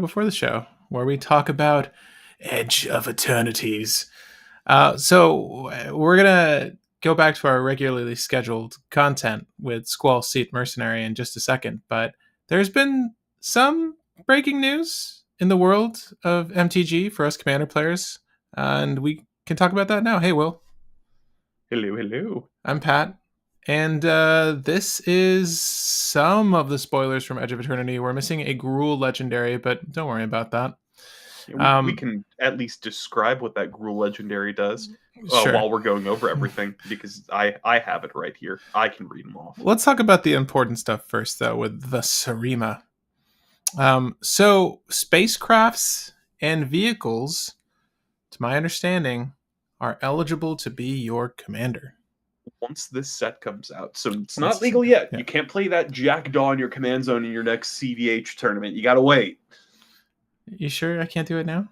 Before the show, where we talk about Edge of Eternities. We're gonna go back to our regularly scheduled content with Squall, SeeD, Mercenary in just a second, but there's been some breaking news in the world of MTG for us Commander players, and we can talk about that now. Hey, Will. Hello, hello. I'm Pat. And this is some of the spoilers from Edge of Eternity. We're missing a Gruul legendary, but don't worry about that. Yeah, we Um, can at least describe what that Gruul legendary does sure. while we're going over everything, because I have it right here. I can read them off. Let's talk about the important stuff first, though, with the Sarima. So, spacecrafts and vehicles, to my understanding, are eligible to be your commander. Once this set comes out, so it's not Once, legal yet. yeah. You can't play that Jackdaw in your command zone in your next cEDH tournament. You gotta wait. You sure I can't do it now?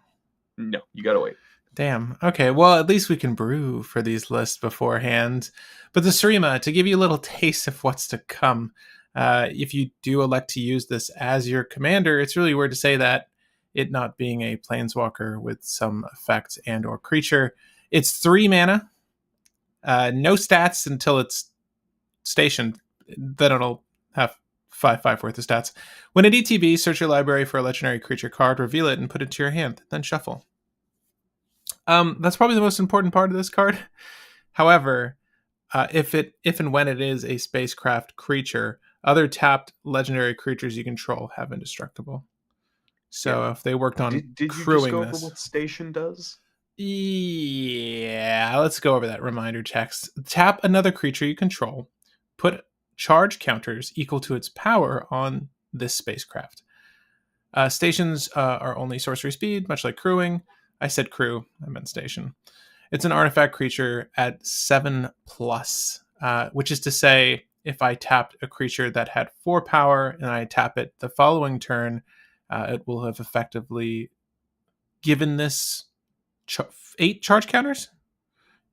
No, you gotta wait. Damn. Okay, well, at least we can brew for these lists beforehand. But the Sarima, to give you a little taste of what's to come, if you do elect to use this as your commander, it's really weird to say that, it not being a planeswalker with some effect and or creature. It's 3 mana, no stats until it's stationed. Then it'll have 5/5 worth of stats. When at ETB, search your library for a legendary creature card, reveal it, and put it to your hand, then shuffle. That's probably the most important part of this card. However, if and when it is a spacecraft creature, other tapped legendary creatures you control have indestructible. Yeah. So if they worked on Did you just crewing go over this, what station does? yeah, let's go over that reminder text. Tap another creature you control, put charge counters equal to its power on this spacecraft. Stations are only sorcery speed, much like crewing. I said crew, I meant station. It's an artifact creature at 7 plus, which is to say, if I tapped a creature that had 4 power and I tap it the following turn, it will have effectively given this 8 charge counters.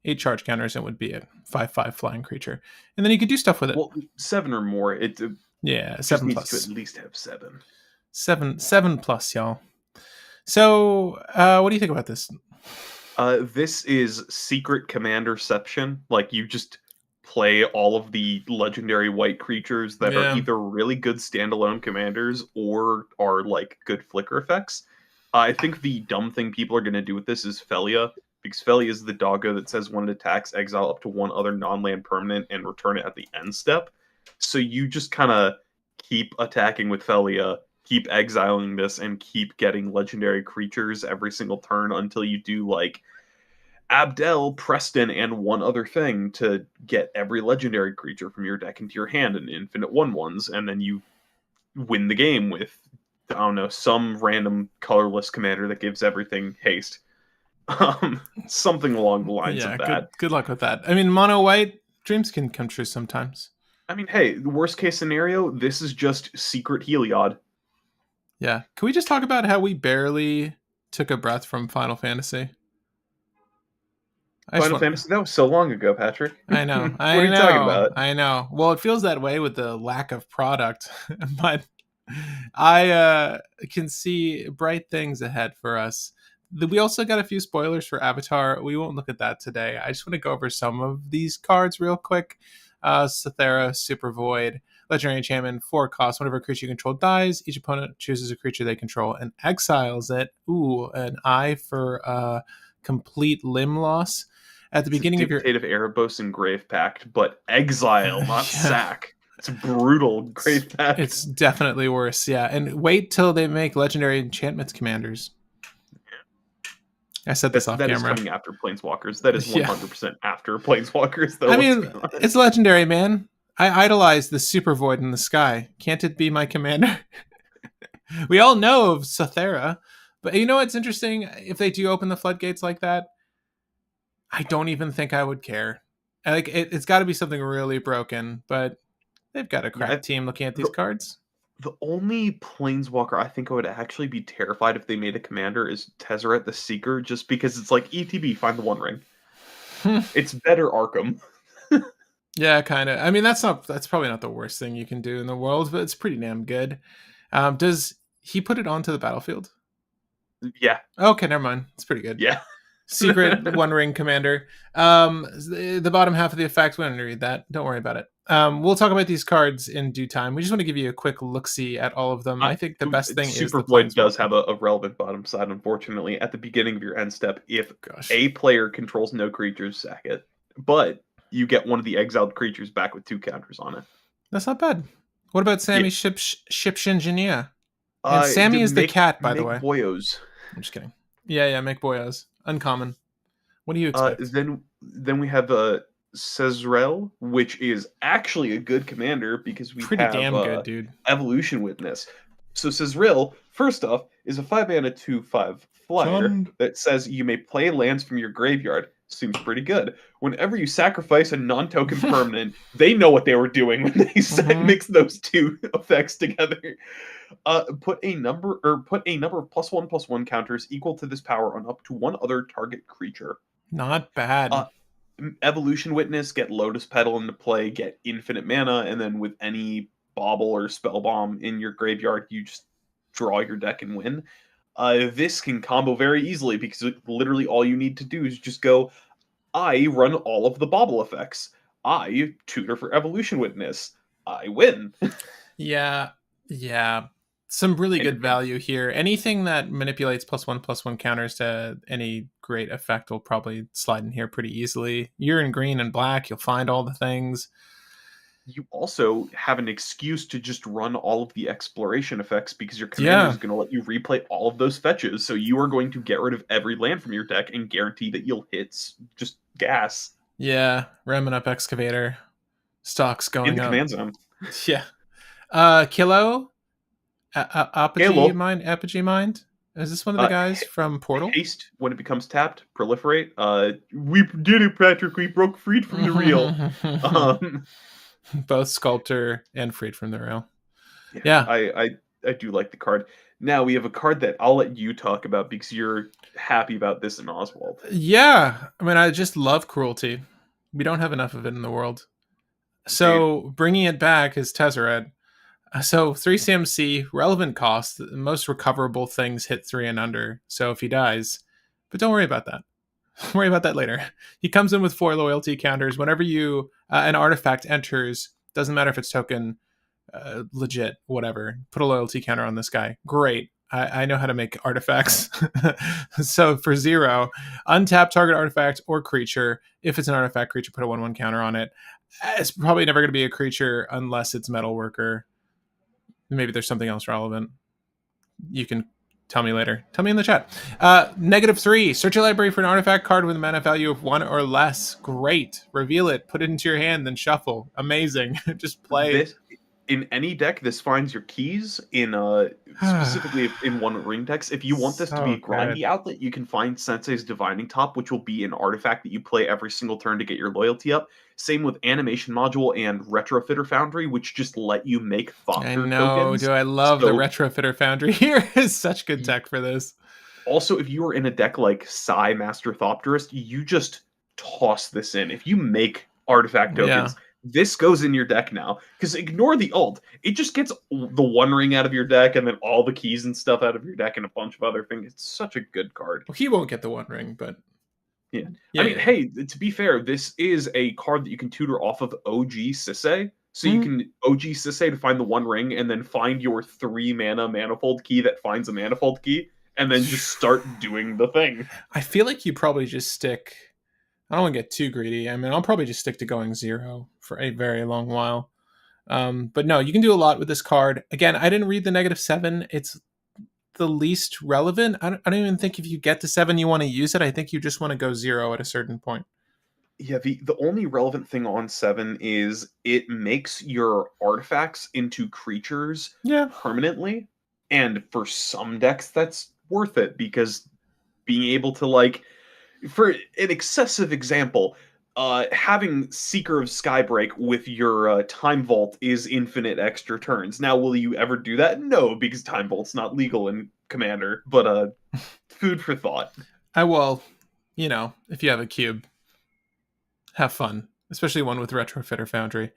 8 charge counters, and it would be a 5/5 flying creature. And then you could do stuff with it. Well, 7 or more. It Yeah, just 7 needs to plus. at least have 7. 7 plus, y'all. So, what do you think about this? This is secret commanderception. Like, you just play all of the legendary white creatures that are Yeah. either really good standalone commanders or are like good flicker effects. I think the dumb thing people are going to do with this is Felia, because Felia is the doggo that says when it attacks, exile up to one other non-land permanent and return it at the end step. So you just kind of keep attacking with Felia, keep exiling this, and keep getting legendary creatures every single turn until you do like Abdel, Preston, and one other thing to get every legendary creature from your deck into your hand in infinite 1/1s, and then you win the game with, I don't know, some random colorless commander that gives everything haste. Something along the lines Yeah, of good that. good luck with that. I mean, mono white dreams can come true sometimes. I mean, hey, the worst case scenario, this is just secret Heliod. Yeah. Can we just talk about how we barely took a breath from Final Fantasy? I just Final want Fantasy, that was so long ago, Patrick. I know. What are I you talking know. about? I know. Well, it feels that way with the lack of product, but I can see bright things ahead for us. We also got a few spoilers for Avatar. We won't look at that today. I just want to go over some of these cards real quick. Cythera, Super Void, Legendary Enchantment, 4 cost. Whenever a creature you control dies, each opponent chooses a creature they control and exiles it. Ooh, an eye for complete limb loss. At the It's a beginning of your Dictate of Erebos and Grave Pact, but exile, not yeah, sack. It's brutal, Grave Pact. it's definitely worse. Yeah, and wait till they make legendary enchantments commanders. I said this off That is camera. coming after Planeswalkers. That is Yeah, 100% after Planeswalkers, though, I let's be mean it's honest. legendary, man. I idolize the super void in the sky. Can't it be my commander? We all know of Cythera, but you know what's interesting? If they do open the floodgates like that, I don't even think I would care. Like it's got to be something really broken, but they've got a Yeah, crack team looking at these the, cards. the only Planeswalker I think I would actually be terrified if they made a commander is Tezzeret the Seeker, just because it's like ETB, find the One Ring. It's better Arkham. Yeah, kind of. I mean, that's probably not the worst thing you can do in the world, but it's pretty damn good. Does He put it onto the battlefield. Yeah, Okay, never mind. It's pretty good. yeah. Secret One Ring Commander. The bottom half of the effect, we don't need to read that. Don't worry about it. We'll talk about these cards in due time. We just want to give you a quick look-see at all of them. I, I think the best thing is Super the Void does Planeswalker. have a relevant bottom side, unfortunately. At the beginning of your end step, if Gosh, a player controls no creatures, sack it. But you get one of the exiled creatures back with 2 counters on it. that's not bad. What about Yeah. Sammy Ship's Engineer? And Sammy is the cat, by the Make way. boyos. I'm just kidding. Yeah, make boyos. Uncommon. What do you expect? Then we have Cezrel, which is actually a good commander because we Pretty have damn good, dude. Evolution Witness. So Cezrel, first off, is a 5-mana 2/5 flyer that says you may play lands from your graveyard. Seems pretty good. Whenever you sacrifice a non-token permanent, they know what they were doing when they mix those two effects together. Put a number of +1/+1 counters equal to this power on up to one other target creature. Not bad. Evolution Witness, get Lotus Petal into play, get infinite mana, and then with any Bauble or Spell Bomb in your graveyard, you just draw your deck and win. This can combo very easily because literally all you need to do is just go, I run all of the Bauble effects. I tutor for Evolution Witness. I win. Yeah. Some really And good value here. Anything that manipulates +1/+1 counters to any great effect will probably slide in here pretty easily. You're in green and black, you'll find all the things. You also have an excuse to just run all of the exploration effects because your commander is going to let you replay all of those fetches. So you are going to get rid of every land from your deck and guarantee that you'll hit just gas. Yeah, ramming up Excavator. Stocks In going the up. command zone. Yeah. Kilo? Apogee Mind? Is this one of the guys from Portal? Haste, when it becomes tapped, proliferate. We did it, Patrick. We broke freed from the real. Both Sculptor and Freed from the Rail. Yeah. I do like the card. Now we have a card that I'll let you talk about because you're happy about this in Oswald. Yeah. I mean, I just love cruelty. We don't have enough of it in the world. So bringing it back is Tezzeret. So 3 CMC, relevant cost. Most recoverable things hit 3 and under. So if he dies, but don't worry about that. Worry about that later. He comes in with 4 loyalty counters. Whenever an artifact enters, doesn't matter if it's token, legit, whatever. Put a loyalty counter on this guy. Great. I know how to make artifacts. So for 0, untap target artifact or creature. If it's an artifact creature, put a 1/1 counter on it. It's probably never going to be a creature unless it's Metalworker. Maybe there's something else relevant. You can tell me later. Tell me in the chat. -3. Search your library for an artifact card with a mana value of 1 or less. Great. Reveal it. Put it into your hand, then shuffle. Amazing. Just play. In any deck, this finds your keys. In specifically in One Ring decks, if you want this to be a grindy outlet, you can find Sensei's Divining Top, which will be an artifact that you play every single turn to get your loyalty up. Same with Animation Module and Retrofitter Foundry, which just let you make Thopter I know, tokens. I love the Retrofitter Foundry here. Is such good tech for this. Also, if you are in a deck like Psy Master Thopterist, you just toss this in. If you make artifact tokens, this goes in your deck now. Because ignore the ult. It just gets the One Ring out of your deck and then all the keys and stuff out of your deck and a bunch of other things. It's such a good card. Well, he won't get the One Ring, but... Yeah. I mean, hey, to be fair, this is a card that you can tutor off of OG Sisei. So you can OG Sisei to find the One Ring and then find your 3 mana manifold key that finds a manifold key and then just start doing the thing. I feel like you probably just stick... I don't want to get too greedy. I mean, I'll probably just stick to going 0 for a very long while. But no, you can do a lot with this card. Again, I didn't read the -7. It's the least relevant. I don't even think if you get to 7 you want to use it. I think you just want to go 0 at a certain point. Yeah, the only relevant thing on 7 is it makes your artifacts into creatures permanently. And for some decks, that's worth it because being able to, like, for an excessive example, having Seeker of Skybreak with your Time Vault is infinite extra turns. Now, will you ever do that? No, because Time Vault's not legal in Commander, but food for thought. I will, if you have a cube, have fun, especially one with Retrofitter Foundry.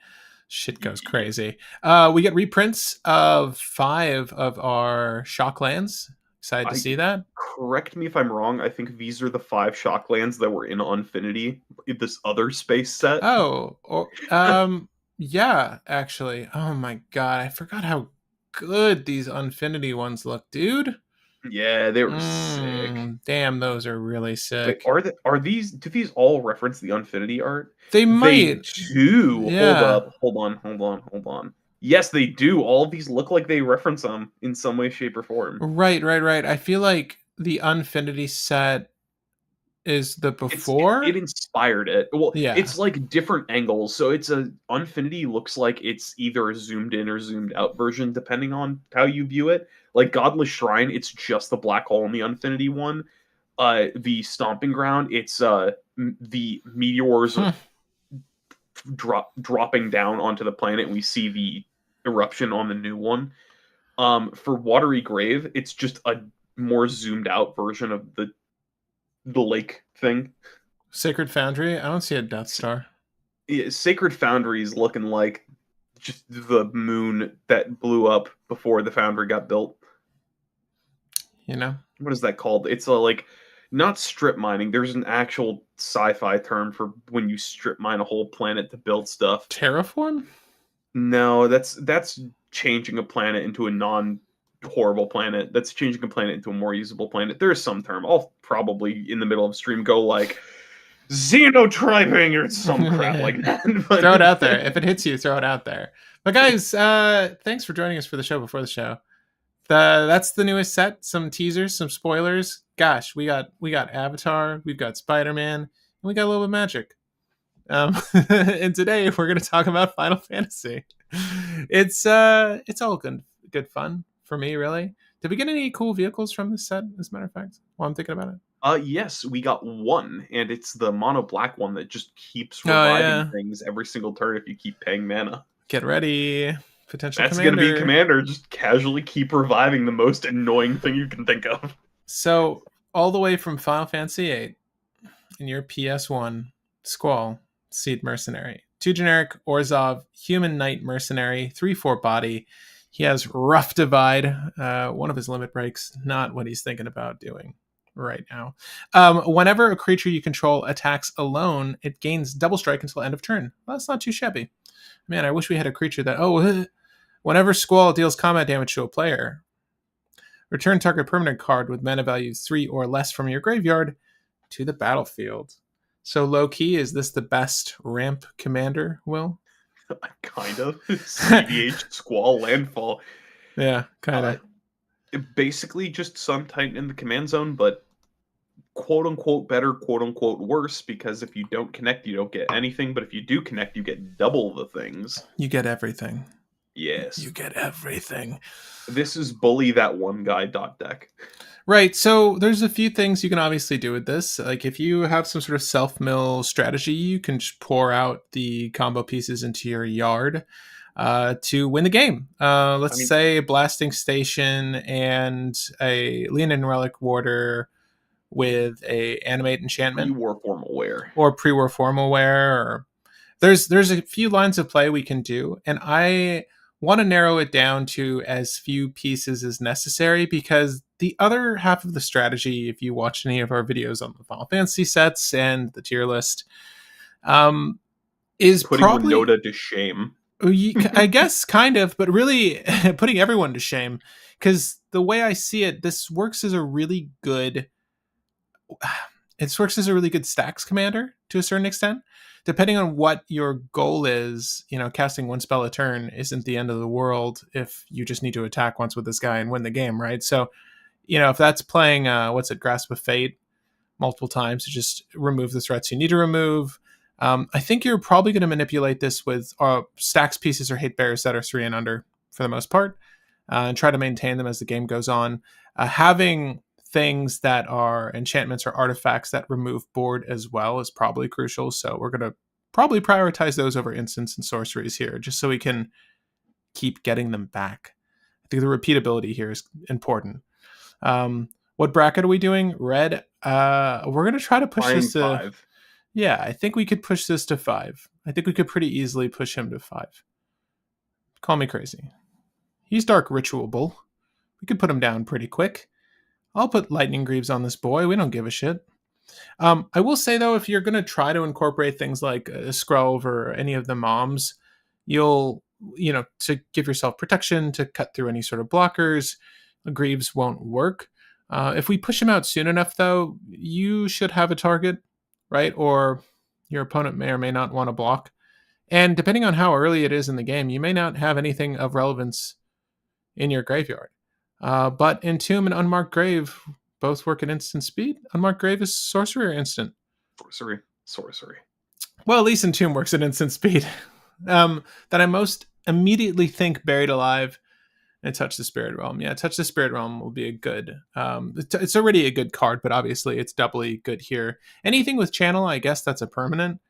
Shit goes Yeah. crazy. We get reprints of 5 of our shock lands. Excited to I see that. Correct me if I'm wrong. I think these are the 5 shocklands that were in Unfinity in this other space set. Oh, yeah, actually. Oh my god, I forgot how good these Unfinity ones look, dude. Yeah, they were sick. Damn, those are really Wait, sick. are these do these all reference the Unfinity art? They They might, do. Hold yeah. up. Hold on. Yes, they do. All of these look like they reference them in some way, shape, or form. Right. I feel like the Unfinity set is the It before. inspired it. Well, Yeah, it's like different angles. So it's a Unfinity looks like it's either a zoomed in or zoomed out version, depending on how you view it. Like Godless Shrine, it's just the black hole in the Unfinity one. The Stomping Ground, it's the meteors Hmm. dropping down onto the planet. And we see the eruption on the new one. For Watery Grave, it's just a more zoomed out version of the lake thing. Sacred Foundry. I don't see a Death Star. Yeah, Sacred Foundry is looking like just the moon that blew up before the foundry got built. You know, What is that called? It's a like not strip mining. There's an actual sci-fi term for when you strip mine a whole planet to build stuff. Terraform. No, that's changing a planet into a non horrible planet. That's changing a planet into a more usable planet. There is some term. I'll probably in the middle of stream go like xenotriping or some crap like that. Throw it out But there. If it hits you, throw it out there. But guys, thanks for joining us for the show before the show. That's the newest set. Some teasers, some spoilers. Gosh, we got Avatar, we've got Spider-Man, and we got a little bit of magic. And today we're gonna talk about Final Fantasy. It's all good fun for me, really. Did we get any cool vehicles from this set, as a matter of fact, while I'm thinking about it? yes, we got one, and it's the mono black one that just keeps Oh reviving yeah. things every single turn if you keep paying mana. Get ready. Potential That's gonna be commander. commander. Just casually keep reviving the most annoying thing you can think of. So all the way from Final Fantasy VIII in your PS1, Squall, SeeD Mercenary. 2 generic, Orzhov, Human Knight Mercenary, 3/4 body. He has Rough Divide, one of his limit breaks, not what he's thinking about doing right now. Whenever a creature you control attacks alone, it gains double strike until end of turn. Well, that's not too shabby. Man, I wish we had a creature that, whenever Squall deals combat damage to a player, return target permanent card with mana value 3 or less from your graveyard to the battlefield. So low key, is this the best ramp commander, Will? Kind of. cEDH Squall Landfall. Yeah, kind Uh, of. Basically just Sun Titan in the command zone, but quote unquote better, quote unquote worse, because if you don't connect, you don't get anything, but if you do connect, you get double the things. You get everything. Yes. You get everything. This is bully that one guy dot deck. Right. So there's a few things you can obviously do with this. Like if you have some sort of self mill strategy, you can just pour out the combo pieces into your yard to win the game. I Let's mean, say a blasting station and a Leonin relic warder with a animate enchantment pre-war formal wear. or pre-war formal wear. Or there's a few lines of play we can do, and I want to narrow it down to as few pieces as necessary, because the other half of the strategy, if you watch any of our videos on the Final Fantasy sets and the tier list, um, is Putting probably, Renota to shame. I guess, kind of, but really putting everyone to shame. Because the way I see it, this works as a really good it works as a really good stacks commander to a certain extent. Depending on what your goal is, casting one spell a turn isn't the end of the world if you just need to attack once with this guy and win the game, right? So, if that's playing, Grasp of Fate multiple times to just remove the threats you need to remove. I think you're probably going to manipulate this with stacks pieces or hate bears that are 3 and under for the most part, and try to maintain them as the game goes on. Having things that are enchantments or artifacts that remove board as well is probably crucial. So we're going to probably prioritize those over instants and sorceries here, just so we can keep getting them back. I think the repeatability here is important. What bracket are we doing? Red. We're going to try to push Buying this to... 5. Yeah, I think we could push this to 5. I think we could pretty easily push him to 5. call me crazy. He's Dark Ritualable. We could put him down pretty quick. I'll put Lightning Greaves on this boy. We don't give a shit. I will say though, if you're gonna try to incorporate things like a Skrelv or any of the moms, you'll to give yourself protection to cut through any sort of blockers. Greaves won't work. If we push him out soon enough, though, you should have a target, right? Or your opponent may or may not want to block. And depending on how early it is in the game, you may not have anything of relevance in your graveyard. But Entomb and Unmarked Grave both work at instant speed. Unmarked Grave is sorcery or instant? Sorcery. Well, at least Entomb works at instant speed. That I most immediately think Buried Alive and Touch the Spirit Realm. Yeah, Touch the Spirit Realm will be a good... it's already a good card, but obviously it's doubly good here. Anything with Channel, I guess that's a permanent.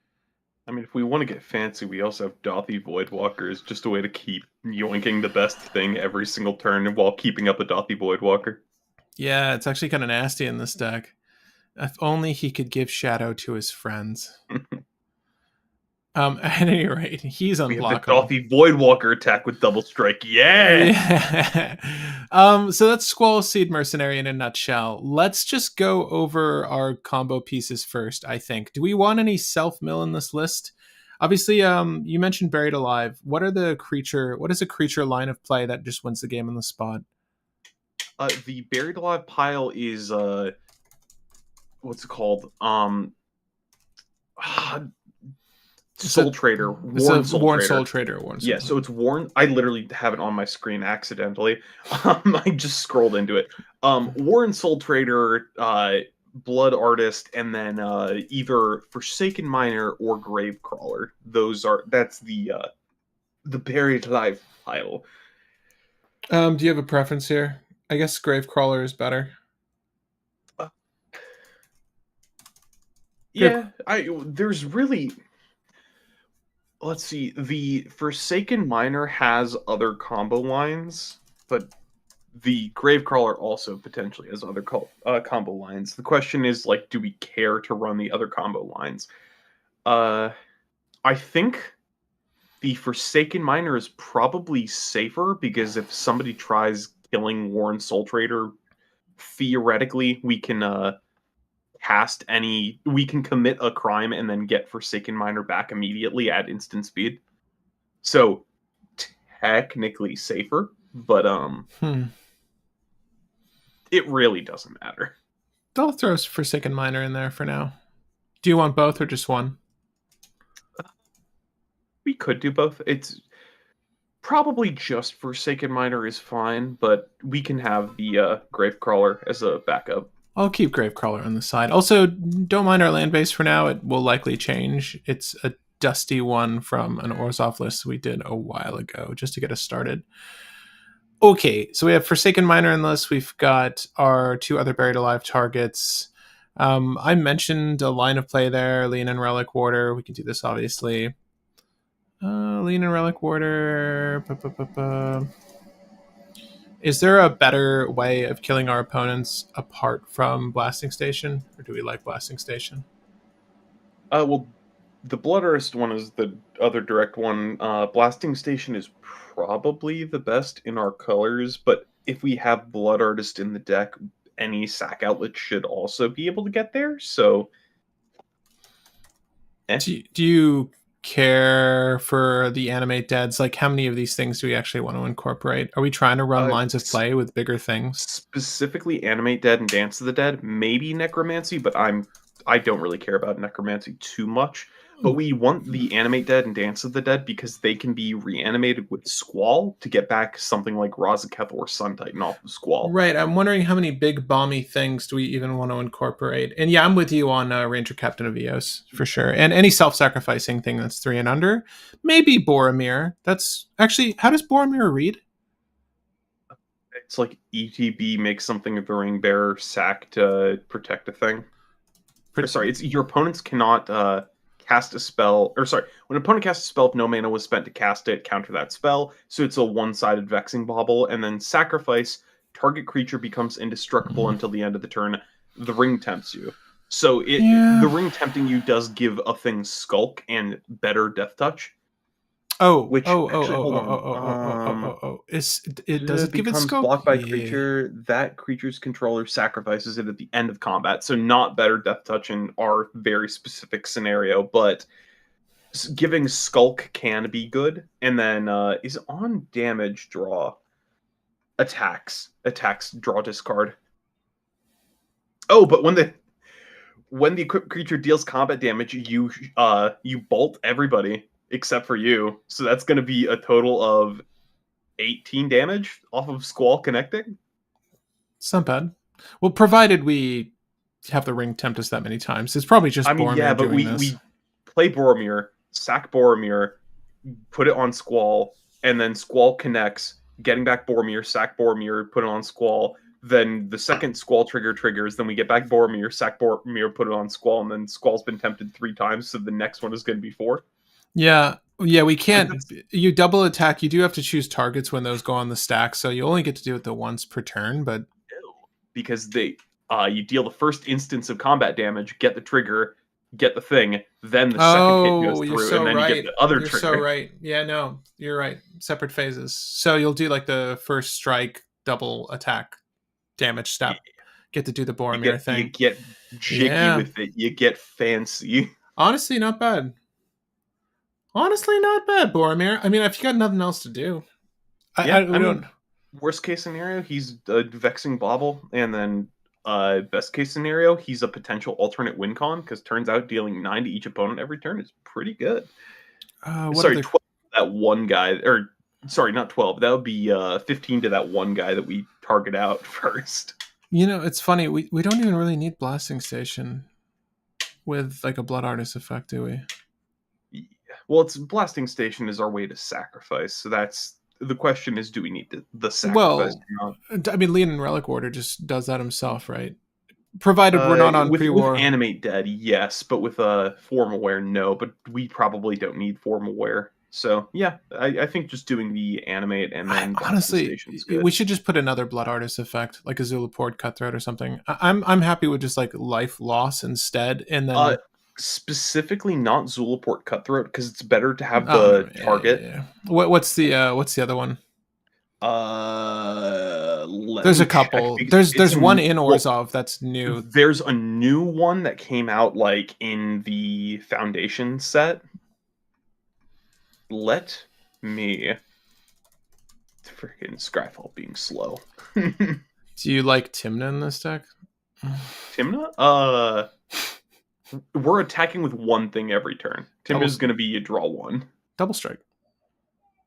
I mean, if we want to get fancy, we also have Dothy Voidwalker as just a way to keep yoinking the best thing every single turn while keeping up a Dothy Voidwalker. Yeah, it's actually kind of nasty in this deck. If only he could give Shadow to his friends. At any rate, he's unblockable. We have the Dothy Voidwalker attack with double strike. Yeah! So that's Squall, SeeD, Mercenary in a nutshell. Let's just go over our combo pieces first, I think. Do we want any self-mill in this list? Obviously, you mentioned Buried Alive. What is a creature line of play that just wins the game on the spot? The Buried Alive pile is what's it called? Soul Trader. Warren Soul Trader. Yeah, so it's Warren. I literally have it on my screen accidentally. I just scrolled into it. Warren Soul Trader, Blood Artist, and then either Forsaken Miner or Gravecrawler. That's the Buried Alive pile. Do you have a preference here? I guess Gravecrawler is better. Yeah, there's really... Let's see, the Forsaken Miner has other combo lines, but the Gravecrawler also potentially has other combo lines. The question is, like, do we care to run the other combo lines? I think the Forsaken Miner is probably safer, because if somebody tries killing Warren Soul Trader, theoretically, we can we can commit a crime and then get Forsaken Miner back immediately at instant speed. So technically safer, but it really doesn't matter. I'll throw Forsaken Miner in there for now. Do you want both or just one? We could do both. It's probably just Forsaken Miner is fine, but we can have the Gravecrawler as a backup. I'll keep Gravecrawler on the side. Also, don't mind our land base for now. It will likely change. It's a dusty one from an Orzhov list we did a while ago, just to get us started. Okay, so we have Forsaken Miner in this. We've got our two other Buried Alive targets. I mentioned a line of play there, Lean and Relic Warder. We can do this, obviously. Lean and Relic Warder. Is there a better way of killing our opponents apart from Blasting Station? Or do we like Blasting Station? Well, the Blood Artist one is the other direct one. Blasting Station is probably the best in our colors, but if we have Blood Artist in the deck, any sack outlet should also be able to get there, so... Do you care for the Animate Deads? Like, how many of these things do we actually want to incorporate? Are we trying to run lines of play with bigger things? Specifically Animate Dead and Dance of the Dead, maybe Necromancy, but I don't really care about Necromancy too much. But we want the Animate Dead and Dance of the Dead because they can be reanimated with Squall to get back something like Razaketh or Sun Titan off of Squall. Right, I'm wondering how many big bomby things do we even want to incorporate? And yeah, I'm with you on Ranger Captain of Eos, for sure. And any self-sacrificing thing that's 3 and under. Maybe Boromir. That's... Actually, how does Boromir read? It's like ETB makes something of the Ring Bearer sack to protect a thing. It's your opponents cannot... cast a spell, when an opponent casts a spell, if no mana was spent to cast it, counter that spell. So it's a one-sided Vexing Bauble, and then sacrifice, target creature becomes indestructible until the end of the turn. The ring tempts you. So the ring tempting you does give a thing Skulk and better Death Touch. Oh, Which oh, oh, actually, oh, hold oh, oh, on. oh, oh, oh, oh, oh. Does it give it Becomes scope? blocked by Yeah. creature. That creature's controller sacrifices it at the end of combat. So not better death touch in our very specific scenario, but giving Skulk can be good. And then is on damage draw. Attacks draw discard. Oh, but when the equipped creature deals combat damage, you bolt everybody except for you. So that's going to be a total of 18 damage off of Squall connecting. It's not bad. Well, provided we have the ring tempt us that many times. It's probably I just mean, yeah, Boromir but doing this. we play Boromir, sack Boromir, put it on Squall, and then Squall connects, getting back Boromir, sack Boromir, put it on Squall. Then the second Squall triggers. Then we get back Boromir, sack Boromir, put it on Squall, and then Squall's been tempted 3 times, so the next one is going to be 4. Yeah, yeah, we Like can't. that's You double attack. You do have to choose targets when those go on the stack, so you only get to do it the once per turn. But ill because you deal the first instance of combat damage, get the trigger, get the thing, then the second hit goes oh, you're through, and so then you get right. the other You're so trigger. right. Yeah, no, you're right. Separate phases. So you'll do like the first strike, double attack, damage step. Get to do the Boromir You thing. get jiggy Yeah, with it. You get fancy. honestly, not bad. Honestly, not bad, Boromir. I mean, if you got nothing else to do, Yeah, we I mean, don't. worst case scenario, he's a vexing bauble, and then best case scenario, he's a potential alternate win con because turns out dealing 9 to each opponent every turn is pretty good. What Sorry, other? 12 to that one guy, or sorry, not 12. That would be 15 to that one guy that we target out first. You know, it's funny. We don't even really need blasting station with like a blood artist effect, do we? Yeah. Well, it's blasting station is our way to sacrifice. So that's the question: is do we need the sacrifice Well, or not? I mean, Leon in Relic Order just does that himself, right? Provided we're not on With pre-war. animate dead, yes, but with form aware, no. But we probably don't need form aware. So yeah, I think just doing the animate and I then blasting honestly, station is we good. should just put another blood artist effect, like a Zulaport Cutthroat or something. I'm happy with just like life loss instead, and Uh, then Specifically not Zulaport Cutthroat because it's better to have oh no, the yeah, yeah, target. yeah. What's the other one? Let There's a me check couple. because There's one in Orzhov that's new. there's a new one that came out like in the Foundation set. Let me freaking Scryfall being slow. Do you like Timna in this deck? Timna? We're attacking with one thing every turn. Double Timna's gonna be a draw 1. double strike.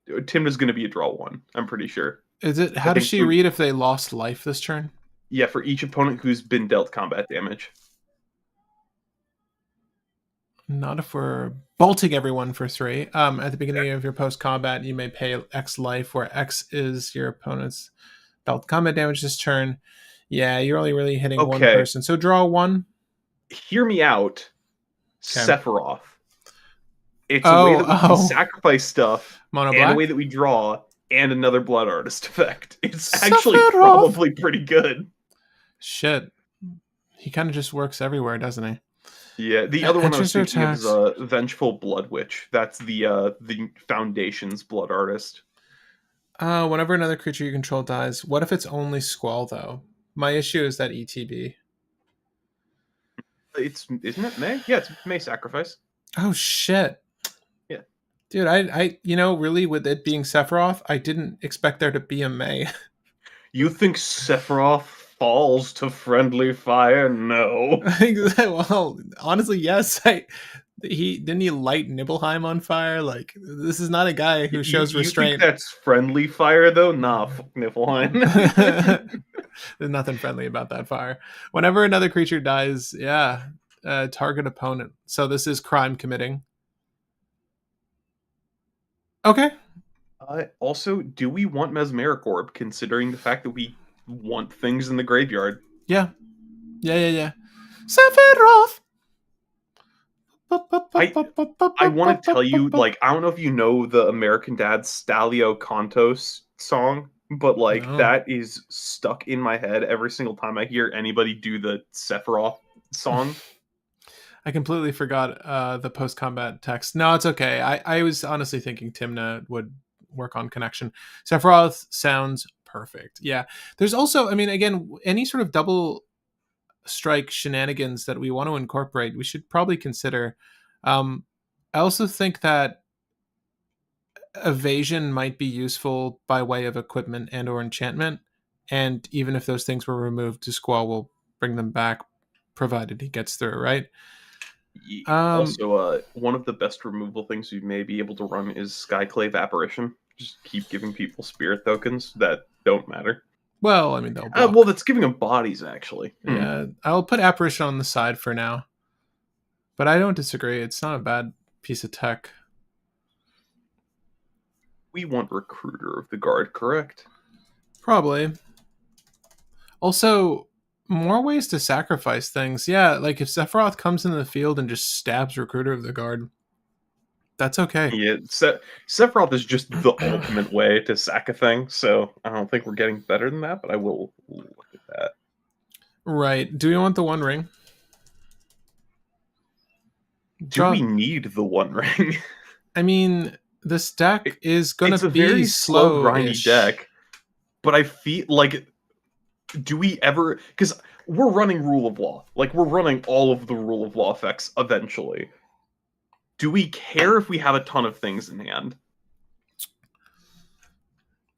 Timna's gonna be a draw 1. I'm pretty sure. Is it? I How does think she read if they lost life this turn? yeah, for each opponent who's been dealt combat damage. Not if we're bolting everyone for 3. At the beginning of your post combat, you may pay X life, where X is your opponent's dealt combat damage this turn. Yeah, you're only really hitting one Okay, person. So draw 1. hear me out. Okay. Sephiroth. It's a way Oh, that we can oh. sacrifice stuff, Mono and a way black? that we draw, and another blood artist effect. It's actually Sephiroth! probably pretty good. Shit. He kind of just works everywhere, doesn't he? Yeah, the other one I was Enters or thinking of is attacks. Vengeful Blood Witch. That's the Foundation's blood artist. Whenever another creature you control dies, what if it's only Squall, though? My issue is that ETB. It's isn't it May? Yeah, it's May sacrifice. Oh, shit. Yeah. Dude, really, with it being Sephiroth, I didn't expect there to be a May. You think Sephiroth falls to friendly fire? No. Well, honestly, yes. He light Nibelheim on fire. Like, this is not a guy who shows You think restraint. that's friendly fire though? Nah, fuck Niflheim. There's nothing friendly about that fire. Whenever another creature dies, yeah, target opponent. So this is crime committing. Okay. Also, do we want Mesmeric Orb, considering the fact that we want things in the graveyard? Yeah. Yeah. Sephiroth. I want to tell you, like, I don't know if you know the American Dad Stalio Contos song, but like No. that is stuck in my head every single time I hear anybody do the Sephiroth song. I completely forgot the post combat text. No, it's okay. I was honestly thinking Timna would work on connection. Sephiroth sounds perfect. Yeah. There's also, I mean, again, any sort of double strike shenanigans that we want to incorporate, we should probably consider. I also think that evasion might be useful by way of equipment and or enchantment. And even if those things were removed, Squall will bring them back, provided he gets through, right? Um, Also, one of the best removal things you may be able to run is Skyclave Apparition. Just keep giving people spirit tokens that don't matter. well, I mean, they'll Well, block. that's giving them bodies, actually. Yeah, I'll put apparition on the side for now, but I don't disagree. It's not a bad piece of tech. We want Recruiter of the Guard, correct? Probably. Also, more ways to sacrifice things. Yeah, like if Sephiroth comes into the field and just stabs Recruiter of the Guard, that's okay. Yeah, Sephiroth is just the ultimate way to sack a thing, so I don't think we're getting better than that, but I will look at that. Right. Do we want the One Ring? Do we need the One Ring? I mean, this deck is gonna It's a be very slow, grindy slow-ish. deck, but I feel like, do we ever? Because we're running Rule of Law, like we're running all of the Rule of Law effects eventually. Do we care if we have a ton of things in hand?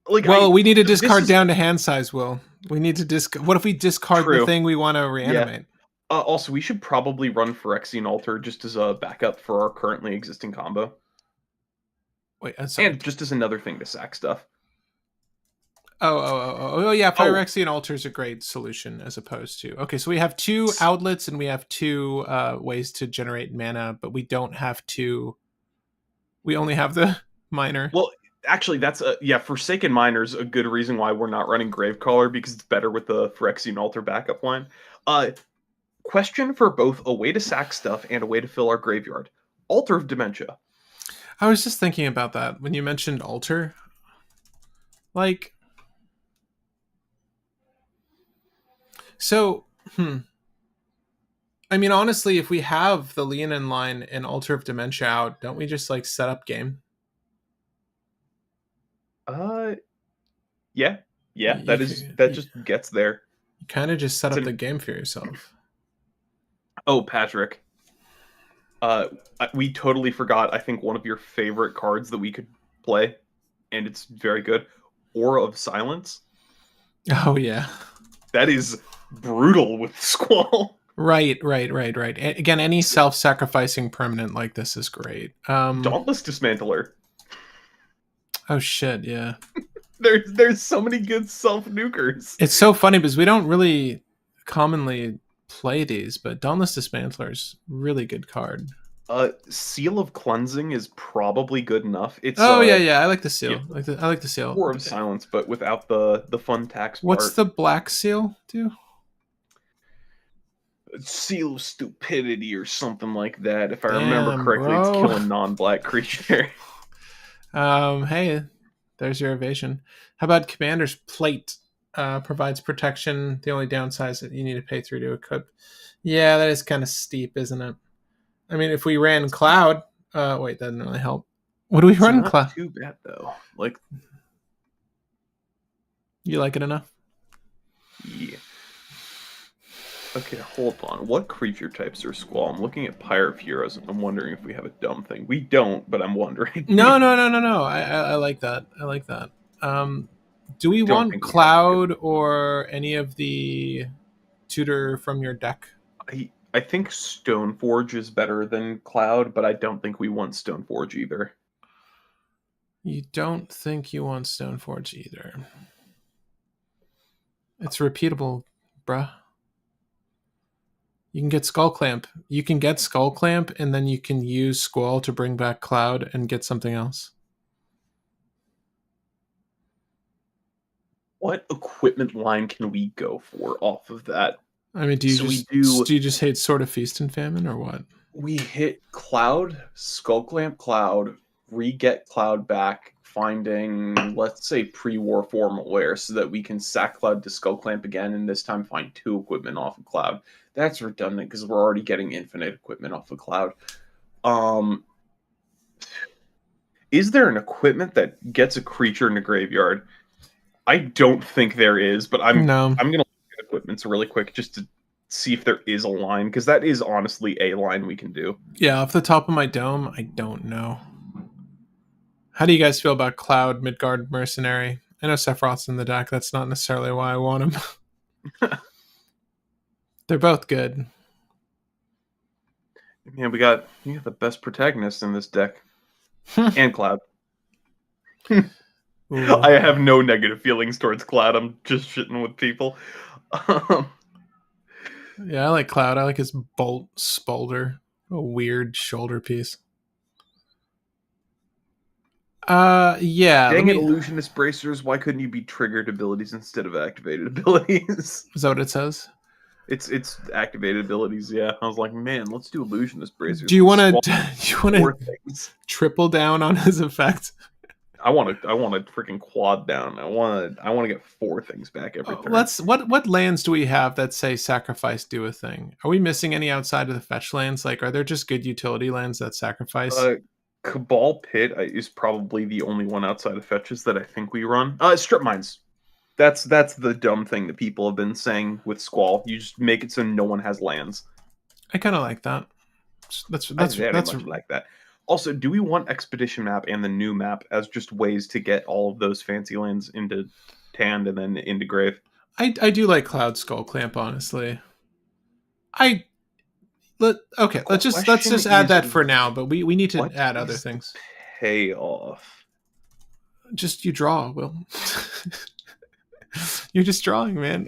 Like, Well, we need to this discard is down to hand size, Will. We need to discard. What if we discard the true. thing we want to Yeah. reanimate? Also, we should probably run Phyrexian Altar just as a backup for our currently existing combo, Wait, sorry. and just as another thing to sack stuff. Oh, yeah. Phyrexian Altar is a great solution as opposed to. Okay, so we have two outlets and we have two ways to generate mana, but we don't have two. We only have the miner. Well, actually, that's Forsaken Miner's a good reason why we're not running Gravecaller, because it's better with the Phyrexian Altar backup line. Question for both a way to sack stuff and a way to fill our graveyard. Altar of Dementia. I was just thinking about that when you mentioned Altar. Like, so, I mean, honestly, if we have the Leonin line and Altar of Dementia out, don't we just like set up game? Yeah, You, that just gets there. You kind of just set up the game for yourself. Oh, Patrick. We totally forgot, I think, one of your favorite cards that we could play, and it's very good. Aura of Silence. Oh, yeah. That is brutal with Squall. Right. Again, any self-sacrificing permanent like this is great. Dauntless Dismantler. Oh, shit, yeah. There's so many good self-nukers. It's so funny because we don't really commonly play these, but Dauntless Dismantler's really good card. Seal of Cleansing is probably good enough. It's yeah. I like the seal. Yeah. I like the seal. War of Silence, but without the fun tax part. What's the black seal do? Seal of Stupidity or something like that. If I remember correctly, it's kill a non-black creature. Hey, there's your evasion. How about Commander's Plate? Provides protection. The only downside is that you need to pay 3 to equip. Yeah, that is kind of steep, isn't it? I mean, if we ran Cloud, wait, that didn't really help. What do we run Cloud? Too bad though. Like, you like it enough? Yeah. Okay, hold on. What creature types are Squall? I'm looking at Pyre of Heroes, and I'm wondering if we have a dumb thing. We don't, but I'm wondering. No. I like that. I like that. Do we want Cloud or any of the tutor from your deck? I think Stoneforge is better than Cloud, but I don't think we want Stoneforge either. You don't think you want Stoneforge either. It's repeatable, bruh. You can get Skull Clamp. You can get Skull Clamp, and then you can use Squall to bring back Cloud and get something else. What equipment line can we go for off of that? I mean, do you just hate Sword of Feast and Famine, or what? We hit Cloud, Skull Clamp Cloud, re-get Cloud back, finding, let's say, pre-war formal wear so that we can sack Cloud to Skull Clamp again and this time find 2 equipment off of Cloud. That's redundant because we're already getting infinite equipment off of Cloud. Is there an equipment that gets a creature in the graveyard? I don't think there is, but I'm going to look at equipments really quick just to see if there is a line, because that is honestly a line we can do. Yeah, off the top of my dome, I don't know. How do you guys feel about Cloud, Midgard, Mercenary? I know Sephiroth's in the deck. That's not necessarily why I want him. They're both good. Yeah, you got the best protagonist in this deck. And Cloud. I have no negative feelings towards Cloud. I'm just shitting with people. Yeah, I like Cloud. I like his Bolt Spolder. A weird shoulder piece. Yeah. Dang it, Illusionist Bracers. Why couldn't you be triggered abilities instead of activated abilities? Is that what it says? It's activated abilities, yeah. I was like, man, let's do Illusionist Bracers. Do you want to triple down on his effect? I want to freaking quad down. I want to get 4 things back every turn. What lands do we have that say sacrifice do a thing? Are we missing any outside of the fetch lands? Like, are there just good utility lands that sacrifice? Cabal Pit is probably the only one outside of fetches that I think we run. Strip Mines. That's the dumb thing that people have been saying with Squall. You just make it so no one has lands. I kind of like that. That's like that. Also, do we want Expedition Map and the new map as just ways to get all of those fancy lands into Tand and then into Grave? I do like Cloud Skull Clamp, honestly. Let's just add that for now, but we need to add other things. Payoff. Just you draw, Will. You're just drawing, man.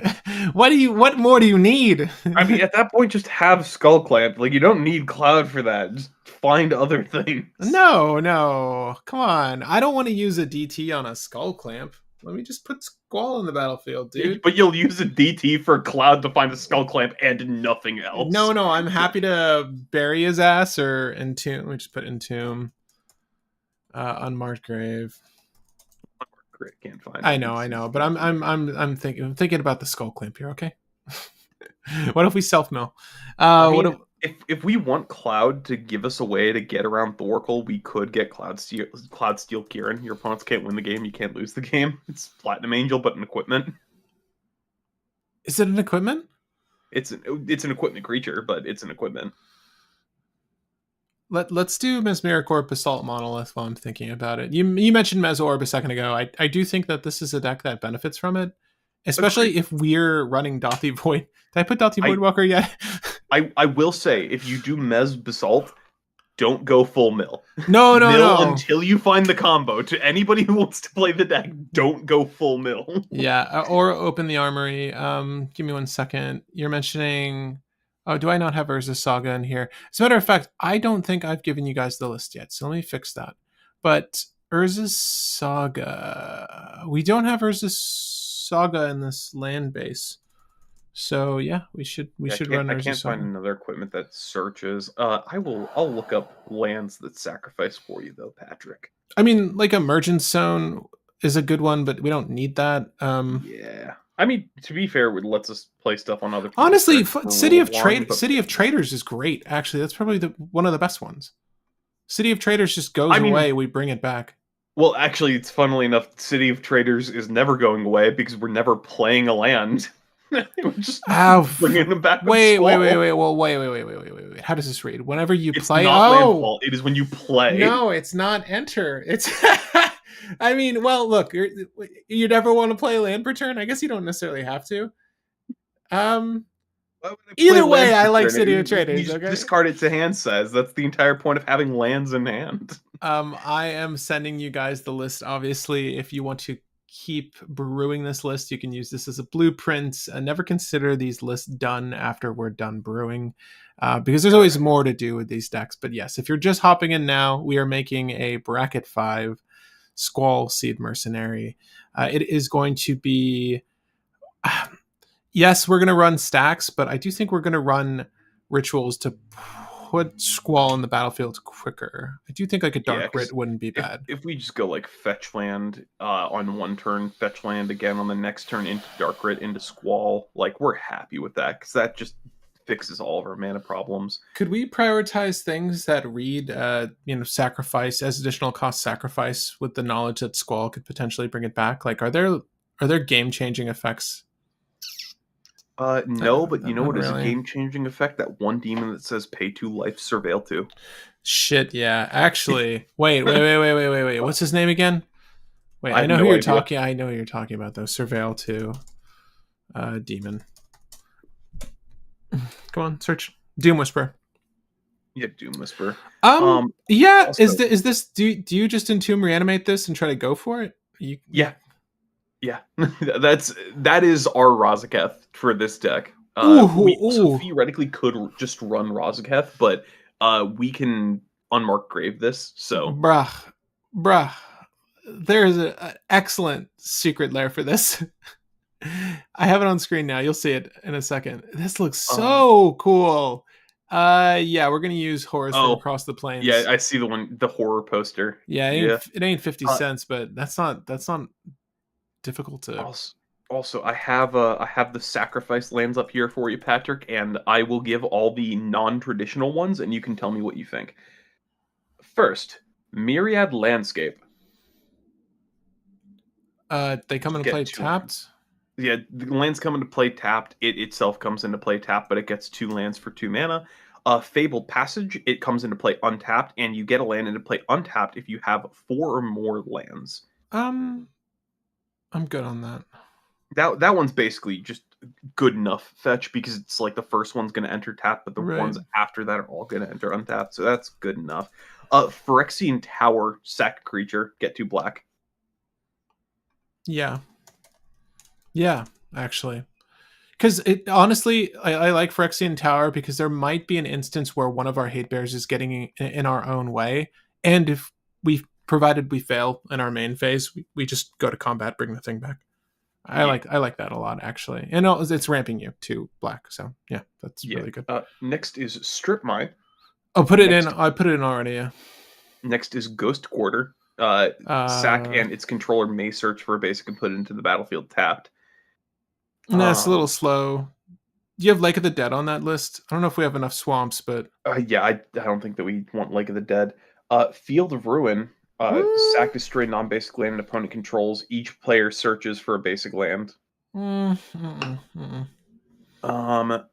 What more do you need? I mean, at that point, just have Skull Clamp. Like, you don't need Cloud for that. Just find other things. No. Come on. I don't want to use a DT on a Skull Clamp. Let me just put Squall in the battlefield, dude. But you'll use a DT for Cloud to find a Skull Clamp and nothing else. No. I'm happy to bury his ass or entomb. We just put entomb. Unmarked grave. Can't find. I know, but I'm thinking about the Skull Clamp here. Okay. What if we self mill? If we want Cloud to give us a way to get around Thorkel, we could get Cloud Steel Kieran. Your opponents can't win the game. You can't lose the game. It's Platinum Angel, but an equipment. Is it an equipment? It's an equipment creature, but it's an equipment. Let's do Mesmeric Orb Basalt Monolith while I'm thinking about it. You mentioned Meso Orb a second ago. I do think that this is a deck that benefits from it, especially if we're running Dothi Void. Did I put Dothi Voidwalker yet? I will say, if you do Mez Basalt, don't go full mill. No. Until you find the combo. To anybody who wants to play the deck, don't go full mill. Yeah, or open the armory. Give me 1 second. You're mentioning... Oh, do I not have Urza's Saga in here? As a matter of fact, I don't think I've given you guys the list yet, so let me fix that. But Urza's Saga... We don't have Urza's Saga in this land base. So, yeah, we should run Urza's Saga. I can't find another equipment that searches. I'll look up lands that sacrifice for you, though, Patrick. I mean, like Emergence Zone is a good one, but we don't need that. Yeah. I mean, to be fair, it lets us play stuff on other. Honestly, City of Traders is great. Actually, that's probably one of the best ones. City of Traders just goes away. We bring it back. Well, actually, it's funnily enough, City of Traders is never going away because we're never playing a land. We're just bringing them back. Wait. Well, wait. How does this read? Whenever you play, landfall. It is when you play. No, it's not enter. It's. I mean, well, look, you never want to play land per turn. I guess you don't necessarily have to. Either way, I like City of Traders. You discard it to hand size. That's the entire point of having lands in hand. I am sending you guys the list. Obviously, if you want to keep brewing this list, you can use this as a blueprint. Never consider these lists done after we're done brewing, because there's always more to do with these decks. But yes, if you're just hopping in now, we are making a bracket 5 Squall SeeD Mercenary. It is going to be yes, we're going to run stacks, but I do think we're going to run rituals to put Squall in the battlefield quicker. I do think like a Yeah, Dark Writ because wouldn't be bad. if we just go like fetch land on one turn, fetch land again on the next turn into Dark Rit into Squall, like we're happy with that because that just fixes all of our mana problems. Could we prioritize things that read, sacrifice as additional cost sacrifice with the knowledge that Squall could potentially bring it back? Like, are there game changing effects? No, but you know Not what is a really. game changing effect? That one demon that says pay 2 life, surveil 2. Shit, yeah. Actually, wait. What's his name again? Wait, I I have know who no you're idea. talking. I know who you're talking about though. Surveil 2, demon. Come on, search Doom Whisper. Yeah, Doom Whisper. Yeah. Is Also, this do you just entomb reanimate this and try to go for it? You yeah, yeah, that is our Razaketh for this deck. ooh We also ooh theoretically could just run Razaketh, but we can unmark grave this. So bruh bruh. There's an excellent secret lair for this. I have it on screen now. You'll see it in a second. This looks uh, so cool. Yeah, we're gonna use horrors from oh across the yeah, plains. I see the horror poster. Yeah, Yeah. it ain't 50 Uh, cents, but that's not difficult to. also, also, I have the sacrifice lands up here for you, Patrick, and I will give all the non-traditional ones, and you can tell me what you think. First, Myriad Landscape. They come Just into get play 2 lands. tapped. Yeah, the lands come into play tapped. It itself comes into play tapped, but it gets 2 lands for 2 mana. Fabled Passage, it comes into play untapped, and you get a land into play untapped if you have 4 or more lands. Um, I'm good on that. That one's basically just good enough fetch because it's like the first one's going to enter tap, but the Right. ones after that are all going to enter untapped, so that's good enough. Phyrexian Tower, sack creature, get 2 black. Yeah. Yeah, actually. Because it honestly, I like Phyrexian Tower because there might be an instance where one of our hate bears is getting in our own way, and if we provided we fail in our main phase, we just go to combat, bring the thing back. Yeah, I like that a lot actually, and it's ramping you to black, so yeah, that's yeah. really good. Next is Strip Mine. Oh, put it in. Next I put it in already. Yeah. Next is Ghost Quarter. Sack Uh, and its controller may search for a basic and put it into the battlefield tapped. nah, it's a little Um, slow. Do you have Lake of the Dead on that list? I don't know if we have enough swamps, but yeah, I don't think that we want Lake of the Dead. Field of Ruin. Sack destroy non-basic land an opponent controls. Each player searches for a basic land. mm, mm, mm, Um,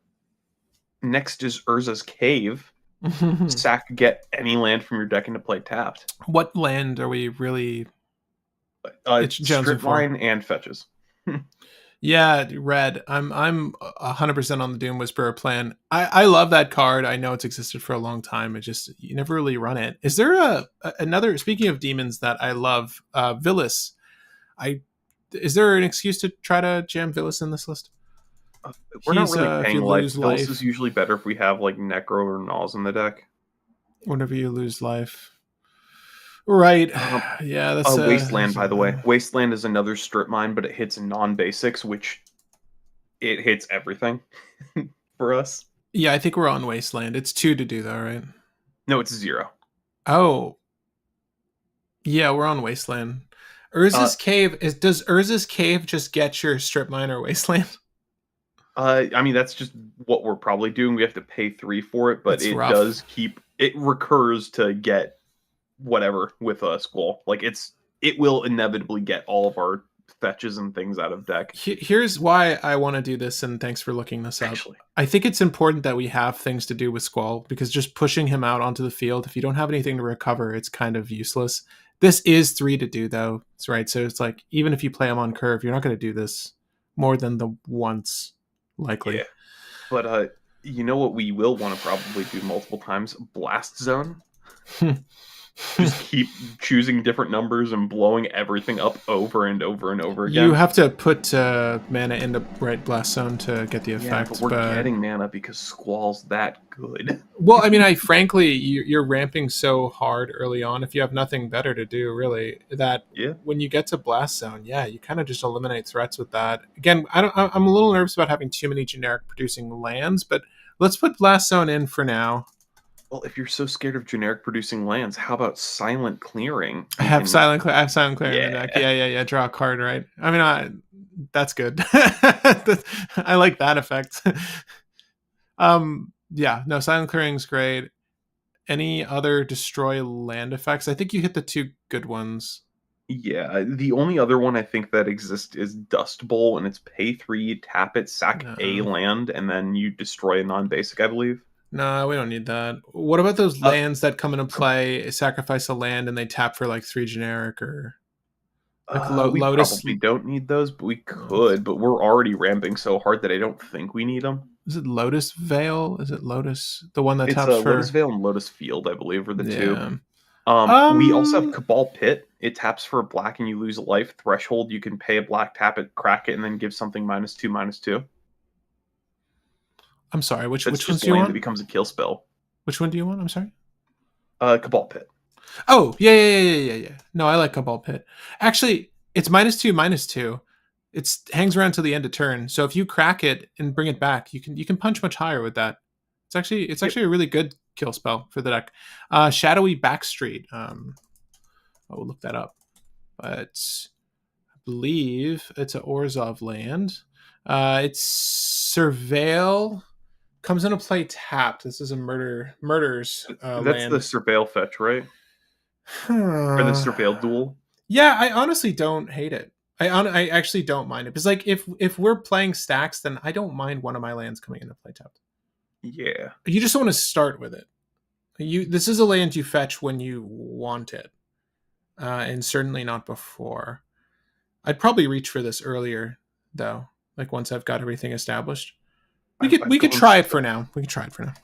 Next is Urza's Cave. mm. Sack get any land from your deck into play tapped. What land are we really? It's jonesing Strip for. mine and fetches. Yeah, red. I'm 100% on the Doom Whisperer plan. I love that card. I know it's existed for a long time. It just you never really run it. Is there another? Speaking of demons that I love, Villas. I Is there an excuse to try to jam Villas in this list? We're not He's really if paying you life. lose Phyllis is life, usually better if we have like Necro or Naws in the deck. whenever you lose life. Right. Um, Yeah, that's Wasteland, by the way. Wasteland is another strip mine, but it hits non-basics, which it hits everything for us. yeah, I think we're on Wasteland. It's 2 to do though, right? No, it's 0. Oh, yeah, we're on Wasteland. Uh, Urza's Cave is does Urza's Cave just get your strip mine or Wasteland? I mean that's just what we're probably doing. We have to pay 3 for it, but It's it rough. does keep it recurs to get whatever with a Squall. Like it will inevitably get all of our fetches and things out of deck. Here's why I want to do this, and thanks for looking this up. Actually, I think it's important that we have things to do with Squall because just pushing him out onto the field, if you don't have anything to recover, it's kind of useless. This is 3 to do though. That's right. So it's like even if you play him on curve, you're not going to do this more than the once, yeah. likely. But you know what we will want to probably do multiple times? Blast Zone. Just keep choosing different numbers and blowing everything up over and over and over You again. have to put mana in the right blast zone to get the Yeah, but effect, we're but getting mana because Squall's that good. well, I mean, I frankly, you're ramping so hard early on. If you have nothing better to do, really, that Yeah. when you get to blast zone, yeah, you kind of just eliminate threats with that. Again, I'm a little nervous about having too many generic producing lands, but let's put blast zone in for now. Well, if you're so scared of generic producing lands, how about silent clearing? I You have can, silent clear. I have silent clear in the deck. yeah, Yeah. Draw a card, right? I mean, that's good. I like that effect. Yeah, no, silent clearing's great. Any other destroy land effects? I think you hit the two good ones. yeah. The only other one I think that exists is Dust Bowl, and it's pay 3, tap it, sack a No, land, and then you destroy a non-basic, I believe. no, we don't need that. What about those Uh, lands that come into play, sacrifice a land, and they tap for like 3 generic or like we Lotus? probably don't need those, but we Uh, could. But we're already ramping so hard that I don't think we need them. is it Lotus Veil? Is it Lotus? The one that It's taps Lotus for. Veil and Lotus Field, I believe, are the two. Yeah. We also have Um, Cabal Pit. It taps for a black and you lose a life. Threshold, you can pay a black, tap it, crack it, and then give something -2, -2. I'm sorry. That's Which ones just do you land that want? becomes a kill spell. Which one do you want? I'm sorry. Cabal Pit. Oh, yeah. No, I like Cabal Pit. Actually, it's -2/-2. It's hangs around till the end of turn. So if you crack it and bring it back, you can punch much higher with that. It's Yep. actually a really good kill spell for the deck. Shadowy Backstreet. I will look that up, but I believe it's a Orzhov land. It's Surveil comes into play tapped. This is a murders That's the land. Surveil fetch, right? Or the Huh. Surveil duel. Yeah, I honestly don't hate it. I actually don't mind it because like if we're playing stacks, then I don't mind one of my lands coming into play tapped. Yeah. You just want to start with it. This is a land you fetch when you want it, and certainly not before. I'd probably reach for this earlier though. Like once I've got everything established, we I've could gone try it so. for now. We could try it for now.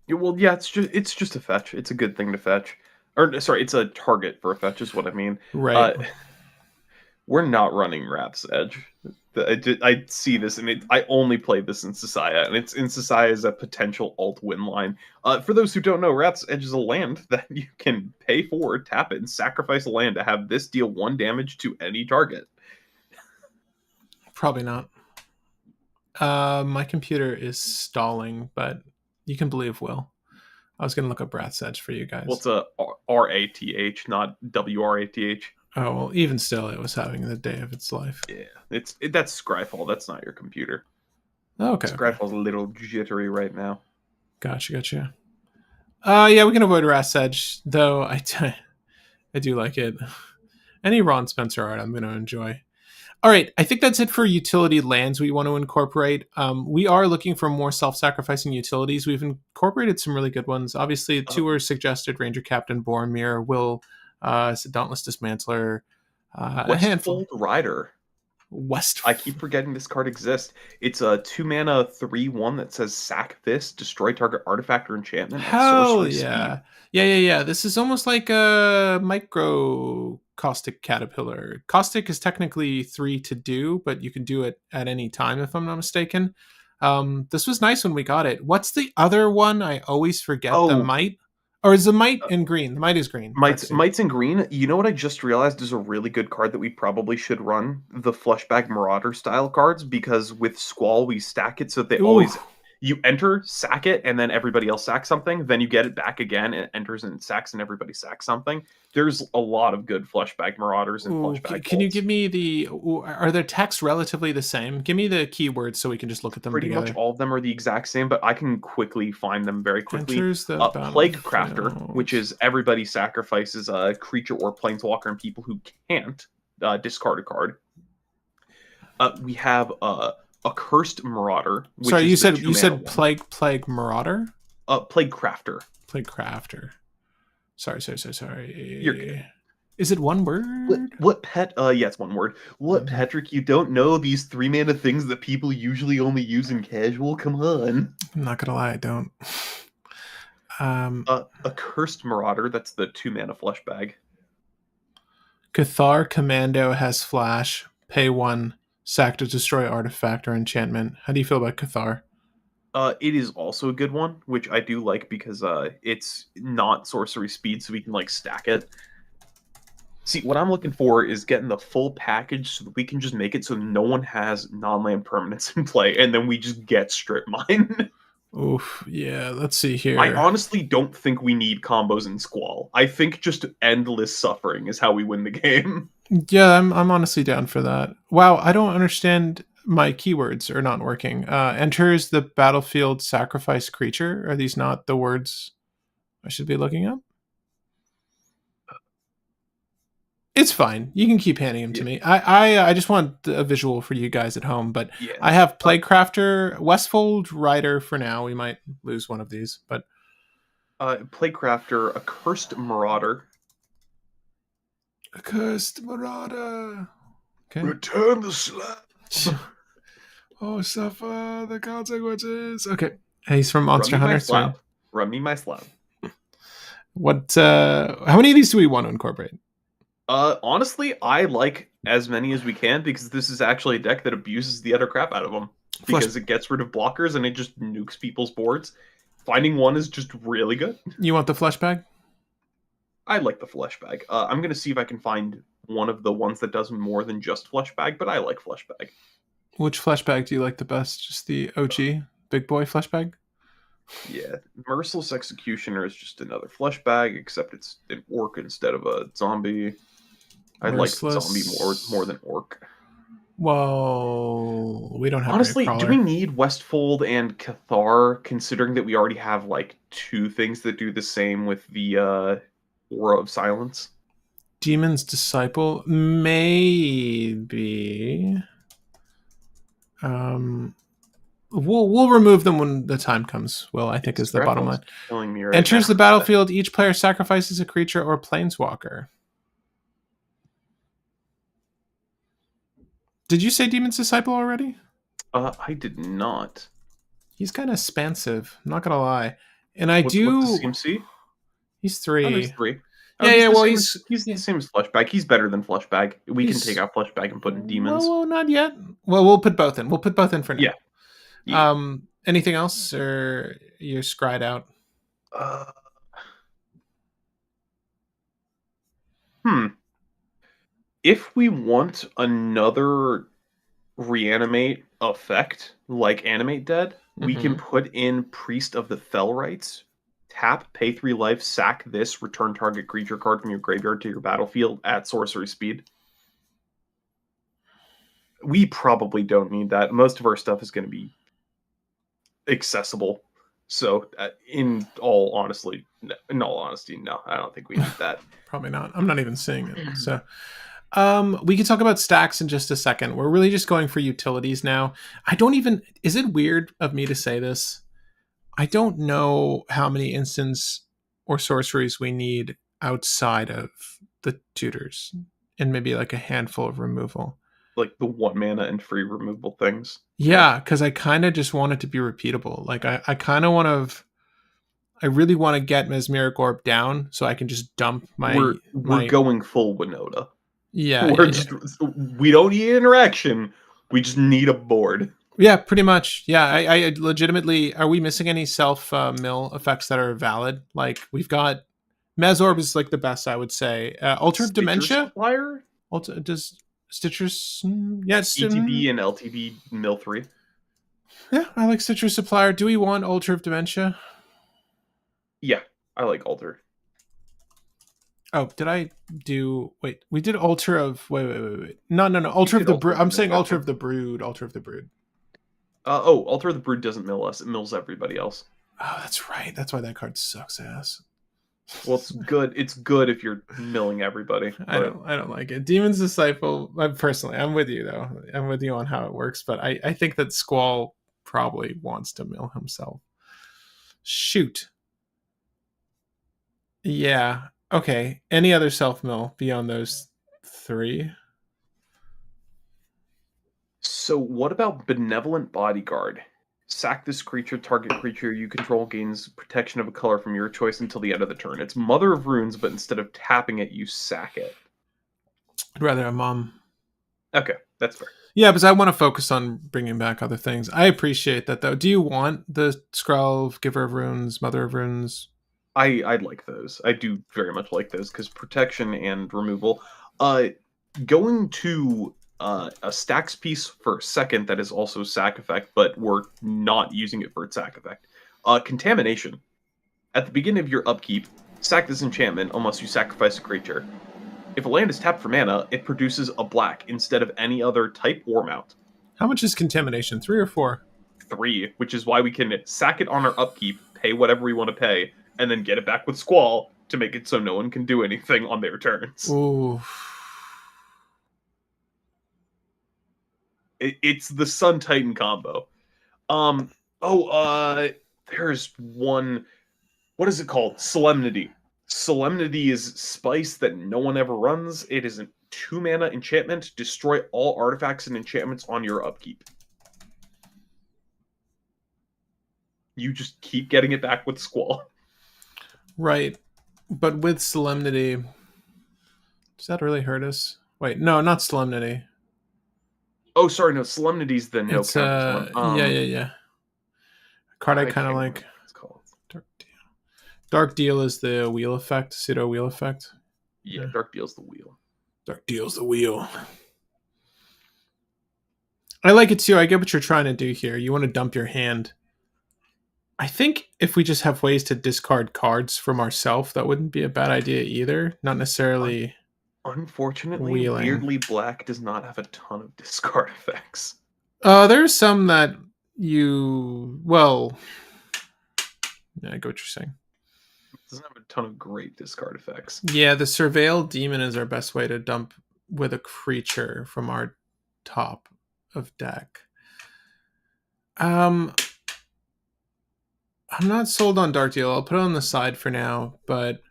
Yeah, well, yeah, it's just a fetch. It's a good thing to fetch. Or sorry, it's a target for a fetch is what I mean. Right. Uh, we're not running Raph's Edge. I see this, and I only played this in Sasaya, and it's in Sasaya as a potential alt win line. For those who don't know, Raph's Edge is a land that you can pay for, tap it, and sacrifice a land to have this deal 1 damage to any target. Probably not. My computer is stalling, but you can believe Will. I was gonna look up Wrath's Edge for you Well, guys. it's a RATH, not WRATH. Oh well, even still, it was having the day of its life. Yeah, that's Scryfall. That's not your computer. Okay. Scryfall's a little jittery right now. Gotcha. Yeah, we can avoid Wrath's Edge, though. I do like it. Any Ron Spencer art, I'm gonna enjoy. All right, I think that's it for utility lands we want to incorporate. We are looking for more self-sacrificing utilities. We've incorporated some really good ones. Obviously, Uh, two were suggested: Ranger Captain, Boromir, Will, Dauntless Dismantler, a handful. Westfold Rider. West. I keep forgetting this card exists. It's a 2 mana 3/1 that says sack this, destroy target artifact or enchantment at Hell sorcery speed. yeah. Yeah. This is almost like a micro caustic caterpillar. Caustic is technically 3 to do, but you can do it at any time if I'm not mistaken. This was nice when we got it. What's the other one? I always forget the Oh, might. Or is the might uh, in green? The might is green. That's Mites it. Mites in Green. You know what I just realized is a really good card that we probably should run? The Fleshbag Marauder style cards, because with Squall we stack it so that they Ooh. always you enter, sack it, and then everybody else sacks something. Then you get it back again, and it enters and it sacks, and everybody sacks something. There's a lot of good Fleshbag Marauders and Ooh, Fleshbag can you Bolts. give me the? Are their texts relatively the same? Give me the keywords so we can just look at them Pretty much together. all of them are the exact same, but I can quickly find them very quickly. Enters the Plague Crafter, battlefield. which is everybody sacrifices a creature or planeswalker, and people who can't discard a card. We have a Cursed Marauder, which Sorry, is the you 2 mana said one. plague marauder, Plague Crafter. plague crafter. You're Sorry. Is it one word? what pet? Yeah, it's 1 word. What, Okay. Patrick? You don't know these 3 mana things that people usually only use in casual? Come on. I'm not gonna lie, I don't. A Cursed Marauder. That's the 2 mana flesh bag. Cathar Commando has flash. Pay 1. Sack to destroy artifact or enchantment. How do you feel about Cathar? It is also a good one, which I do like because it's not sorcery speed, so we can like stack it. See, what I'm looking for is getting the full package so that we can just make it so no one has non-land permanents in play, and then we just get strip mine. Oof. Yeah. Let's see I here. honestly don't think we need combos in Squall. I think just endless suffering is how we win the game. Yeah, I'm honestly down for that. Wow, I don't understand. My keywords are not working. Enters the battlefield sacrifice creature. Are these not the words I should be looking up? It's fine. You can keep handing them to Yeah, me. I just want a visual for you guys at home. But yeah. I have Playcrafter, Westfold, Rider for now. We might lose one of these, but Playcrafter, a cursed marauder. Accursed Marauder. Okay. Return the slab. Oh, suffer the consequences. Okay. He's from Run Monster me my Hunter 3. slab. Run me my slab. What? How many of these do we want to incorporate? Honestly, I like as many as we can because this is actually a deck that abuses the utter crap out of them. Flush. Because it gets rid of blockers and it just nukes people's boards. Finding one is just really good. You want the flesh bag? I like the flesh bag. I'm gonna see if I can find one of the ones that does more than just flesh bag, but I like flesh bag. Which flesh bag do you like the best? Just the OG big boy flesh bag? Yeah, Merciless Executioner is just another flesh bag, except it's an orc instead of a zombie. I like zombie Merciless. more than orc. Well, we don't have Honestly, do we Gravecrawler. need Westfold and Cathar, considering that we already have like two things that do the same with the Aura of Silence? Demon's Disciple? Maybe. Um, we'll remove them when the time comes. Will I think is the bottom Scrapnel's line. killing me right now. Enters the battlefield. Each player sacrifices a creature or planeswalker. Did you say Demon's Disciple already? I did not. He's kind of expansive. I'm not gonna lie. And I What's the do. CMC? He's Oh, there's 3. three. Oh, Yeah, he's yeah. the Well, same as he's he's yeah, the same as Fleshbag. He's better than Fleshbag. We can take he's out Fleshbag and put in well, demons. well, not yet. Well, we'll put both in. We'll put both in for Yeah, now. yeah. Anything else, or you're scried out? Uh, hmm. If we want another reanimate effect like Animate Dead, we can Mm-hmm. put in Priest of the Fell Rites. Tap, pay 3 life, sack this, return target creature card from your graveyard to your battlefield at sorcery speed. We probably don't need that. Most of our stuff is going to be accessible. So, in all honesty, no, I don't think we need that. Probably not. I'm not even seeing it. So, we can talk about stacks in just a second. We're really just going for utilities now. I don't even. Is it weird of me to say this? I don't know how many instants or sorceries we need outside of the tutors, and maybe like a handful of removal. Like the 1 mana and free removal things. Yeah, Yeah, because I kind of just want it to be repeatable. Like I kind of want to. I really want to get Mesmeric Orb down so I can just dump we're my. going full Winota. Yeah, yeah, We're yeah. just we don't need interaction. We just need a board. Yeah, pretty much. Yeah, I legitimately. Are we missing any self mill effects that are valid? Like we've got Mesorb is like the best, I would say. Altar of Stitcher Dementia. supplier, Does Stitcher's? Yeah, ETB and LTB mill 3. yeah. I like Stitcher Supplier. Do we want Altar of Dementia? Yeah, I like altar. Oh, did I do? Wait, we did Altar of. Wait. No. You Altar of did the altar Brood. of I'm saying dementia, I Altar think. of the Brood. Altar of the Brood. Altar of the Brood doesn't mill us. It mills everybody else. Oh, that's right. That's why that card sucks ass. Well, it's good. It's good if you're milling everybody. But I don't like it. Demon's Disciple. Personally, I'm with you though. I'm with you on how it works, but I think that Squall probably wants to mill himself. Shoot. Yeah. Okay. Any other self mill beyond those 3? so what about Benevolent Bodyguard? Sack this creature, target creature you control gains protection of a color from your choice until the end of the turn. It's Mother of Runes, but instead of tapping it, you sack it. I'd rather have mom. Okay, that's fair. Yeah, because I want to focus on bringing back other things. I appreciate that though. Do you want the Skrull, Giver of Runes, Mother of Runes? I'd like those. I do very much like those because protection and removal. Going to a stacks piece for a second that is also sack effect, but we're not using it for its sack effect. Contamination. At the beginning of your upkeep, sack this enchantment unless you sacrifice a creature. If a land is tapped for mana, it produces a black instead of any other type or amount. How much is contamination? 3 or 4? 3, which is why we can sack it on our upkeep, pay whatever we want to pay, and then get it back with Squall to make it so no one can do anything on their turns. Ooh. It's the Sun Titan combo. There's one. What is it called? Solemnity. Solemnity is spice that no one ever runs. It is a 2-mana enchantment. Destroy all artifacts and enchantments on your upkeep. You just keep getting it back with Squall. Right. But with Solemnity, does that really hurt us? Wait, no, not Solemnity. Oh, sorry, no. Solemnity's the no It's counter one. yeah. Card I kind of like. It's called Dark Deal. Dark Deal is the wheel effect, pseudo wheel effect. Yeah, Dark Deal's the wheel. Dark Deal's the wheel. I like it too. I get what you're trying to do here. You want to dump your hand. I think if we just have ways to discard cards from ourselves, that wouldn't be a bad idea either. Not necessarily. Unfortunately, wheeling. Weirdly Black does not have a ton of discard effects. There's some that you. Well. Yeah, I get what you're saying. It doesn't have a ton of great discard effects. Yeah, the Surveil Demon is our best way to dump with a creature from our top of deck. I'm not sold on Dark Deal. I'll put it on the side for now, but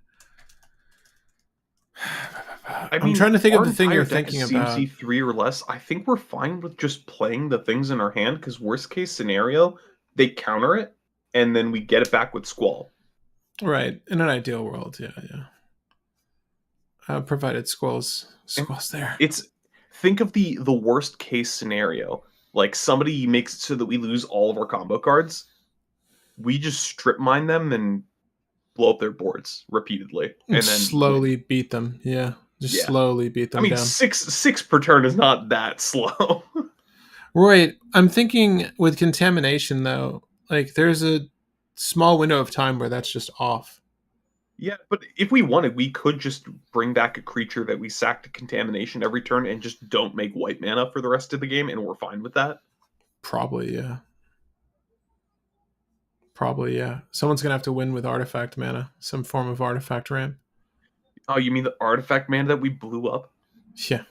I'm trying to think of the thing you're thinking about. CMC 3 or less. I think we're fine with just playing the things in our hand because worst case scenario, they counter it and then we get it back with Squall. Right, in an ideal world, yeah. Provided Squall's there. Think of the worst case scenario. Like somebody makes it so that we lose all of our combo cards. We just strip mine them and blow up their boards repeatedly, and then slowly beat them. Yeah, slowly beat them. I mean, down. six per turn is not that slow. Right. I'm thinking with contamination though, like there's a small window of time where that's just off. Yeah, but if we wanted, we could just bring back a creature that we sack to contamination every turn and just don't make white mana for the rest of the game, and we're fine with that. Probably, yeah. Someone's gonna have to win with artifact mana, some form of artifact ramp. Oh, you mean the artifact mana that we blew up? Yeah.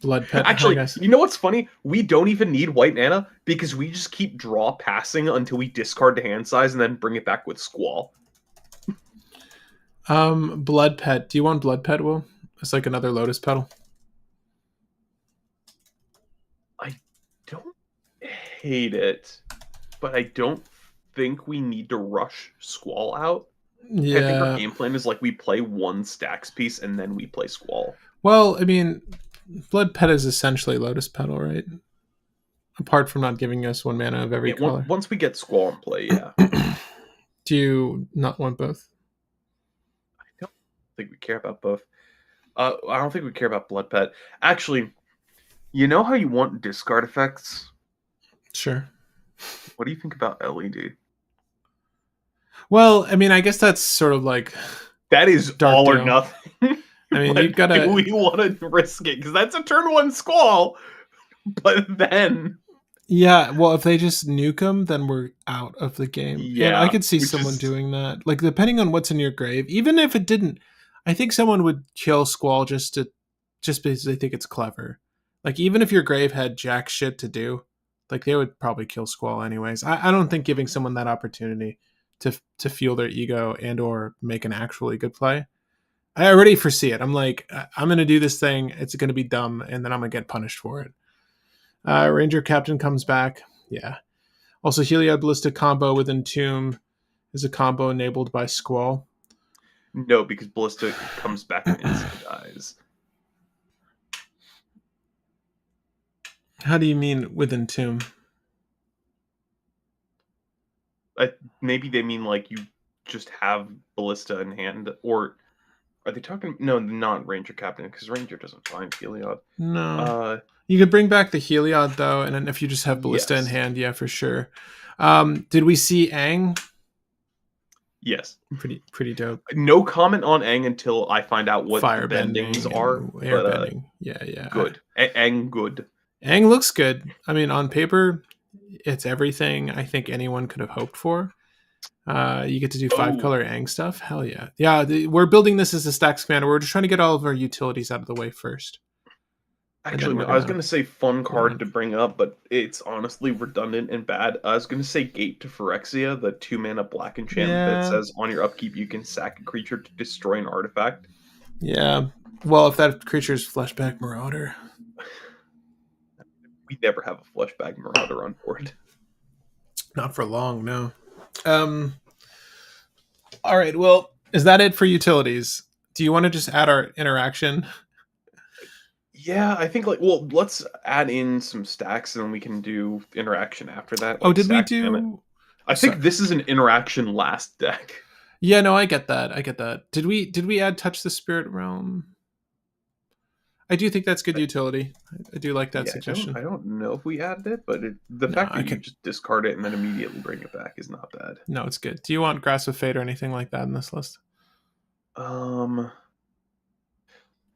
Blood Pet. Actually, you know what's funny? We don't even need white mana because we just keep draw passing until we discard the hand size and then bring it back with Squall. Blood Pet. Do you want Blood Pet, Will? It's like another Lotus Petal. I don't hate it, but I don't think we need to rush Squall out. Yeah. I think our game plan is like we play one stacks piece and then we play Squall. Well, I mean, Blood Pet is essentially Lotus Petal, right? Apart from not giving us 1 mana of every color. Once we get Squall in play, yeah. Do you not want both? I don't think we care about both. I don't think we care about Blood Pet. Actually, you know how you want discard effects? Sure. What do you think about LED? Well, I mean, I guess that's sort of like... That is all or nothing. I mean, you've got to... Do we want to risk it? Because that's a turn 1 Squall. But then... Yeah, well, if they just nuke them, then we're out of the game. Yeah, I could see someone doing that. Like, depending on what's in your grave, even if it didn't, I think someone would kill Squall just because they think it's clever. Like, even if your grave had jack shit to do, like, they would probably kill Squall anyways. I don't think giving someone that opportunity to fuel their ego and or make an actually good play, I already foresee it. I'm like, I'm going to do this thing. It's going to be dumb, and then I'm going to get punished for it. Ranger Captain comes back. Yeah. Also, Heliod Ballista combo with Entomb is a combo enabled by Squall. No, because Ballista comes back and instant dies. How do you mean with Entomb? Maybe they mean like you just have Ballista in hand, or Are they talking? No, not Ranger Captain, because Ranger doesn't find Heliod. No. Uh, You could bring back the Heliod though, and then if you just have Ballista in yes, hand, yeah, for sure. Did we see Aang? yes. Pretty dope. No comment on Aang until I find out what the bendings Firebending are. and But airbending. Yeah, yeah. good. Aang good. Aang looks good. I mean, on paper, it's everything I think anyone could have hoped for. You get to do 5-color Oh, Aang stuff. Hell yeah. Yeah, we're building this as a stacks commander. We're just trying to get all of our utilities out of the way first. And then actually, we're no, I was gonna gonna say fun go card in. to bring up, but it's honestly redundant and bad. I was gonna say Gate to Phyrexia, the 2-mana black enchantment that Yeah. says on your upkeep you can sack a creature to destroy an artifact. Yeah. Well, if that creature's Fleshback Marauder. We never have a Fleshback Marauder on board. Not for long, no. All right, well, is that it for utilities? Do you want to just add our interaction? Yeah, I think let's add in some stacks and then we can do interaction after that, Oh, like did we stack mammoth. do I think sorry. this is an interaction last deck. Yeah, no, I get that. I get that. Did we add Touch the Spirit Realm? I do think that's good utility. I do like that Yeah, suggestion. I don't know if we added it, but the No, fact I that you can. just discard it and then immediately bring it back is not bad. No, it's good. Do you want Grasp of Fate or anything like that in this list? Um,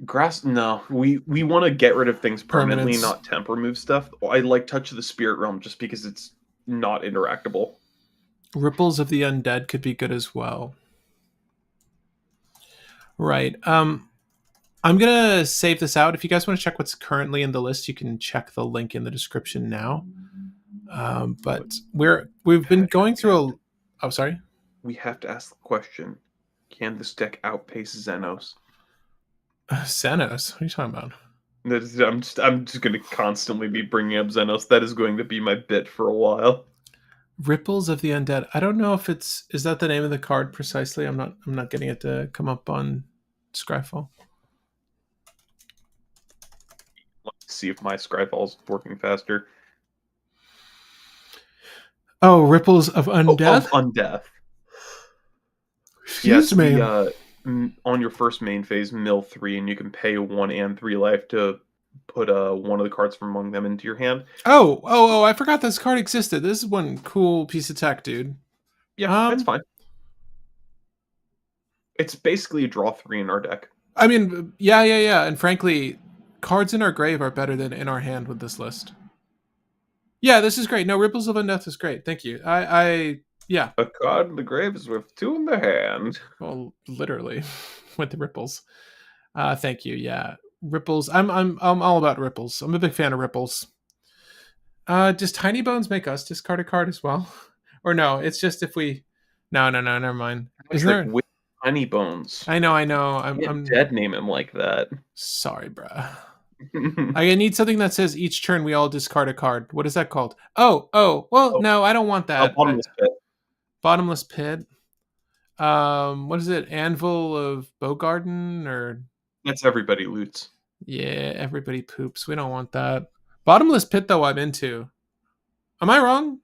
grass. No, we want to get rid of things permanently, Permanence. not temper move stuff. I like Touch of the Spirit Realm just because it's not interactable. Ripples of the Undead could be good as well. Right. I'm gonna save this out. If you guys want to check what's currently in the list, you can check the link in the description now. But we've been going through a. Oh, sorry. We have to ask the question: can this deck outpace Xenos? Xenos. What are you talking about? I'm just going to constantly be bringing up Xenos. That is going to be my bit for a while. Ripples of the Undead. I don't know if is that the name of the card precisely. I'm not getting it to come up on Scryfall. Let's see if my Scryfall's working faster. Oh, Ripples of Oh, Undeath. of Undeath. Excuse Yes, me. on your first main phase, mill 3, and you can pay 1 and 3 life to put one of the cards from among them into your hand. Oh! I forgot this card existed. This is one cool piece of tech, dude. Yeah, that's fine. It's basically a draw 3 in our deck. I mean, yeah. And frankly, cards in our grave are better than in our hand with this list. Yeah, this is great. No, Ripples of Undeath is great. Thank you. Yeah. A card in the grave is worth 2 in the hand. Well, literally, with the ripples. Thank you. Yeah, ripples. I'm all about ripples. I'm a big fan of ripples. Does Tiny Bones make us discard a card as well, or no? It's just if we. No. Never mind. Isn't Patrick there? with Tiny Bones. I know. I'm dead name him like that. Sorry, bruh. I need something that says each turn we all discard a card. What is that called? Oh. Well, no, I don't want that. Bottomless Pit. Bottomless Pit. What is it? Anvil of Bogarden or? That's everybody loots. Yeah, everybody poops. We don't want that. Bottomless Pit, though, I'm into. Am I wrong?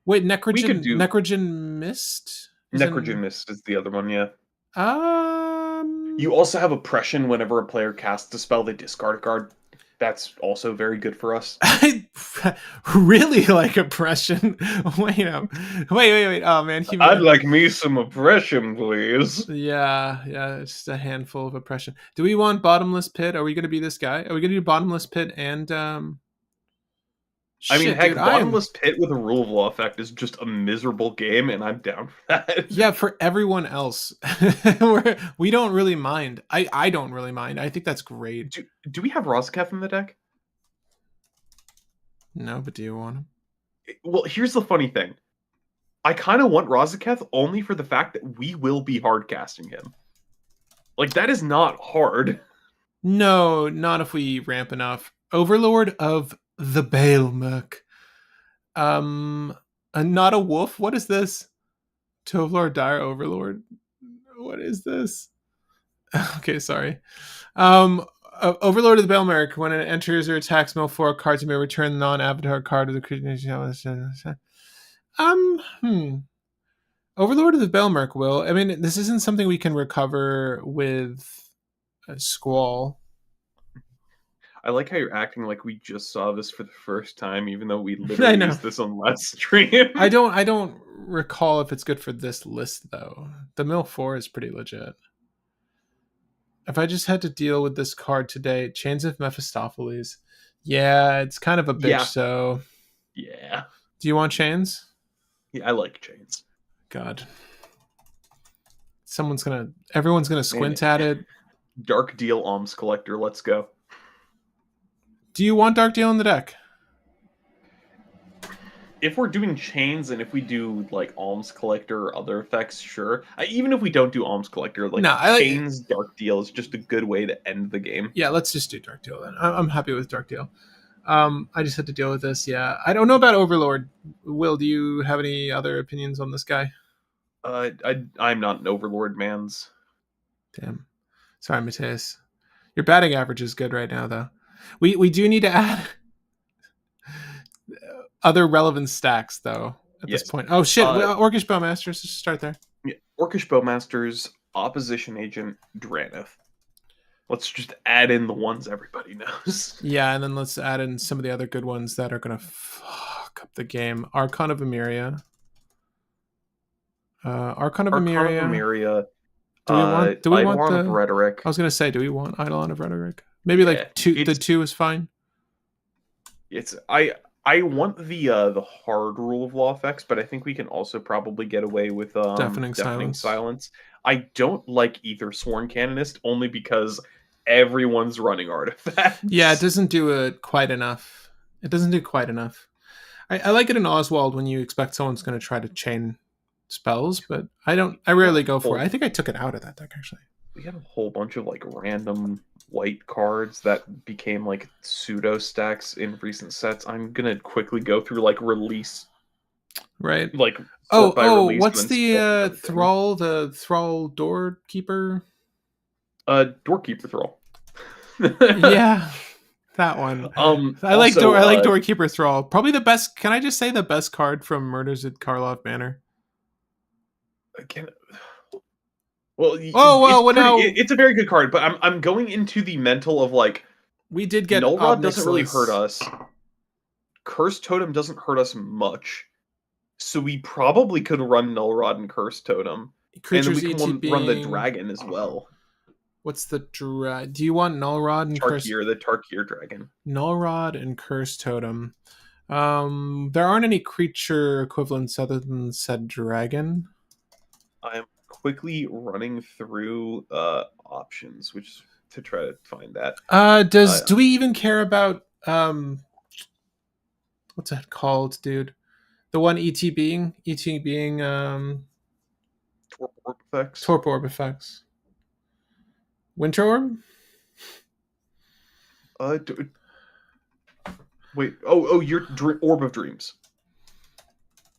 Wait, Necrogen Mist? Necrogen Mist is the other one, yeah. Um, You also have Oppression whenever a player casts a spell, they discard a card. That's also very good for us. I really like Oppression. Wait. Oh man, I'd like me some Oppression, please. Yeah, just a handful of Oppression. Do we want Bottomless Pit? Are we going to be this guy? Are we going to do Bottomless Pit and I mean, shit, heck, dude, Bottomless Pit with a rule of law effect is just a miserable game, and I'm down for that. Yeah, for everyone else, we don't really mind. I don't really mind. I think that's great. Do we have Rozaketh in the deck? No, but do you want him? Well, here's the funny thing. I kind of want Rozaketh only for the fact that we will be hard casting him. Like, that is not hard. No, not if we ramp enough. Overlord of the Baelmerk. Not a wolf. What is this? Tovlar Dire Overlord. What is this? Okay, sorry. Overlord of the Baelmerk. When it enters or attacks mill 4 cards, you may return the non-avatar card of the creature. Overlord of the Belmerk will. I mean, this isn't something we can recover with a Squall. I like how you're acting like we just saw this for the first time, even though we I literally know. used this on last stream. I don't recall if it's good for this list though. The Mill 4 is pretty legit. If I just had to deal with this card today, Chains of Mephistopheles. Yeah, it's kind of a bitch, Yeah. so Yeah. do you want chains? Yeah, I like chains. God. Everyone's gonna squint at it. Dark Deal Alms Collector, let's go. Do you want Dark Deal in the deck? If we're doing chains and if we do like Alms Collector or other effects, sure. Even if we don't do Alms Collector, like No, I like chains Dark Deal is just a good way to end the game. Yeah, let's just do Dark Deal then. I'm happy with Dark Deal. I just had to deal with this. Yeah, I don't know about Overlord. Will, do you have any other opinions on this guy? I'm not an Overlord man's. Damn. Sorry, Mateus. Your batting average is good right now, though. We do need to add other relevant stacks, though, at this point. Oh, shit. Orcish Bowmasters. Let's just start there. Yeah, Orcish Bowmasters, Opposition Agent, Dranith. Let's just add in the ones everybody knows. Yeah, and then let's add in some of the other good ones that are going to fuck up the game. Archon of Emeria. Archon of Emeria. Do we want Eidolon the of Rhetoric? I was gonna say, do we want Eidolon of Rhetoric? Maybe like the two is fine. I want the hard rule of law effects, but I think we can also probably get away with Deafening silence. I don't like either Sworn Canonist only because everyone's running artifacts. Yeah, it doesn't do it quite enough. It doesn't do quite enough. I like it in Oswald when you expect someone's going to try to chain spells, but I rarely go for it. I think I took it out of that deck, actually. We had a whole bunch of like random white cards that became like pseudo stacks in recent sets. I'm gonna quickly go through like release, right? Like release, what's the Thrall? The Thrall Doorkeeper? Doorkeeper Thrall. Yeah, that one. I like Doorkeeper Thrall. Probably the best. Can I just say the best card from Murders at Karlov Manor? It's a very good card, but I'm going into the mental of like we did get Null Rod doesn't really hurt us. Cursed Totem doesn't hurt us much, so we probably could run Null Rod and Cursed Totem, and then we can run the dragon as well. What's the do you want Null Rod and the Tarkir dragon? Null Rod and Cursed Totem. There aren't any creature equivalents other than said dragon. I am quickly running through options, which to try to find that. Do we even care about what's that called, dude? The one ET being Torp Orb effects. Torp Orb effects. Winter Orb? Wait. Oh, your Orb of Dreams.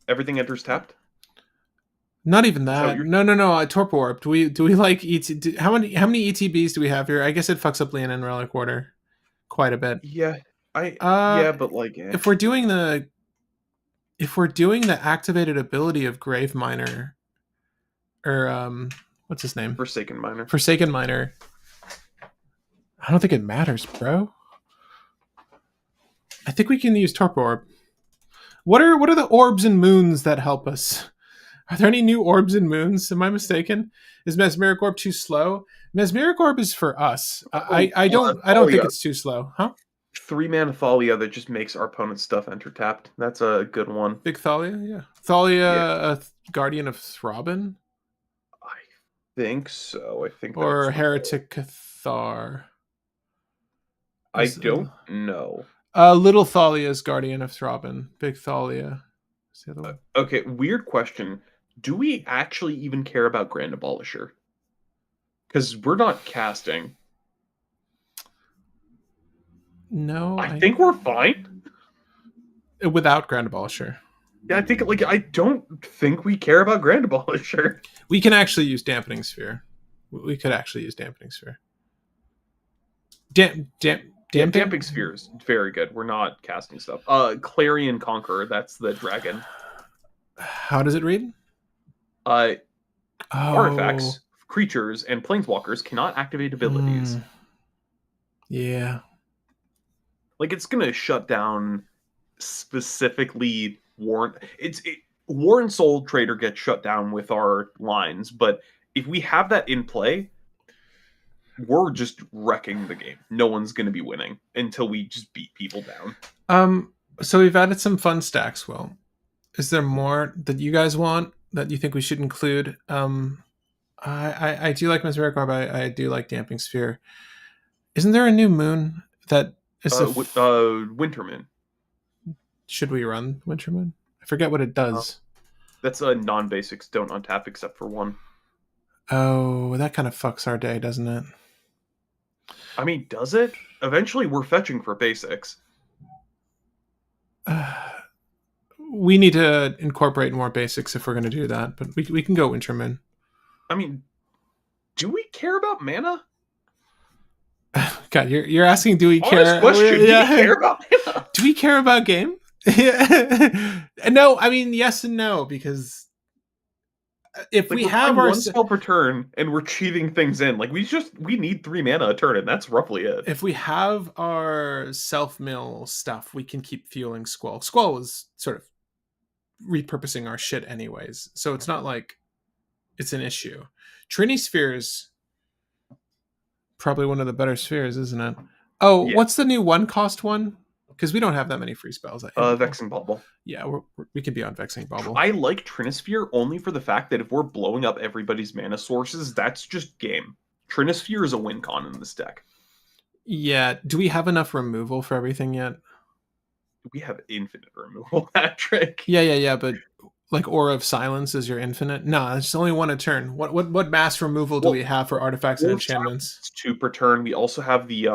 Everything enters tapped. Not even that. No. Torp Orb. Do we like ET? How many ETBs do we have here? I guess it fucks up Leonin Relic Order quite a bit. Yeah, but like if we're doing the activated ability of Grave Miner, or what's his name? Forsaken Miner. I don't think it matters, bro. I think we can use Torp Orb. What are the orbs and moons that help us? Are there any new orbs and moons? Am I mistaken? Is Mesmeric Orb too slow? Mesmeric Orb is for us. I don't think it's too slow, huh? 3-mana Thalia that just makes our opponent's stuff enter tapped. That's a good one. Big Thalia, yeah. Thalia, Guardian of Throbbin? I think so. Or Heretic Cathar. I don't know. Little Thalia is Guardian of Throbbin. Big Thalia is the other one. Okay, weird question. Do we actually even care about Grand Abolisher? Because we're not casting. No, I think we're fine without Grand Abolisher. Yeah, I don't think we care about Grand Abolisher. We can actually use Dampening Sphere. We could actually use Dampening Sphere. Dampening Sphere is very good. We're not casting stuff. Clarion Conqueror, that's the dragon. How does it read? Uh, Oh. Artifacts, creatures, and planeswalkers cannot activate abilities. Hmm. Yeah. Like it's gonna shut down specifically Warren. Warren Soul Trader gets shut down with our lines, but if we have that in play, we're just wrecking the game. No one's gonna be winning until we just beat people down. Um. So we've added some fun stacks. Will, is there more that you guys want that you think we should include? I do like Mesmeric Orb. I do like Damping Sphere. Isn't there a new moon that is a? Winterman. Should we run Winter Moon? I forget what it Uh, does. that's a non-basics. Don't untap except for one. Oh, that kind of fucks our day, doesn't it? I mean, does it? Eventually, we're fetching for basics. We need to incorporate more basics if we're going to do that, but we can go Winter Moon. I mean, do we care about mana? God, you're asking, do we Honest care? question. Do Yeah. we care about mana? Do we care about game? No, I mean yes and no, because if Like we we're have playing our one spell per turn and we're cheating things in. Like we need 3 mana a turn, and that's roughly it. if we have our self mill stuff, we can keep fueling Squall. Squall was sort of repurposing our shit anyways, so it's not like it's an issue. Trini Spheres probably one of the better spheres, isn't it? Oh, Yeah. what's the new one cost one? Because we don't have that many free spells. Vexing Bubble. Yeah, we could be on Vexing Bubble. I like Trinisphere only for the fact that if we're blowing up everybody's mana sources, that's just game. Trinisphere is a win con in this deck. Yeah, do we have enough removal for everything yet? We have infinite removal, Patrick. Yeah, but like Aura of Silence is your infinite? No, it's only one a turn. What mass removal do Well, we have for artifacts and enchantments? it's 2 per turn. We also have the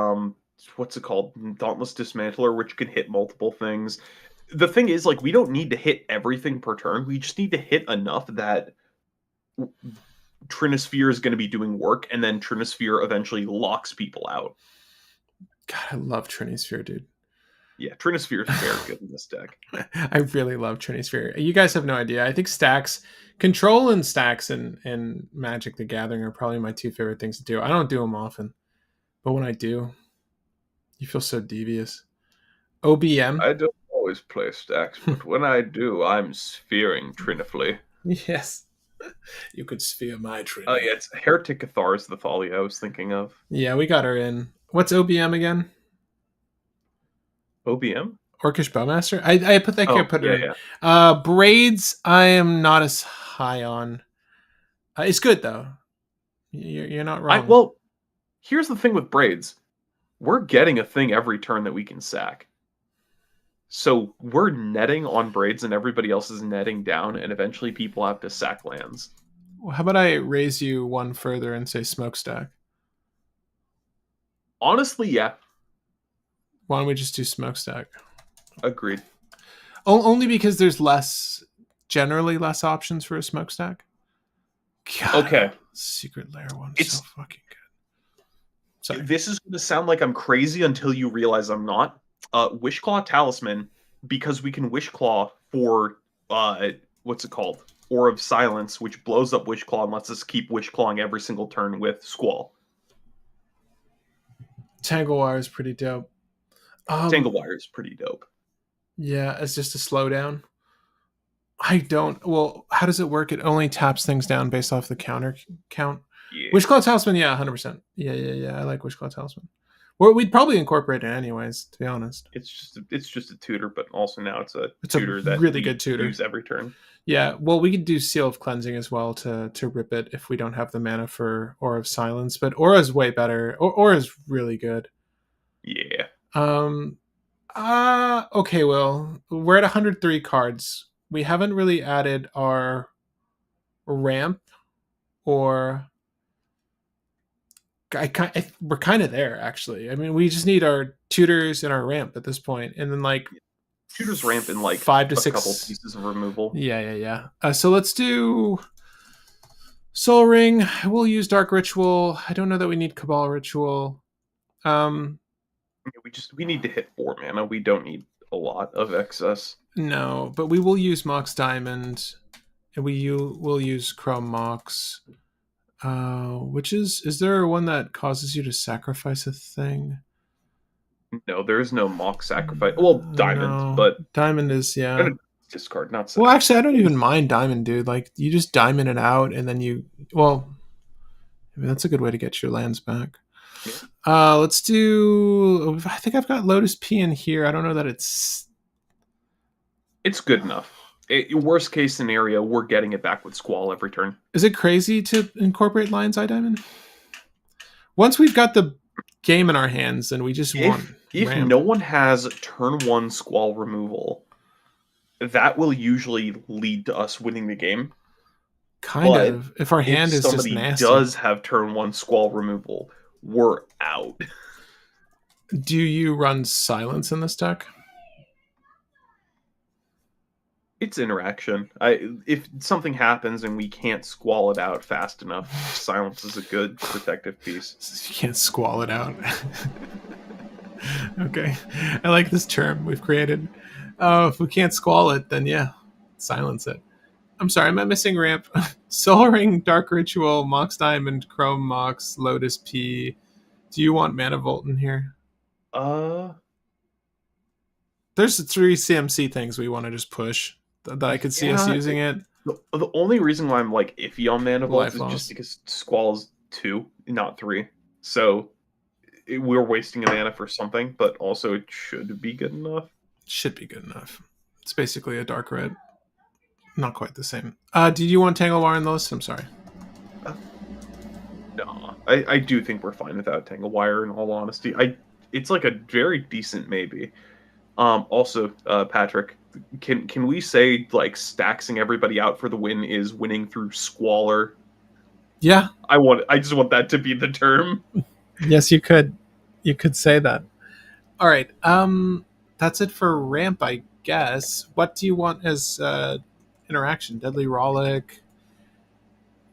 what's it called? Dauntless Dismantler, which can hit multiple things. The thing is, like, we don't need to hit everything per turn. We just need to hit enough that Trinisphere is going to be doing work, and then Trinisphere eventually locks people out. God, I love Trinisphere, dude. Yeah, Trinisphere is very good in this deck. I really love Trinisphere. You guys have no idea. I think stacks, control and stacks and Magic the Gathering are probably my two favorite things to do. I don't do them often, but when I do, you feel so devious. OBM. I don't always play stacks, but when I do, I'm sphering Trinifly. Yes. You could sphere my Trini. Oh yeah, it's Heretic Cathar is the folly I was thinking of. Yeah, we got her in. What's OBM again? OBM? Orcish Bowmaster? I put that. Oh, I put yeah, her in. yeah. Braids, I am not as high on. It's good though. You're not wrong. Well, here's the thing with braids. We're getting a thing every turn that we can sack. So we're netting on braids and everybody else is netting down, and eventually people have to sack lands. Well, how about I raise you one further and say Smokestack? Honestly, yeah. Why don't we just do Smokestack? Agreed. Only because there's generally less options for a Smokestack. God, Okay. Secret Lair one, It's so fucking good. Sorry. This is going to sound like I'm crazy until you realize I'm not. Wishclaw Talisman, because we can Wishclaw for, what's it called? Aura of Silence, which blows up Wishclaw and lets us keep Wishclawing every single turn with Squall. Tanglewire is pretty dope. Tanglewire is pretty dope. Yeah, it's just a slowdown. I don't. Well, how does it work? It only taps things down based off the counter count. Yeah. Wishclaw Talisman, yeah, 100%. Yeah. I like Wishclaw Talisman. Well, we'd probably incorporate it anyways, to be honest. It's just a tutor, but also now it's a It's tutor a that really good tutor. use every turn. Yeah, well, we could do Seal of Cleansing as well to rip it if we don't have the mana for Aura of Silence, but Aura's way better. Aura's really good. Yeah. Okay, well, we're at 103 cards. We haven't really added our ramp or we're kind of there actually. I mean, we just need our tutors and our ramp at this point, and then like Tutor's ramp in like 5 to a 6 couple pieces of removal. Yeah. So let's do Soul Ring. We'll use Dark Ritual. I don't know that we need Cabal Ritual. We need to hit 4 mana. We don't need a lot of excess. No, but we will use Mox Diamond, Will use Chrome Mox. Which is there one that causes you to sacrifice a thing? No, there is no mock sacrifice. Well, diamond, No, but diamond is, I'm yeah. gonna discard, not Well, actually, I don't sacrifice. even mind diamond, dude. Like you just diamond it out, and then you. Well, I mean, that's a good way to get your lands back. Yeah. Let's do. I think I've got Lotus P in here. I don't know that it's. It's good enough. Worst case scenario, we're getting it back with Squall every turn. Is it crazy to incorporate Lion's Eye Diamond? Once we've got the game in our hands, then we just want If ramp. no one has turn one Squall removal, that will usually lead to us winning the game. Kind But of. If our if hand is just somebody nasty. does have turn one Squall removal, we're out. Do you run silence in this deck? It's interaction. If something happens and we can't squall it out fast enough, silence is a good protective piece. You can't squall it out. Okay. I like this term we've created. If we can't squall it, then yeah, silence it. I'm sorry, am I missing ramp? Soul Ring, Dark Ritual, Mox Diamond, Chrome Mox, Lotus P. Do you want Mana Volt in here? Uh, There's 3 CMC things we want to just push that I could see us yeah. using it. The only reason why I'm like iffy on Mana Vault Life is loss. just because Squall's 2, not 3. So we're wasting a mana for something, but also it should be good enough. Should be good enough. It's basically a dark red. Not quite the same. Did you want Tanglewire in the list? I'm sorry. No, I do think we're fine without Tanglewire. In all honesty, it's like a very decent maybe. Also, Patrick, can we say like staxing everybody out for the win is winning through Squalor? Yeah. I just want that to be the term. Yes, you could. You could say that. All right. That's it for ramp, I guess. What do you want as interaction? Deadly Rollick.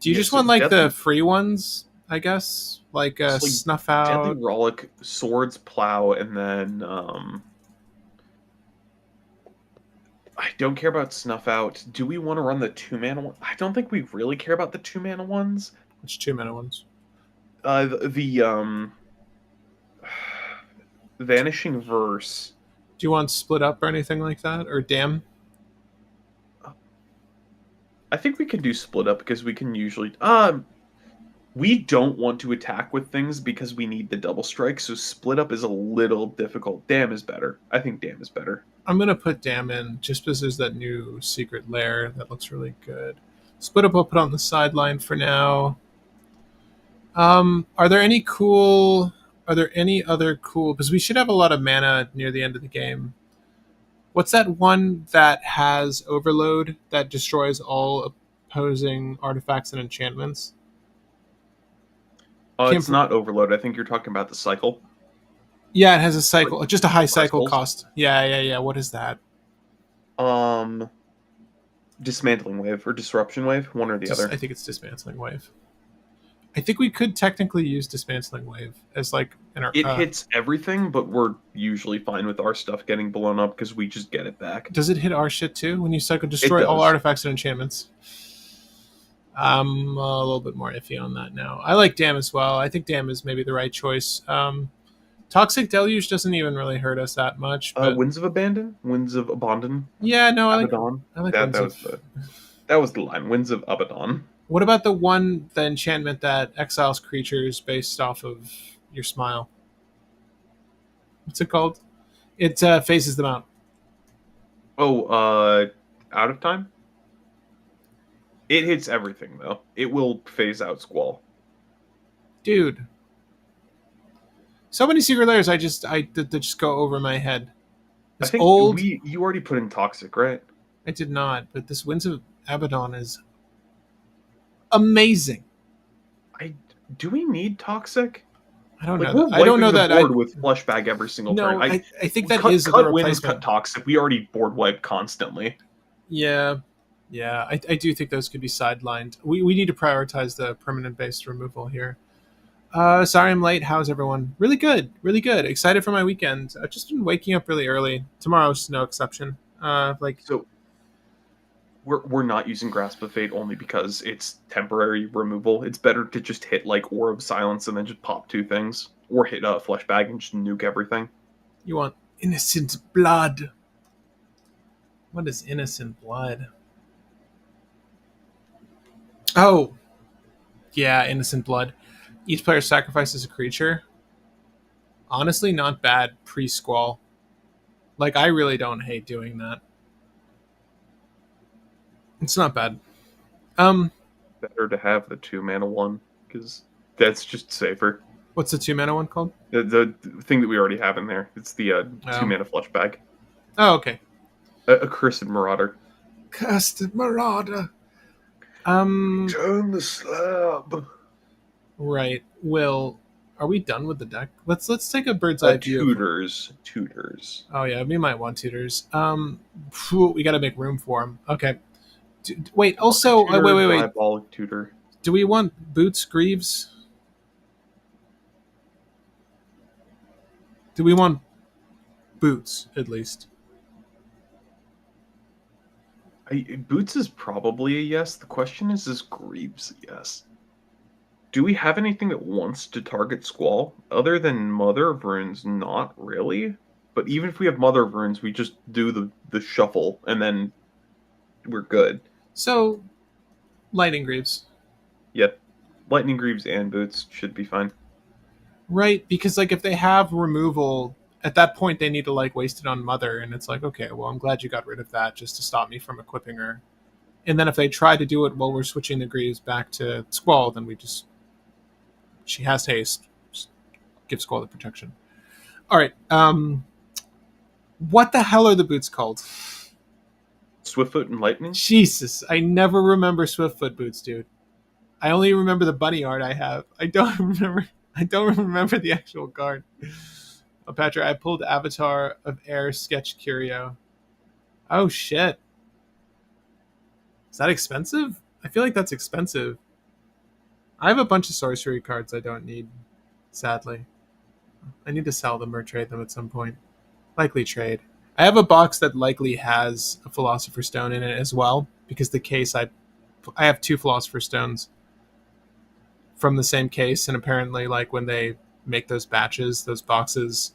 Do you just want like the free ones? I guess like Snuff Out, Deadly Rollick, Swords Plow, and then I don't care about Snuff Out. Do we want to run the 2-mana one? I don't think we really care about the 2-mana ones. Which 2-mana ones? The Vanishing Verse. Do you want Split Up or anything like that, or Damn? I think we can do Split Up because we can usually. We don't want to attack with things because we need the double strike. So Split Up is a little difficult. Damn is better. I think Damn is better. I'm gonna put Damn in just because there's that new secret lair that looks really good. Split Up I'll put on the sideline for now. Are there any other cool? Because we should have a lot of mana near the end of the game. What's that one that has Overload that destroys all opposing artifacts and enchantments? It's not Overload. I think you're talking about the cycle. Yeah, it has a cycle, just a high cycle Particles. cost. Yeah. What is that? Dismantling Wave or Disruption Wave, one or the other. I think it's Dismantling Wave. I think we could technically use Dismantling Wave as like it hits everything, but we're usually fine with our stuff getting blown up because we just get it back. Does it hit our shit too when you cycle destroy all artifacts and enchantments? I'm a little bit more iffy on that now. I like Damn as well. I think Damn is maybe the right choice. Toxic Deluge doesn't even really hurt us that much. But... Winds of Abandon. Yeah, no, I like that was the line. Winds of Abaddon. What about the enchantment that exiles creatures based off of your smile? What's it called? It phases them out. Oh, Out of Time? It hits everything, though. It will phase out Squall. Dude. So many secret layers that just go over my head. I think you already put in Toxic, right? I did not, but this Winds of Abaddon is amazing. Do we need Toxic? I don't know. I don't know that. Board with Flush Bag every single turn. I think that is cut the wins, cut Toxic. We already board wipe constantly. Yeah. I do think those could be sidelined. We need to prioritize the permanent based removal here. Sorry I'm late. How's everyone? Really good. Excited for my weekend. I've just been waking up really early. Tomorrow's no exception. we're not using Grasp of Fate only because it's temporary removal. It's better to just hit like Aura of Silence and then just pop 2 things, or hit a Flesh Bag and just nuke everything. You want innocent blood. What is innocent blood? Oh, yeah, innocent blood. Each player sacrifices a creature. Honestly, not bad pre-Squall. Like, I really don't hate doing that. It's not bad. Better to have the 2 mana one because that's just safer. What's the 2 mana one called? The thing that we already have in there. It's the 2 mana Flesh Bag. Oh, okay. A Cursed Marauder. Cursed Marauder. Turn the slab. Right. Will, are we done with the deck? Let's take a bird's eye view. Tutors. Oh yeah, we might want tutors. We got to make room for them. Okay. Wait. Also, wait. Diabolic Tutor. Do we want Boots Greaves? Do we want Boots at least? Boots is probably a yes. The question is Greaves a yes? Do we have anything that wants to target Squall? Other than Mother of Runes, not really. But even if we have Mother of Runes, we just do the shuffle, and then we're good. So, Lightning Greaves. Yep. Lightning Greaves and Boots should be fine. Right, because like if they have removal, at that point they need to like waste it on Mother, and it's like, okay, well I'm glad you got rid of that just to stop me from equipping her. And then if they try to do it while we're switching the Greaves back to Squall, then we just, she has haste, just give Squall the protection. All right, what the hell are the boots called? Swiftfoot and Lightning? Jesus, I never remember Swiftfoot boots, dude. I only remember the bunny art I have. I don't remember the actual card. Oh, Patrick, I pulled Avatar of Air Sketch Curio. Oh shit. Is that expensive? I feel like that's expensive. I have a bunch of sorcery cards I don't need, sadly. I need to sell them or trade them at some point. Likely trade. I have a box that likely has a Philosopher's Stone in it as well, because the case I have 2 Philosopher's Stones from the same case, and apparently like when they make those batches, those boxes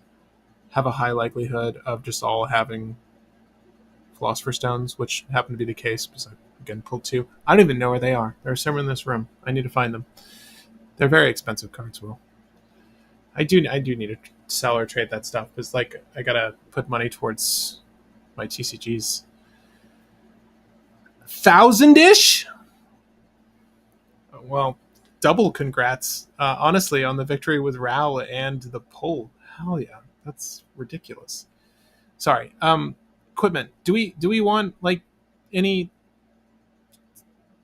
have a high likelihood of just all having Philosopher's Stones, which happened to be the case because I again pulled 2. I don't even know where they are. They're somewhere in this room. I need to find them. They're very expensive cards, Will. I do need to sell or trade that stuff because like I gotta put money towards my TCGs. 1,000-ish? Well, double congrats, honestly, on the victory with Rao and the pull. Hell yeah, that's ridiculous. Sorry. Equipment. Do we want like any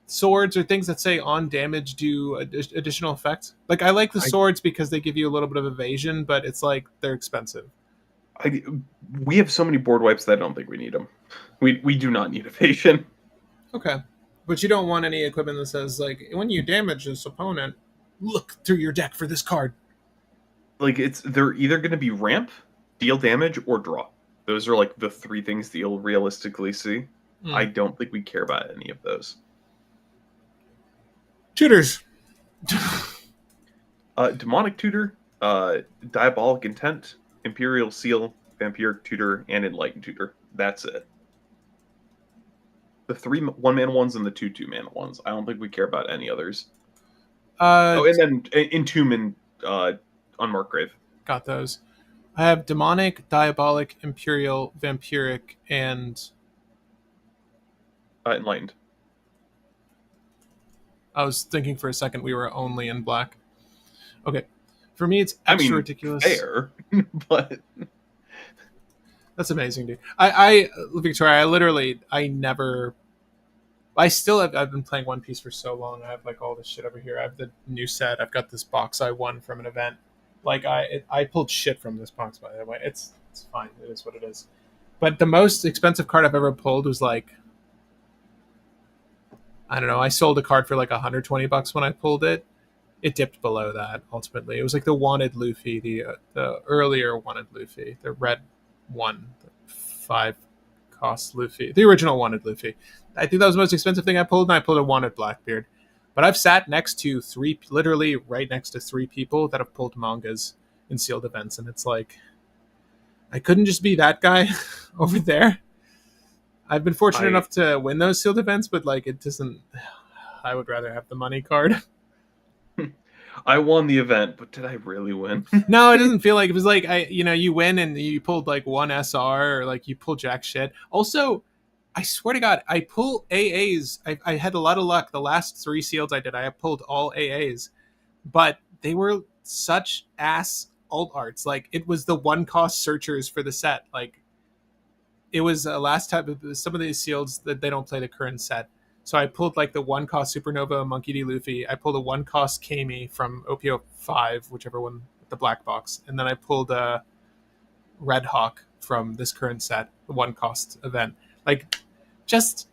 swords or things that say on damage do additional effects? Like I like the swords because they give you a little bit of evasion, but it's like they're expensive. We have so many board wipes that I don't think we need them. We do not need evasion. Okay. But you don't want any equipment that says like when you damage this opponent, look through your deck for this card. Like they're either going to be ramp, deal damage, or draw. Those are like the 3 things that you'll realistically see. I don't think we care about any of those. Tutors. Demonic Tutor, Diabolic Intent, Imperial Seal, Vampiric Tutor, and Enlightened Tutor. That's it. The 3 1-mana ones and the 2 2-mana ones. I don't think we care about any others. And then Entomb and Unmarked Grave. Got those. I have Demonic, Diabolic, Imperial, Vampiric, and Enlightened. I was thinking for a second we were only in black. Okay. For me, it's extra ridiculous. Fair, but that's amazing, dude. Victoria, I've been playing One Piece for so long. I have like all this shit over here. I have the new set. I've got this box I won from an event. Like I pulled shit from this box, by the way. It's fine. It is what it is. But the most expensive card I've ever pulled was like, I don't know. I sold a card for like $120 when I pulled it. It dipped below that ultimately. It was like the Wanted Luffy, the earlier Wanted Luffy, the red one, the 5 cost Luffy. The original wanted Luffy. I think that was the most expensive thing I pulled, and I pulled a wanted Blackbeard. But I've sat next to literally right next to 3 people that have pulled mangas in sealed events, and it's like, I couldn't just be that guy over there. I've been fortunate enough to win those sealed events, but like it doesn't. I would rather have the money card. I won the event, but did I really win? No, it doesn't feel like it was like you win and you pulled like one SR or like you pulled jack shit. Also, I swear to God, I pull AAs. I had a lot of luck. The last 3 seals I did, I pulled all AAs, but they were such ass alt arts. Like it was the 1 cost searchers for the set. Like it was last time some of these seals that they don't play the current set. So I pulled like the 1 cost Supernova Monkey D. Luffy. I pulled a 1 cost Kami from OPO 5, whichever one, the black box. And then I pulled a Red Hawk from this current set, the 1 cost event. Like, just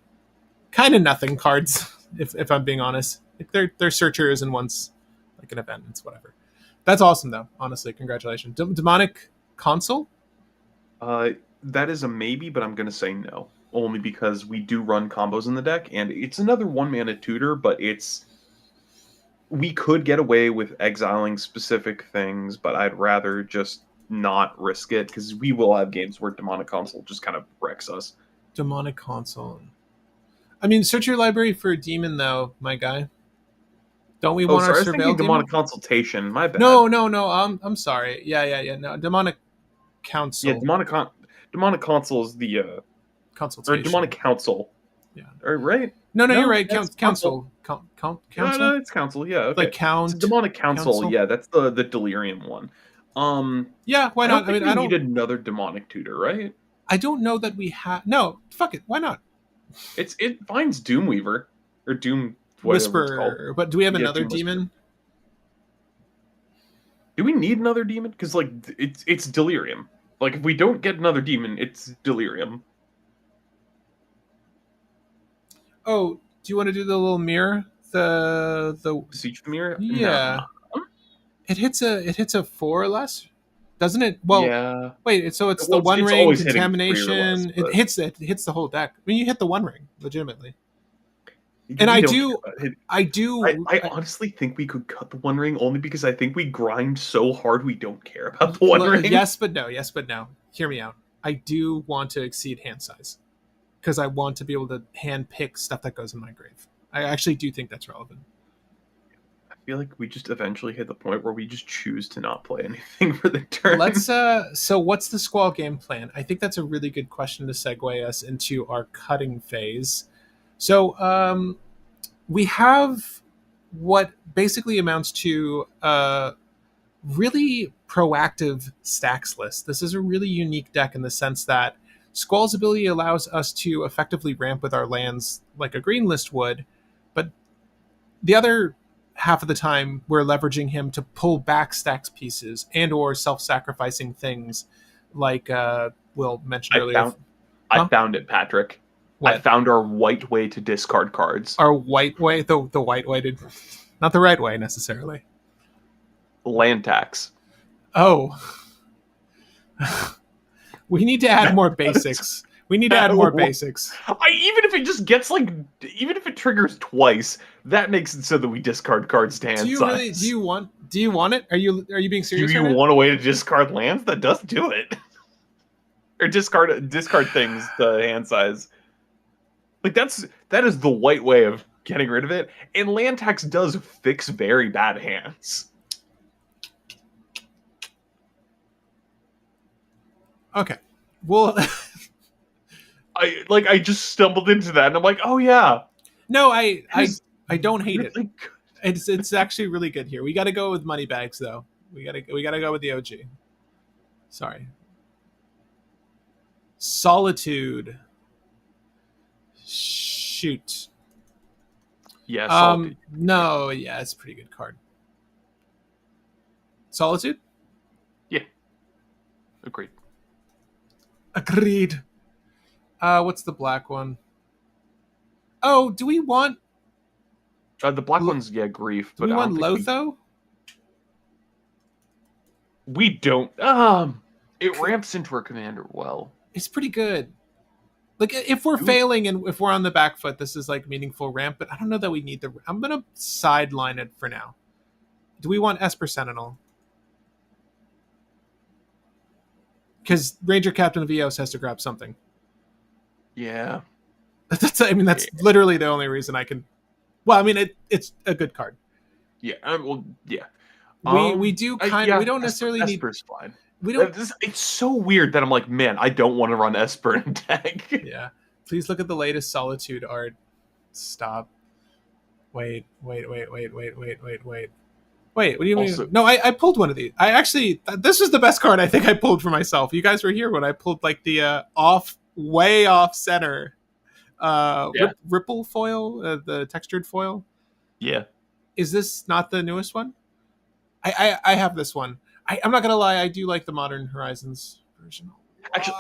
kind of nothing cards, if I'm being honest. Like they're searchers and one's like an event. It's whatever. That's awesome, though. Honestly, congratulations. Demonic Console? That is a maybe, but I'm going to say no. Only because we do run combos in the deck, and it's another 1-mana tutor, but we could get away with exiling specific things, but I'd rather just not risk it, because we will have games where Demonic Console just kind of wrecks us. Demonic Console. I mean, search your library for a demon, though, my guy. Don't we want our surveil demon? Demonic Consultation, my bad. No, I'm sorry. Yeah. No, Demonic Council. Yeah, Demonic Console is the consultation. Or Demonic Council. Yeah. Right? No, you're right. Council. Council. No, it's Council. Yeah. Okay. Like Count. It's Demonic Council. Yeah, that's the Delirium one. Yeah. Why not? I don't need another demonic tutor, right? I don't know that we have. No, fuck it. Why not? It finds Doomweaver or Doom Whisper, but do we have another demon? Do we need another demon? Because like it's Delirium. Like if we don't get another demon, it's Delirium. Oh, do you want to do the little mirror? The Siege the Mirror? Yeah. No. It hits a 4 or less, doesn't it? Well, yeah. Wait, so it's the 1 ring contamination. Less, it hits the whole deck. I mean, you hit the 1 ring legitimately. And I honestly think we could cut the 1 ring only because I think we grind so hard we don't care about the 1 ring. Yes, but no. Hear me out. I do want to exceed hand size because I want to be able to hand pick stuff that goes in my grave. I actually do think that's relevant. I feel like we just eventually hit the point where we just choose to not play anything for the turn. So what's the Squall game plan? I think that's a really good question to segue us into our cutting phase. So we have what basically amounts to a really proactive stacks list. This is a really unique deck in the sense that Squall's ability allows us to effectively ramp with our lands like a green list would, but the other half of the time we're leveraging him to pull back stacks pieces and or self-sacrificing things like Will mentioned earlier. I found it, Patrick. What? I found our white way to discard cards. Our white way? The white way to... Not the right way, necessarily. Land tax. Oh. We need to add more basics. Even if it just gets even if it triggers twice, that makes it so that we discard cards to hand size. Do you want it? Are you being serious? Do you want a way to discard lands? That does do it. Or discard things to hand size. Like that is the white way of getting rid of it. And land tax does fix very bad hands. Okay. Well, I just stumbled into that and I'm like, oh yeah. No, I don't hate it. It's actually really good here. We got to go with Moneybags though. We got to go with the OG. Sorry. Solitude. Shoot. Yeah, Solitude. No, yeah, it's a pretty good card. Solitude? Yeah. Agreed. What's the black one? Oh, do we want... the black one's, Grief. Do we want Lotho? We don't. It ramps into our commander well. It's pretty good. Like if we're Dude, failing and if we're on the back foot, this is like meaningful ramp. But I don't know that we need the. I'm gonna sideline it for now. Do we want Esper Sentinel? Because Ranger Captain of Eos has to grab something. yeah. That's literally the only reason I can. Well, I mean, it's a good card. Yeah, well, yeah. We do we Yeah, don't necessarily need. Esper's fine. We don't. It's so weird that I'm like, man, I don't want to run Esper in deck. Yeah. Please look at the latest Solitude art. Stop. Wait. Wait, what do you Also, mean? No, I pulled one of these. I actually, this was the best card I think I pulled for myself. You guys were here when I pulled like the way off center yeah, ripple foil, the textured foil. yeah. Is this not the newest one? I have this one. I'm not gonna lie, I do like the Modern Horizons version. Actually,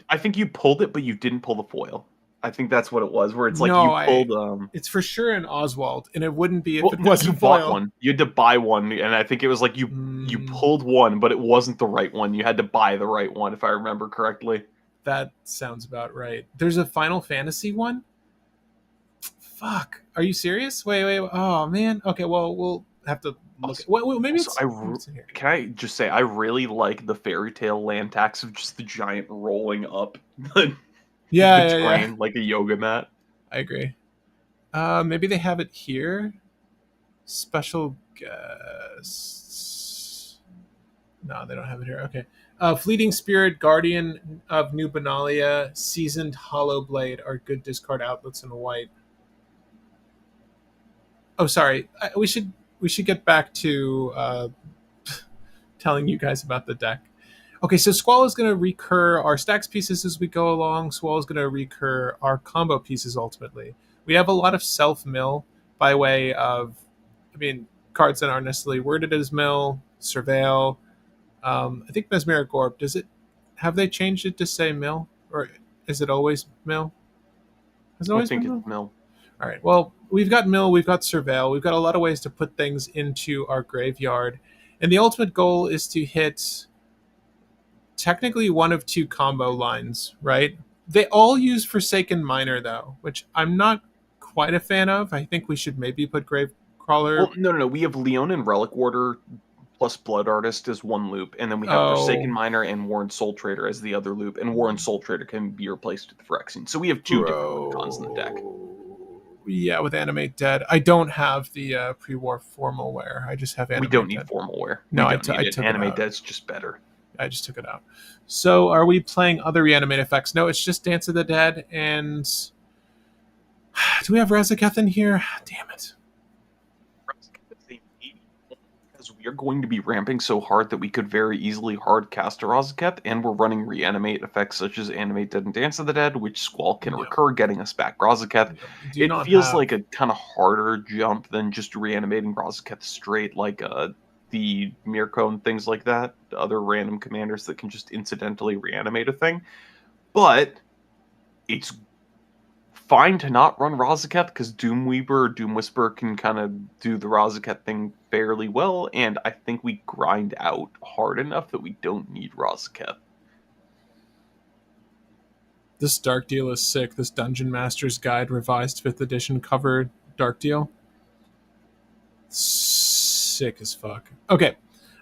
I think you pulled it, but you didn't pull the foil. I think that's what it was. Where it's like No, you pulled. it's for sure an Oswald, and it wouldn't be if Well, it no, wasn't you bought foil. one. You had to buy one, and I think it was like you pulled one, but it wasn't the right one. You had to buy the right one, if I remember correctly. That sounds about right. There's a Final Fantasy one. Fuck. Are you serious? Wait. Oh man. Okay. Well, we'll have to look. Well, maybe Also, it's in here. can I just say I really like the fairy tale land tax of just the giant rolling up the terrain like a yoga mat. I agree. Maybe they have it here. Special guests. No, they don't have it here. Okay. Fleeting Spirit, Guardian of New Benalia, Seasoned Hollow Blade are good discard outlets in white. Oh, sorry. We should get back to telling you guys about the deck. Okay, so Squall is going to recur our stacks pieces as we go along. Squall is going to recur our combo pieces ultimately. We have a lot of self mill by way of, cards that aren't necessarily worded as mill, surveil. I think Mesmeric Orb. Have they changed it to say mill, or is it always mill? Has it I always think been mill? it's mill. All right. Well, we've got mill, we've got surveil, we've got a lot of ways to put things into our graveyard, and the ultimate goal is to hit technically one of two combo lines, right? They all use Forsaken Miner though, which I'm not quite a fan of. I think we should maybe put Gravecrawler. Well, no. We have Leon and Relic Warder plus Blood Artist as one loop, and then we have Forsaken Miner and Warren Soul Trader as the other loop, and Warren Soul Trader can be replaced with Phyrexian. So we have two different cons in the deck. Yeah, with Animate Dead. I don't have the pre-war formal wear. I just have Animate We don't Dead. need formal wear. No, I took Animate Dead's just better. I just took it out. So are we playing other reanimate effects? No, it's just Dance of the Dead. And do we have Razaketh in here? Damn it. Because we are going to be ramping so hard that we could very easily hard cast a Razaketh, and we're running reanimate effects such as Animate Dead and Dance of the Dead, which Squall can recur, getting us back Razaketh. It feels like a kind of harder jump than just reanimating Razaketh straight, like the Mirko and things like that, the other random commanders that can just incidentally reanimate a thing. But it's fine to not run Razaketh because Doomweaver or Doom Whisperer can kind of do the Razaketh thing fairly well, and I think we grind out hard enough that we don't need Razaketh. This Dark Deal is sick. This Dungeon Master's Guide revised 5th edition cover Dark Deal. Sick as fuck. Okay.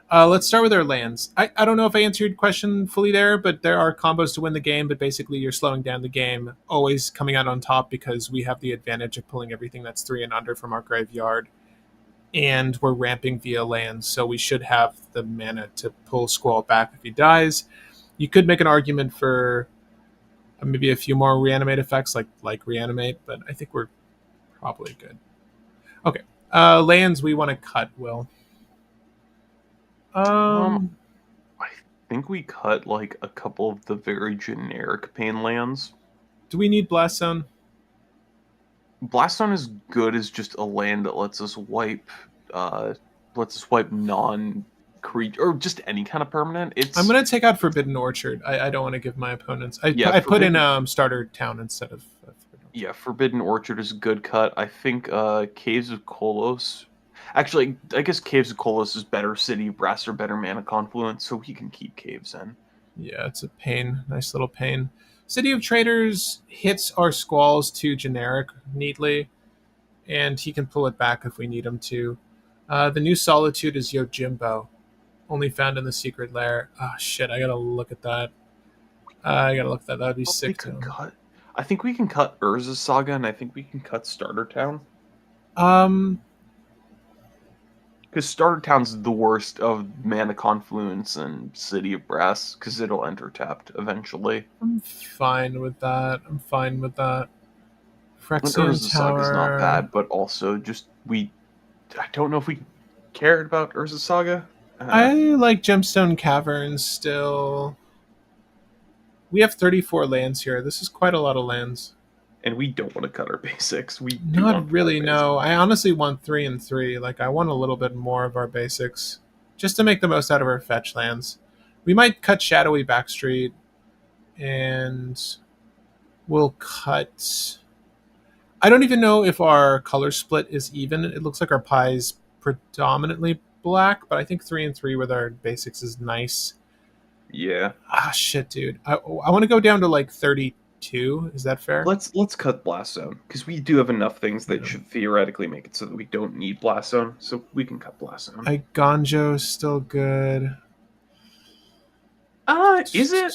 Let's start with our lands. I don't know if I answered your question fully there, but there are combos to win the game, but basically you're slowing down the game, always coming out on top because we have the advantage of pulling everything that's 3 and under from our graveyard, and we're ramping via lands, so we should have the mana to pull Squall back if he dies. You could make an argument for maybe a few more reanimate effects, like reanimate, but I think we're probably good. Okay. Lands we want to cut, Will. I think we cut like a couple of the very generic pain lands. Do we need Blast Zone? Blast Zone is good as just a land that lets us wipe non-creature or just any kind of permanent. I'm gonna take out Forbidden Orchard. I don't want to give my opponents. I put in Starter Town instead of. Yeah, Forbidden Orchard is a good cut. I think Caves of Kolos. Actually, I guess Caves of Kolos is better City of Brass or better Mana Confluence, so he can keep Caves in. Yeah, it's a pain. Nice little pain. City of Traders hits our Squalls to generic neatly, and he can pull it back if we need him to. The new Solitude is Yojimbo, only found in the secret lair. Oh shit, I gotta look at that. I gotta look at that. That'd be Well, we sick to could him. cut. I think we can cut Urza's Saga, and I think we can cut Starter Town. Um, Because Starter Town's the worst of Mana Confluence and City of Brass, because it'll enter tapped eventually. I'm fine with that. I'm fine with that. And Phyrexian Urza's Saga is not Tower. bad, but also just we. I don't know if we cared about Urza's Saga. I like Gemstone Caverns still. We have 34 lands here. This is quite a lot of lands. And we don't want to cut our basics. We do want Not to cut our really, basics. no. I honestly want 3 and 3. Like, I want a little bit more of our basics. Just to make the most out of our fetch lands. We might cut Shadowy Backstreet. And we'll cut. I don't even know if our color split is even. It looks like our pie's predominantly black, but I think 3 and 3 with our basics is nice. Yeah. Ah, shit, dude. I want to go down to like 32. Is that fair? Let's cut Blast Zone, because we do have enough things that Yeah. should theoretically make it so that we don't need Blast Zone, so we can cut Blast Zone. Ganjo's still good. Is it?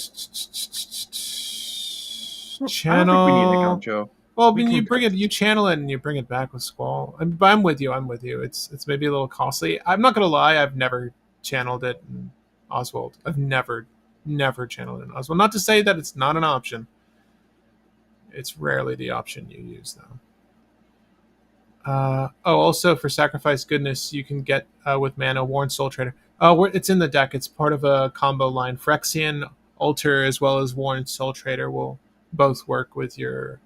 Channel. I don't think we need a Ganjo. Well, We when you can bring cut- it, you channel it and you bring it back with Squall. I'm with you. I'm with you. It's maybe a little costly. I'm not gonna lie. I've never channeled it in Oswald. I've never channeled it in Oswald. Not to say that it's not an option. It's rarely the option you use though. Also for Sacrifice Goodness, you can get with mana Worn Soul Trader. It's in the deck. It's part of a combo line. Phyrexian Altar as well as Worn Soul Trader will both work with your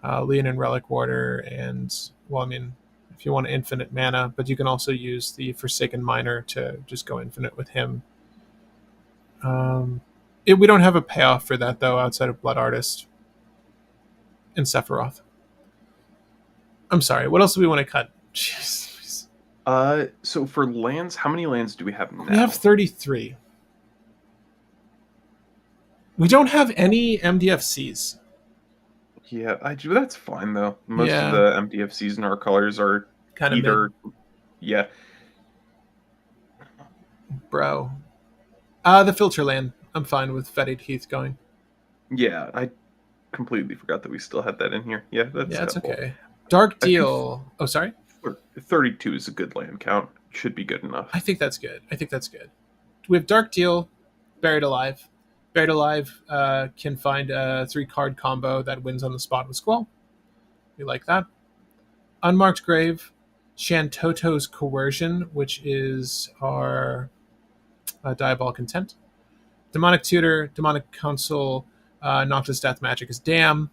Leonin Relic Warder, and well, I mean, if you want infinite mana, but you can also use the Forsaken Miner to just go infinite with him. We don't have a payoff for that though, outside of Blood Artist and Sephiroth. I'm sorry. What else do we want to cut? Jeez. So for lands, how many lands do we have now? We have 33. We don't have any MDFCs. Yeah, I do. That's fine though. Most Yeah. of the MDFCs in our colors are Kind of either. Yeah, bro. The filter land. I'm fine with Fetid Heath going. yeah. I completely forgot that we still had that in here. Yeah, that's Yeah, it's helpful. okay. Dark I think- Deal. Oh, sorry. 32 is a good land count. Should be good enough. I think that's good. We have Dark Deal, Buried Alive. Buried Alive can find a 3-card combo that wins on the spot with Squall. We like that. Unmarked Grave, Shantoto's Coercion, which is our Diabolic Intent. Demonic Tutor, Demonic Council, Noctis Death Magic is Damn,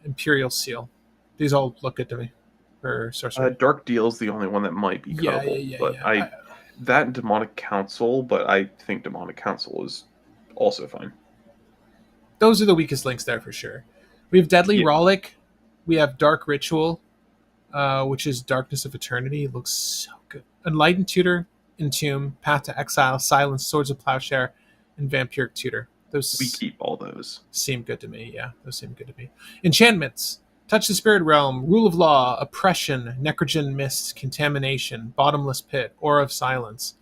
Imperial Seal. These all look good to me for sorcery. Dark Deal is the only one that might be cuttable, but that and Demonic Council, but I think Demonic Council is also fine. Those are the weakest links there for sure. We have Deadly Yeah. Rollick. We have Dark Ritual, which is Darkness of Eternity. It looks so good. Enlightened Tutor, Entomb, Path to Exile, Silence, Swords of Plowshare, and Vampiric Tutor. Those We keep all those. seem good to me. Yeah, those seem good to me. Enchantments. Touch the Spirit Realm, Rule of Law, Oppression, Necrogen Mist, Contamination, Bottomless Pit, Aura of Silence,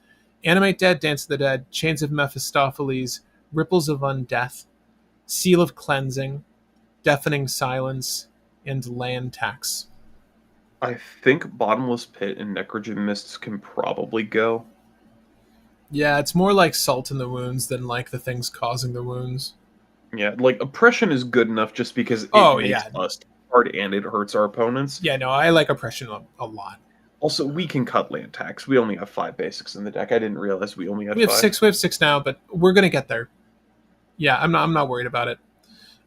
Animate Dead, Dance of the Dead, Chains of Mephistopheles, Ripples of Undeath, Seal of Cleansing, Deafening Silence, and Land Tax. I think Bottomless Pit and Necrogen Mists can probably go. Yeah, it's more like salt in the wounds than like the things causing the wounds. Yeah, like Oppression is good enough just because it makes us hard and it hurts our opponents. Yeah, no, I like Oppression a lot. Also, we can cut land tax. We only have 5 basics in the deck. I didn't realize we only had 5. We have 6 now, but we're gonna get there. Yeah, I'm not worried about it.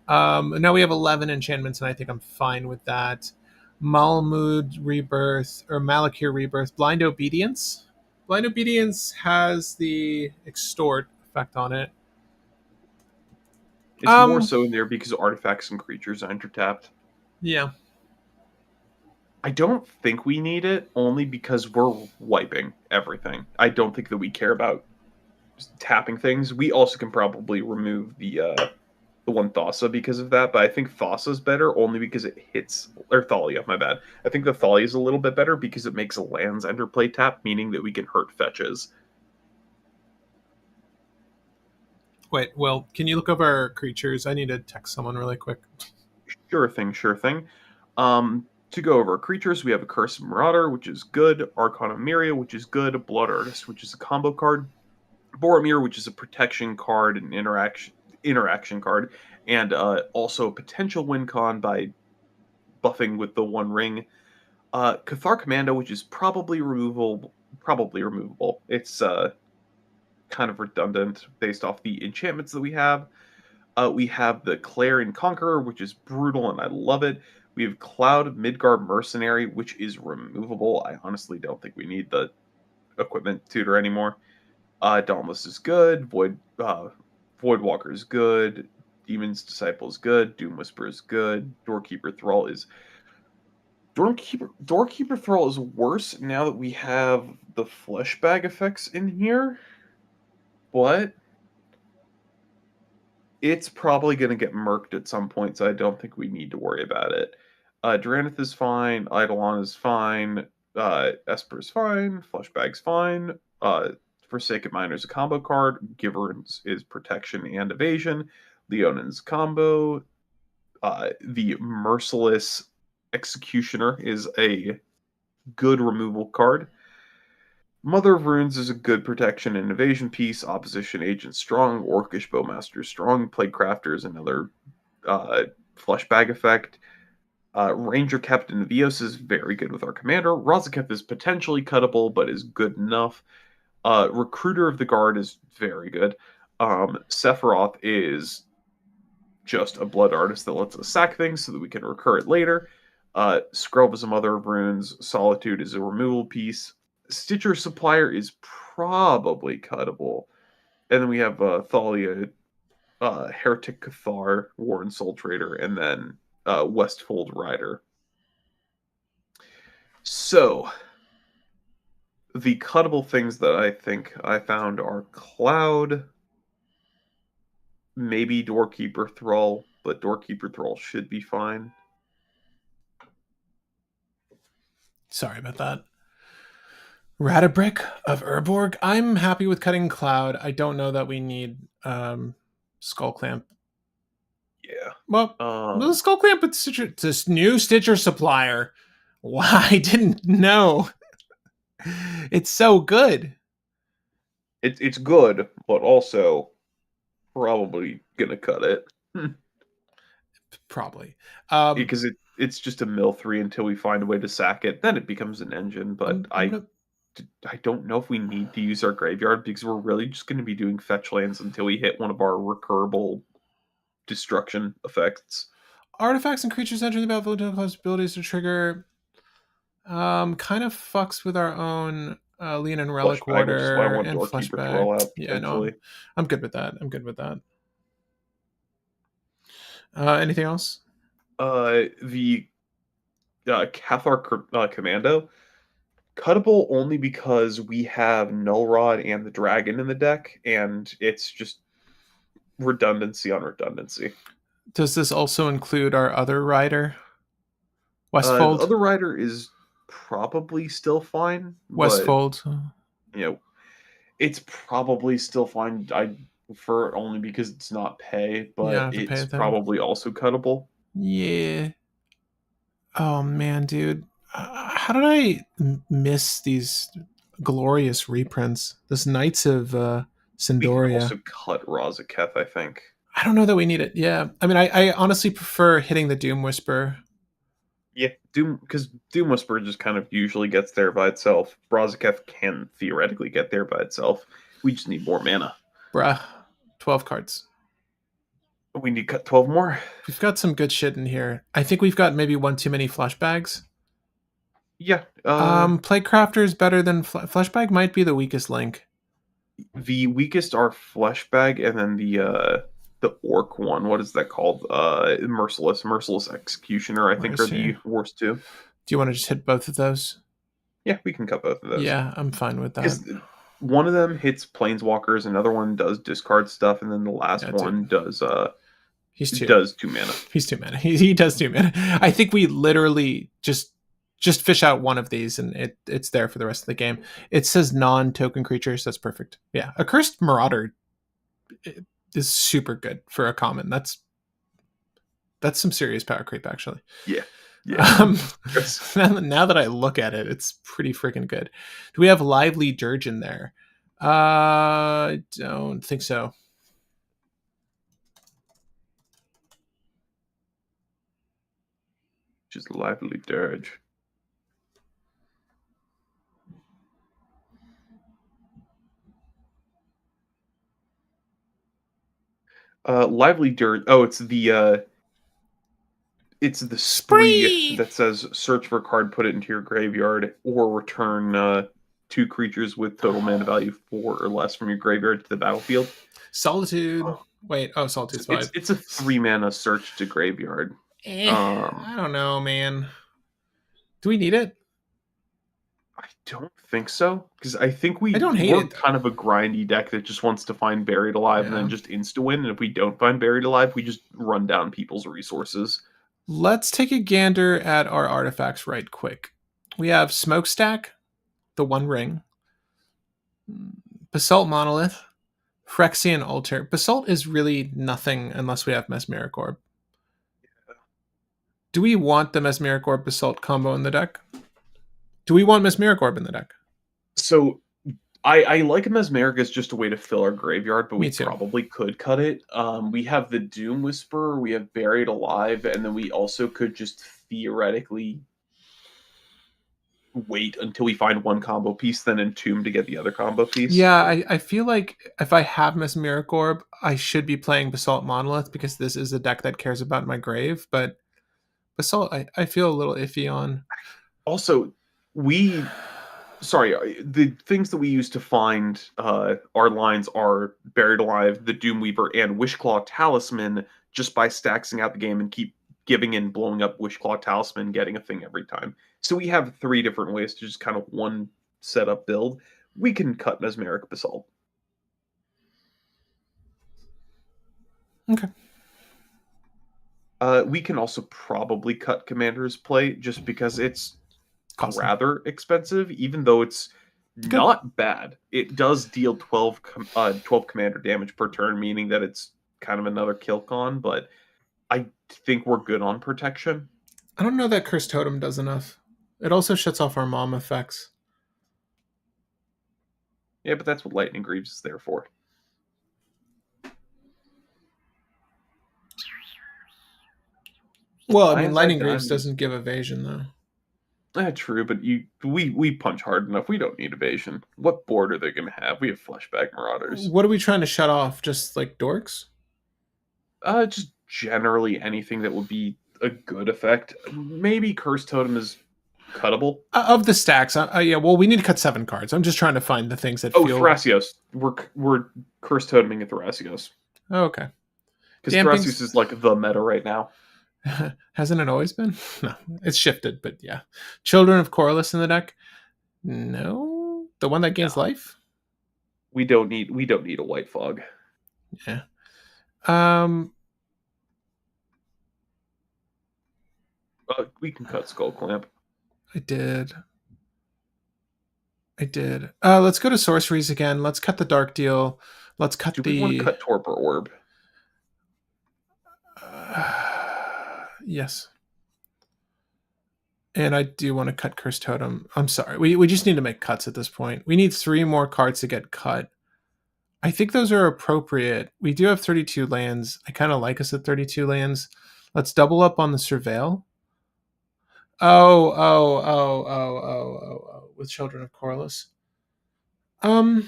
Now we have 11 enchantments, and I think I'm fine with that. Malmud Rebirth or Malakir Rebirth, Blind Obedience. Blind Obedience has the extort effect on it. It's more so in there because artifacts and creatures are intertapped. Yeah. I don't think we need it, only because we're wiping everything. I don't think that we care about just tapping things. We also can probably remove the the one Thassa because of that, but I think Thassa's better only because it hits, or Thalia, my bad. I think the Thalia is a little bit better because it makes lands enter play tap, meaning that we can hurt fetches. Wait, well, can you look over our creatures? I need to text someone really quick. Sure thing, sure thing. To go over creatures, we have a Curse Marauder, which is good, Arcana Myria, which is good, Blood Artist, which is a combo card, Boromir, which is a protection card and interaction card, and also a potential win con by buffing with the One Ring. Cathar Commando, which is probably removable. Probably removable. It's kind of redundant based off the enchantments that we have. We have the Clarion Conqueror, which is brutal and I love it. We have Cloud Midgard Mercenary, which is removable. I honestly don't think we need the equipment tutor anymore. Dauntless is good. Voidwalker is good. Demon's Disciple is good. Doom Whisper is good. Doorkeeper Thrall is Doorkeeper Thrall is worse now that we have the flesh bag effects in here, but it's probably going to get murked at some point, so I don't think we need to worry about it. Durantith is fine. Eidolon is fine. Esper is fine. Flesh bag's fine. Forsaken Miner's a combo card. Giverns is protection and evasion. Leonин's combo. The Merciless Executioner is a good removal card. Mother of Runes is a good protection and evasion piece. Opposition Agent strong. Orcish Bowmaster strong. Plague Crafter is another flesh bag effect. Ranger Captain Vios is very good with our commander. Razaketh is potentially cuttable, but is good enough. Recruiter of the Guard is very good. Sephiroth is just a blood artist that lets us sack things so that we can recur it later. Scrub is a Mother of Runes. Solitude is a removal piece. Stitcher Supplier is probably cuttable. And then we have Thalia, Heretic Cathar, Warren Soul Trader, and then Westfold Rider. So, the cuttable things that I think I found are Cloud, maybe Doorkeeper Thrall, but Doorkeeper Thrall should be fine. Sorry about that. Radabrick of Urborg. I'm happy with cutting Cloud. I don't know that we need Skull Clamp. Yeah. Well, the Skull Clamp with Stitcher, this new Stitcher supplier. Why I didn't know. It's so good. It's good, but also probably gonna cut it. Probably. Because it's just a mill 3 until we find a way to sack it. Then it becomes an engine, but I don't know if we need to use our graveyard because we're really just going to be doing fetch lands until we hit one of our recurable destruction effects. Artifacts and creatures entering the battlefield don't cause abilities to trigger. Kind of fucks with our own Lean and Relic Fleshbag, which is why I Warder want and Doorkeeper Thrall Fleshbag. out. Yeah, no, I'm good with that. I'm good with that. Anything else? The Cathar Commando, cuttable only because we have Null Rod and the Dragon in the deck, and it's just redundancy on redundancy. Does this also include our other rider? The Westfold? other rider is probably still fine. Westfold. But, it's probably still fine. I prefer it only because it's not pay, but it's probably also cuttable. Yeah. Oh man, dude. How did I miss these glorious reprints? This Knights of Sindoria. We can also cut Razaketh, I think. I don't know that we need it. Yeah. I mean, I honestly prefer hitting the Doom Whisper. Yeah, because Doom Whisper just kind of usually gets there by itself. Razaketh can theoretically get there by itself. We just need more mana. Bruh. 12 cards. We need to cut 12 more. We've got some good shit in here. I think we've got maybe one too many flashbags. Yeah. Plague Crafter is better than Fleshbag. Might be the weakest link. The weakest are Fleshbag, and then the Orc one. What is that called? Merciless Executioner. I think are the worst two. Do you want to just hit both of those? Yeah, we can cut both of those. Yeah, I'm fine with that. Because one of them hits Planeswalkers, another one does discard stuff, and then the last one does He's It 2. does 2 mana. He's 2 mana. He does 2 mana. I think we literally just fish out one of these and it's there for the rest of the game. It says non-token creatures. That's perfect. Yeah, Accursed Marauder is super good for a common. That's some serious power creep, actually. Yeah. Um, now that I look at it, it's pretty freaking good. Do we have Lively Dirge in there? I don't think so. Just Lively Dirge. Lively Dirge. Oh, it's the spree Spree! that says search for a card, put it into your graveyard, or return 2 creatures with total mana value 4 or less from your graveyard to the battlefield. Solitude. Wait, Solitude's 5. It's a 3 mana search to graveyard. I don't know, man. Do we need it? I don't think so, because I think I don't hate we're it, though. kind of a grindy deck that just wants to find Buried Alive and then Yeah. just insta-win, and if we don't find Buried Alive, we just run down people's resources. Let's take a gander at our artifacts right quick. We have Smokestack, the One Ring, Basalt Monolith, Phyrexian Altar. Basalt is really nothing unless we have Mesmeric Orb. Do we want the Mesmeric Orb Basalt combo in the deck? Do we want Mesmeric Orb in the deck? So I like Mesmeric as just a way to fill our graveyard, but Me we too. probably could cut it. We have the Doom Whisperer, we have Buried Alive, and then we also could just theoretically wait until we find one combo piece, then entomb to get the other combo piece. Yeah, I feel like if I have Mesmeric Orb, I should be playing Basalt Monolith because this is a deck that cares about my grave, but Basalt I feel a little iffy on. Also, the things that we use to find our lines are Buried Alive, the Doomweaver, and Wishclaw Talisman, just by stacking out the game and keep giving and blowing up Wishclaw Talisman, getting a thing every time. So we have 3 different ways to just kind of one setup build. We can cut Mesmeric Basalt. Okay. We can also probably cut Commander's Play just because it's Costly. rather expensive, even though it's not bad. It does deal 12 commander damage per turn, meaning that it's kind of another kill con, but I think we're good on protection. I don't know that Cursed Totem does enough. It also shuts off our mom effects. Yeah, but that's what Lightning Greaves is there for. Well, I mean, Lightning Greaves doesn't give evasion, though. True, but we punch hard enough. We don't need evasion. What board are they going to have? We have Fleshback Marauders. What are we trying to shut off? Just like dorks? Just generally anything that would be a good effect. Maybe Cursed Totem is cuttable. Of the stacks, yeah. Well, we need to cut 7 cards. I'm just trying to find the things that feel. Thrasios. We're Cursed Toteming at Thrasios. Oh, okay. Because Thrasios is like the meta right now. Hasn't it always been? No, it's shifted, but yeah. Children of Corliss in the deck? No, the one that gains life. We don't need a white fog. Yeah. We can cut Skull Clamp. I did. Let's go to sorceries again. Let's cut the Dark Deal. Let's cut Do we want to cut Torpor Orb? Yes. And I do want to cut Cursed Totem. I'm sorry. We just need to make cuts at this point. We need 3 more cards to get cut. I think those are appropriate. We do have 32 lands. I kind of like us at 32 lands. Let's double up on the Surveil. Oh, with Children of Corliss. No,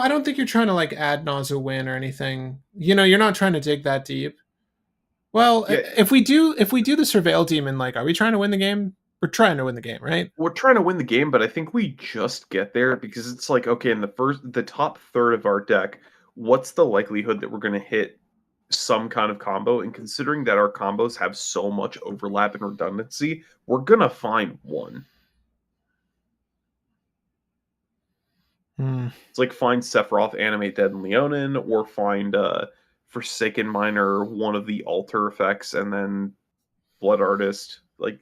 I don't think you're trying to like add Nausea win or anything. You're not trying to dig that deep. Well, yeah. if we do the Surveil Demon, like, are we trying to win the game? We're trying to win the game, right? We're trying to win the game, but I think we just get there because it's like, okay, in the top third of our deck, what's the likelihood that we're going to hit some kind of combo? And considering that our combos have so much overlap and redundancy, we're going to find one. It's like find Sephiroth animate Dead and Leonin, or find Forsaken Miner, one of the altar effects, and then Blood Artist. Like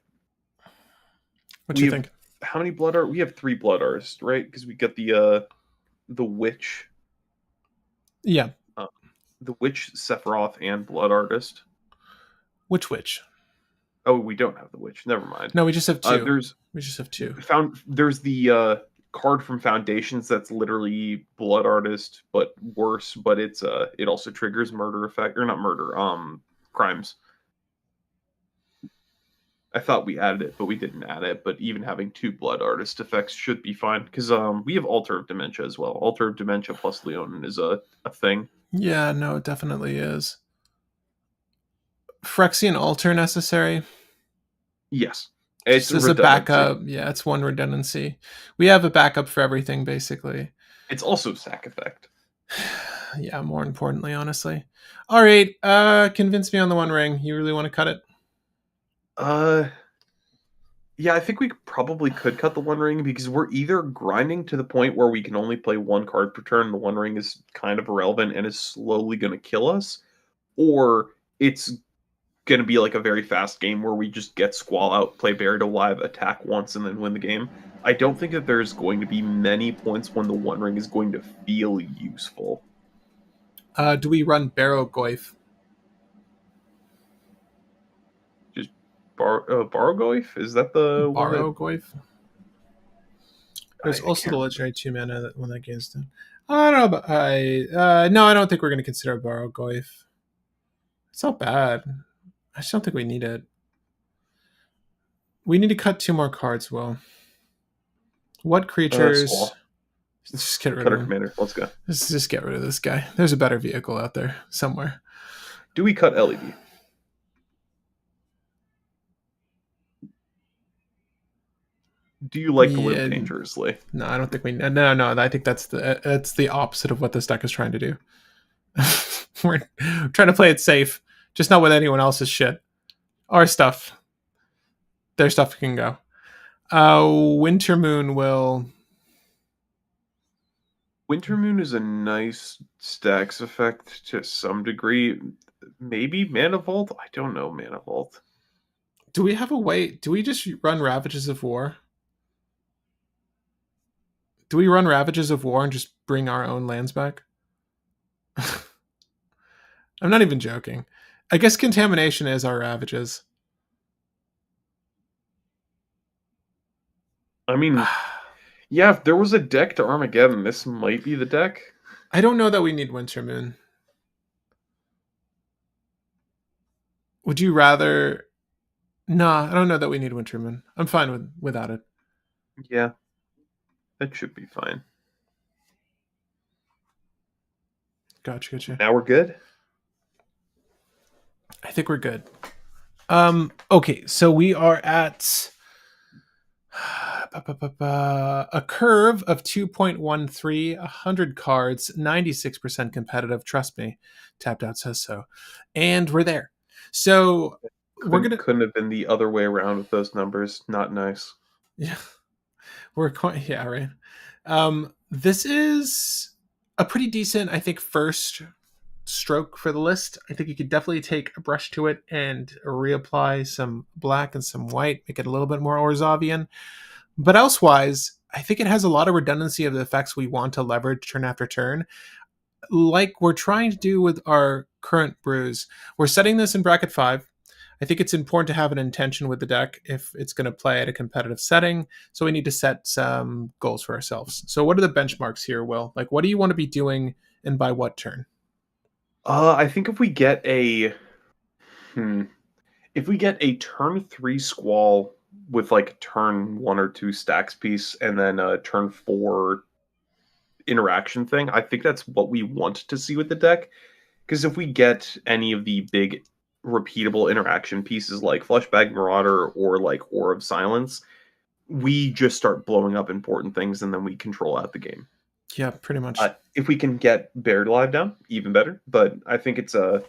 What we you have think? how many blood art? We have 3 blood artists, right? Because we got the witch, Yeah. uh, the witch, Sephiroth, and blood artist. Which? Oh, we don't have the witch. Never mind. No, we just have two. There's We just have two. there's the card from Foundations that's literally blood artist, but worse. But it also triggers murder effect, or not murder, crimes. I thought we added it, but we didn't add it. But even having 2 blood artist effects should be fine because we have Altar of Dementia as well. Altar of Dementia plus Leonin is a thing. Yeah, no, it definitely is. Phyrexian altar necessary. Yes, it's Just as a redundancy. backup. Yeah, it's one redundancy. We have a backup for everything, basically. It's also sack effect. Yeah, more importantly, honestly. All right, convince me on the One Ring. You really want to cut it? Uh, yeah, I think we probably could cut the One Ring because we're either grinding to the point where we can only play 1 card per turn, and the One Ring is kind of irrelevant and is slowly going to kill us, or it's going to be like a very fast game where we just get Squall out, play Buried Alive, attack once, and then win the game. I don't think that there's going to be many points when the One Ring is going to feel useful. Do we run Barrow Goyf? Just Bargoyf? Is that the one that Borrow Goyf? There's I also the can't legendary 2 mana that when that game's done. I don't know, but no, I don't think we're going to consider Borrow Goyf. It's not bad. I just don't think we need it. We need to cut 2 more cards, Will. What creatures? Squall. Just get rid Cutter of him. Commander. Let's go. Just get rid of this guy. There's a better vehicle out there somewhere. Do we cut LED? Do you like to live dangerously? No, I don't think we. No. I think that's the opposite of what this deck is trying to do. We're trying to play it safe, just not with anyone else's shit. Our stuff. Their stuff can go. Winter Moon will. Winter Moon is a nice stacks effect to some degree. Maybe Mana Vault? I don't know Mana Vault. Do we have a way? Do we just run Ravages of War? Do we run Ravages of War and just bring our own lands back? I'm not even joking. I guess Contamination is our Ravages. I mean, yeah, if there was a deck to Armageddon, this might be the deck. I don't know that we need Winter Moon. Would you rather? Nah, I don't know that we need Winter Moon. I'm fine without it. Yeah, that should be fine. Gotcha. Now we're good? I think we're good. Okay, so we are at a curve of 2.13, 100 cards, 96% competitive. Trust me, Tapped Out says so. And we're there. So couldn't have been the other way around with those numbers. Not nice. Yeah. Yeah, right. This is a pretty decent, I think, first stroke for the list. I think you could definitely take a brush to it and reapply some black and some white, make it a little bit more Orzavian. But elsewise, I think it has a lot of redundancy of the effects we want to leverage turn after turn, like we're trying to do with our current brews. We're setting this in bracket 5. I think it's important to have an intention with the deck if it's going to play at a competitive setting. So we need to set some goals for ourselves. So what are the benchmarks here, Will? Like, what do you want to be doing and by what turn? I think if we get a turn 3 Squall with like turn 1 or 2 stacks piece and then a turn 4 interaction thing, I think that's what we want to see with the deck. Because if we get any of the big repeatable interaction pieces like Fleshbag Marauder or like Ore of Silence, we just start blowing up important things and then we control out the game. Yeah, pretty much. If we can get Buried Alive down, even better. But I think it's a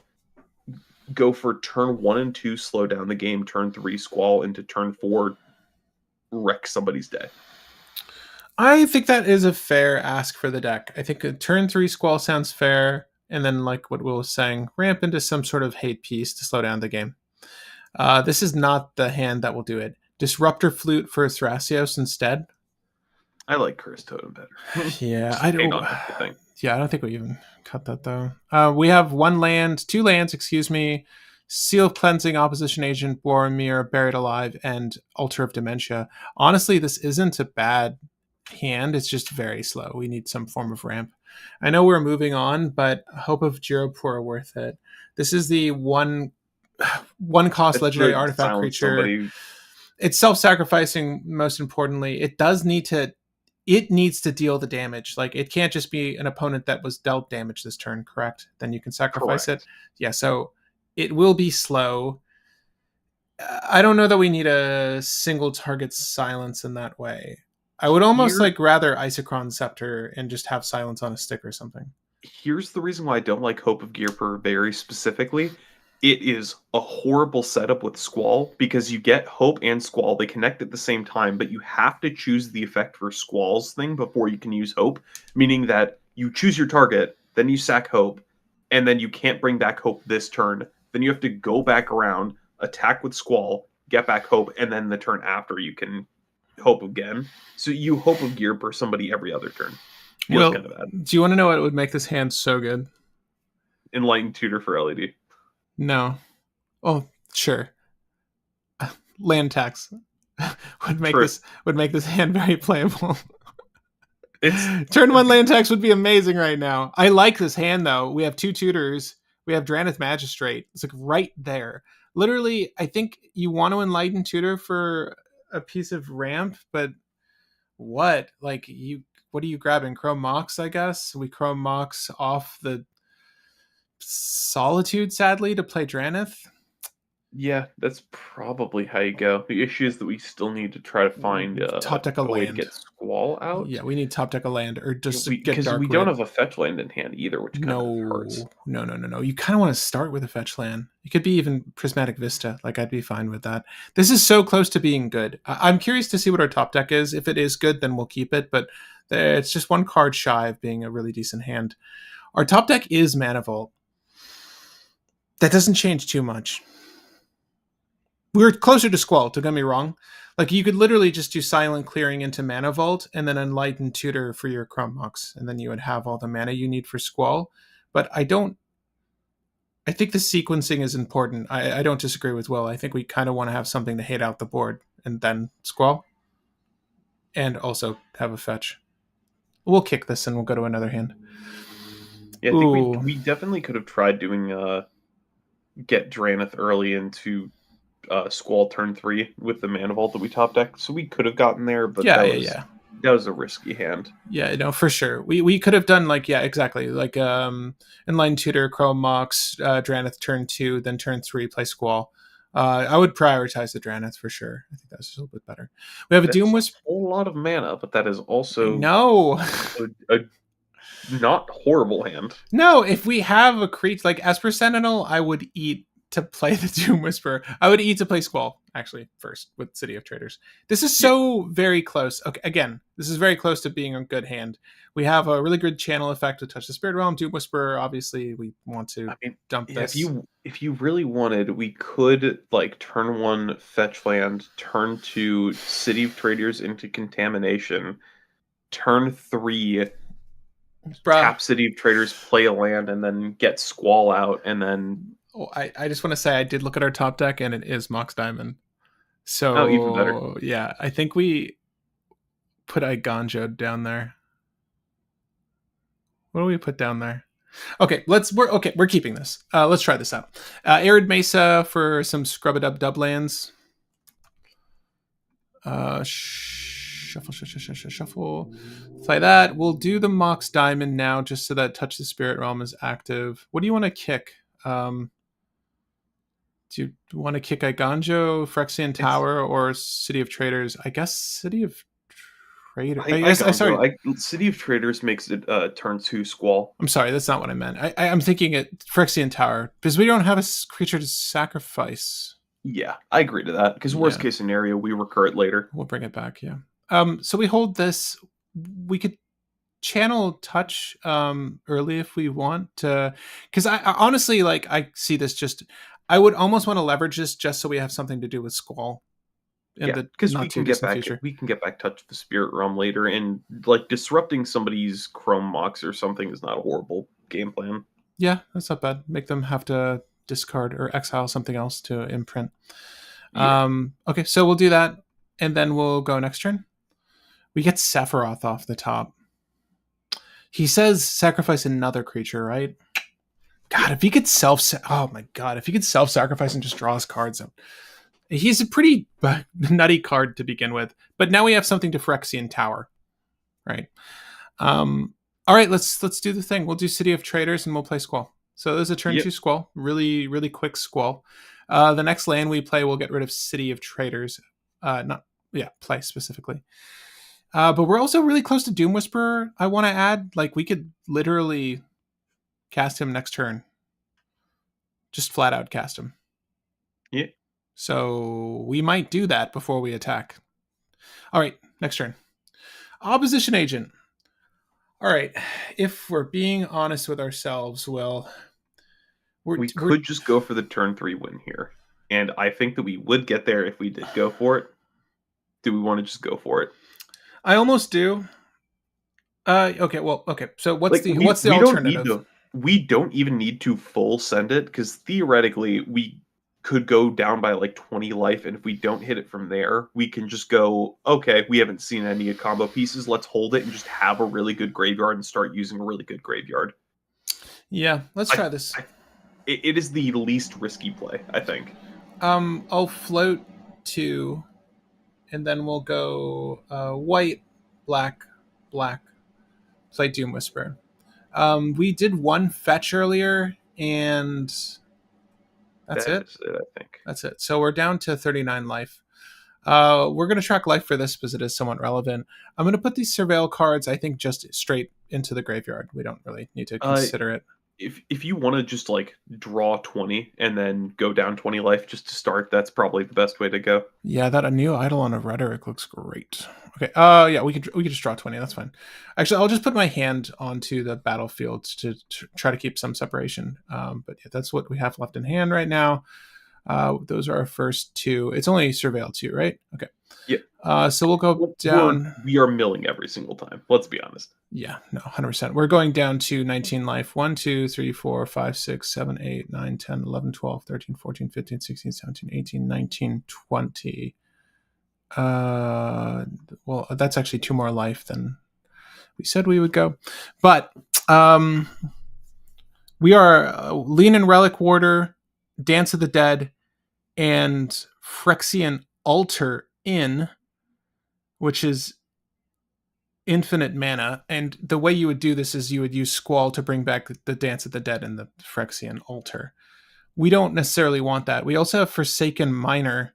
go for turn 1 and 2, slow down the game, turn 3 Squall, into turn 4, wreck somebody's day. I think that is a fair ask for the deck. I think a turn 3 Squall sounds fair. and then, like what Will was saying, ramp into some sort of hate piece to slow down the game. This is not the hand that will do it. Disruptor Flute for Thrasios instead. I like Curse Totem better. Yeah, Just I hate don't. on everything. Yeah, I don't think we even cut that though. We have two lands, excuse me. Seal of Cleansing, Opposition Agent, Boromir, Buried Alive, and Altar of Dementia. Honestly, this isn't a bad hand. It's just very slow. We need some form of ramp. I know we're moving on, but Hope of Jiropur are worth it. This is the one cost It's legendary to artifact silence creature. somebody. It's self-sacrificing. Most importantly, it needs to deal the damage. Like, it can't just be an opponent that was dealt damage this turn, correct? Then you can sacrifice Correct. it. Yeah, so it will be slow. I don't know that we need a single target silence in that way. I would almost Here, like rather Isochron Scepter and just have silence on a stick or something. here's the reason why I don't like Hope of Gearper very specifically. It is a horrible setup with Squall because you get Hope and Squall. They connect at the same time, but you have to choose the effect for Squall's thing before you can use Hope, meaning that you choose your target, then you sack Hope, and then you can't bring back Hope this turn. Then you have to go back around, attack with Squall, get back Hope, and then the turn after you can Hope again. So you Hope of Gearper somebody every other turn. Feels Well, kind of bad. do you want to know what would make this hand so good? Enlightened Tutor for LED. No. Oh, sure. Land tax would make True. this hand very playable. It's Turn one land tax would be amazing right now. I like this hand though. We have two tutors. We have Draneth Magistrate. It's like right there. Literally, I think you want to enlighten tutor for a piece of ramp, but what? Like, what are you grabbing? Chrome Mox, I guess. We Chrome Mox off the Solitude, sadly, to play Draneth. Yeah, that's probably how you go. The issue is that we still need to try to find Top deck a a way to land. get Squall out. Yeah, we need top deck a land or just get Because dark we don't red. have a fetch land in hand either, which kind of hurts. No. You kind of want to start with a fetch land. It could be even Prismatic Vista. Like, I'd be fine with that. This is so close to being good. I'm curious to see what our top deck is. If it is good, then we'll keep it. But it's just one card shy of being a really decent hand. Our top deck is Mana Vault. That doesn't change too much. We're closer to Squall, don't get me wrong. Like, you could literally just do Silent Clearing into Mana Vault and then Enlighten Tutor for your Chrome Mox, and then you would have all the mana you need for Squall. But I think the sequencing is important. I don't disagree with Will. I think we kind of want to have something to hate out the board and then Squall. And also have a fetch. We'll kick this and we'll go to another hand. Yeah, I think we definitely could have tried doing get Draneth early into Squall turn 3 with the Mana Vault that we top deck, so we could have gotten there, but that was a risky hand. Yeah, no, for sure. We could have done exactly. Like Enlightened Tutor, Chrome Mox, Draneth turn 2, then turn 3, play Squall. I would prioritize the Draneth for sure. I think that's a little bit better. We have a Doom Wisp. A whole lot of mana, but that is also a not horrible hand. No, if we have a creature like Esper Sentinel, I would eat to play the Doom Whisperer. I would eat to play Squall, actually, first with City of Traders. This is so very close. Okay, again, this is very close to being a good hand. We have a really good channel effect to touch the Spirit Realm. Doom Whisperer, obviously, we want to dump this. If you really wanted, we could like turn 1 fetch land, turn 2 City of Traders into Contamination, turn 3 tap City of Traders, play a land, and then get Squall out, and then I just want to say I did look at our top deck and it is Mox Diamond. So even better. Yeah, I think we put Iganjo down there. What do we put down there? Okay, we're keeping this. Let's try this out. Arid Mesa for some Scrub-a-Dub lands. Shuffle. Play that. We'll do the Mox Diamond now just so that Touch the Spirit Realm is active. What do you want to kick? Do you want to kick Iganjo, Phyrexian Tower, or City of Traders? I guess City of Traders. City of Traders makes it turn 2 Squall. I'm sorry, that's not what I meant. I'm thinking it Phyrexian Tower because we don't have a creature to sacrifice. Yeah, I agree to that because worst case scenario, we recur it later. We'll bring it back. Yeah. So we hold this. We could channel touch early if we want to, because I honestly, like, I see this just, I would almost want to leverage this just so we have something to do with Squall in Yeah, the because not too distant future. we can get back touch the spirit realm later, and like disrupting somebody's chrome mox or something is not a horrible game plan. Yeah, that's not bad. Make them have to discard or exile something else to imprint. Yeah, Okay, so we'll do that, and then we'll go next turn. We get Sephiroth off the top. He says sacrifice another creature, right? yeah. God, if he could oh my god, if he could self-sacrifice and just draw his cards out. He's a pretty nutty card to begin with, but now we have something to Phyrexian Tower, right? All right, let's do the thing. We'll do City of Traders and we'll play Squall. So there's a turn Yep. 2 Squall, really quick Squall. The next land we play, we'll get rid of City of Traders. Play specifically. But we're also really close to Doom Whisperer. I want to add, like, we could literally cast him next turn. Just flat out cast him. Yeah. So we might do that before we attack. All right, next turn. Opposition Agent. All right, if we're being honest with ourselves, Will, We could just go for the turn 3 win here. And I think that we would get there if we did go for it. Do we want to just go for it? I almost do. Okay. So what's Like, the we alternative? we don't even need to full send it, because theoretically we could go down by like 20 life, and if we don't hit it from there, we can just go, okay, we haven't seen any combo pieces, let's hold it and just have a really good graveyard and start using a really good graveyard. Yeah, let's try this. It is the least risky play, I think. I'll float 2, and then we'll go white, black, black. Play Doom Whisper. We did 1 fetch earlier, and that's That it. is it, I think. That's it. So we're down to 39 life. We're going to track life for this because it is somewhat relevant. I'm going to put these Surveil cards, I think, just straight into the graveyard. We don't really need to consider it. If you want to just like draw 20 and then go down 20 life just to start, that's probably the best way to go. Yeah, that a new Eidolon of Rhetoric looks great. Okay. Yeah, we could just draw 20. That's fine. Actually, I'll just put my hand onto the battlefield to try to keep some separation. But yeah, that's what we have left in hand right now. Those are our first 2. It's only Surveil 2, right? Okay. Yeah. So we'll go down. We are milling every single time. Let's be honest. Yeah, no, 100%. We're going down to 19 life. 1, 2, 3, 4, 5, 6, 7, 8, 9, 10, 11, 12, 13, 14, 15, 16, 17, 18, 19, 20. Well, that's actually 2 more life than we said we would go. But we are Lean and Relic Warder, Dance of the Dead, and Phyrexian Altar in, which is infinite mana. And the way you would do this is you would use Squall to bring back the Dance of the Dead and the Phyrexian Altar. We don't necessarily want that. We also have Forsaken Miner.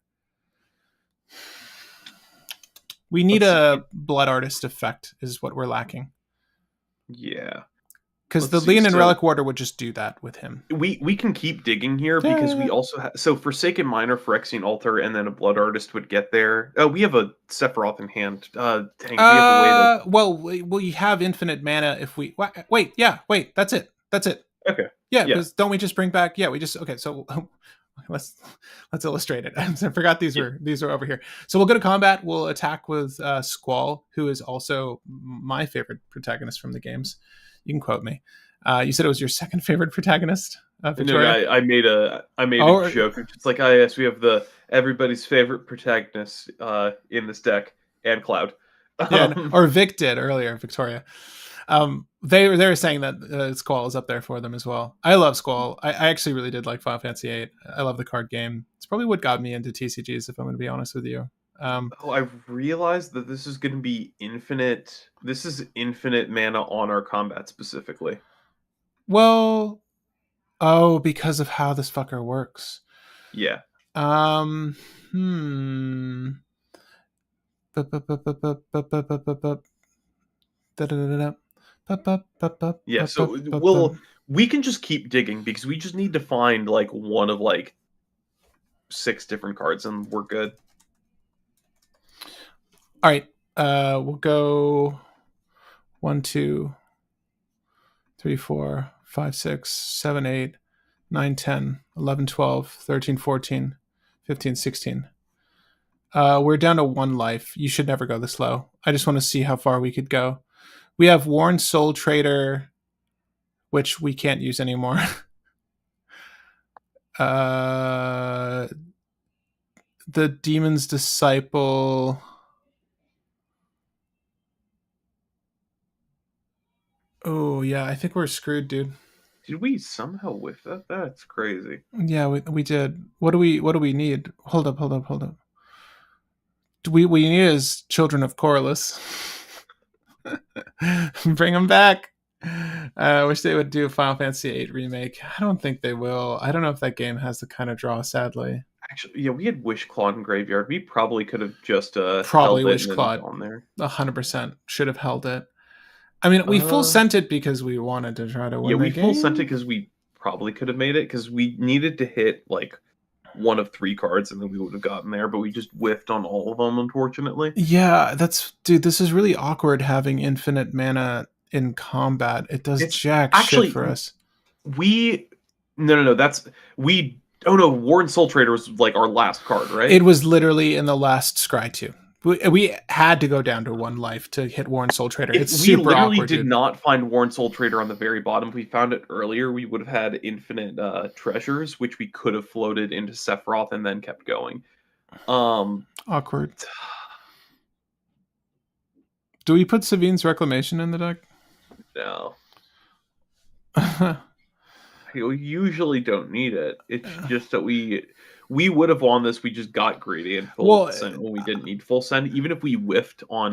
We need a Blood Artist effect is what we're lacking. Yeah. Because the Lean and Relic Warder would just do that with him. We can keep digging here because we also have... So Forsaken Miner, Phyrexian Altar, and then a Blood Artist would get there. Oh, we have a Sephiroth in hand. Dang, we have a way to... Well, we have infinite mana if we... Wait, that's it. Okay. Yeah, because don't we just bring back... Yeah, we just... Okay, so... Let's illustrate it. I forgot these were over here. So we'll go to combat. We'll attack with Squall, who is also my favorite protagonist from the games. You can quote me. You said it was your second favorite protagonist, Victoria? No, I made a joke. It's like, yes, we have everybody's favorite protagonist in this deck, and Cloud. Yeah, or Vic did earlier, Victoria. They were saying that Squall is up there for them as well. I love Squall. I actually really did like Final Fantasy VIII. I love the card game. It's probably what got me into TCGs, if I'm going to be honest with you. I realized that this is going to be infinite. This is infinite mana on our combat specifically. Well, because of how this fucker works. Yeah. Yeah, so we can just keep digging because we just need to find like one of like 6 different cards and we're good. All right, we'll go 1, 2, 3, 4, 5, 6, 7, 8, 9, 10, 11, 12, 13, 14, 15, 16. We're down to 1 life. You should never go this low. I just want to see how far we could go. We have Worn Soul Trader, which we can't use anymore. The Demon's Disciple. Oh yeah, I think we're screwed, dude. Did we somehow whiff that? That's crazy. Yeah, we did. What do we need? Hold up. We need is Children of Corliss. Bring them back. I wish they would do a Final Fantasy VIII remake. I don't think they will. I don't know if that game has the kind of draw, sadly. Actually, yeah, we had Wishclaw in Graveyard. We probably could have just Probably held it Wishclaw on there. 100% should have held it. I mean, we full sent it because we wanted to try to win. Yeah, we the full game. sent it because we probably could have made it because we needed to hit like one of 3 cards and then we would have gotten there, but we just whiffed on all of them, unfortunately. Yeah, dude, this is really awkward having infinite mana in combat. It does jack shit for us. No, that's we. Oh no, Warren Soul Trader was like our last card, right? It was literally in the last scry too. We had to go down to 1 life to hit Warren Soul Trader. It's super awkward. We literally did not find Warren Soul Trader on the very bottom. If we found it earlier, we would have had infinite treasures, which we could have floated into Sephiroth and then kept going. Awkward. Do we put Savine's Reclamation in the deck? No. You usually don't need it. It's just that we would have won this. We just got greedy and full send when we didn't need full send. Even if we whiffed on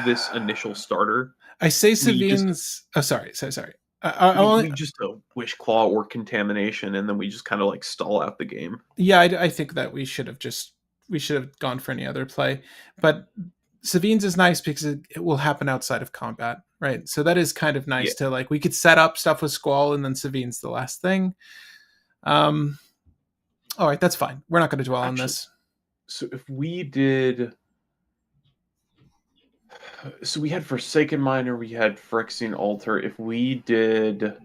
this initial starter, I say Savine's. Sorry. We just Wishclaw or Contamination, and then we just kind of like stall out the game. Yeah, I think that we should have gone for any other play, but Savine's is nice because it will happen outside of combat, right? So that is kind of nice to like, we could set up stuff with Squall and then Savine's the last thing. All right, that's fine. We're not going to dwell on this. So if we did, so we had Forsaken Miner, we had Phyrexian Altar. If we did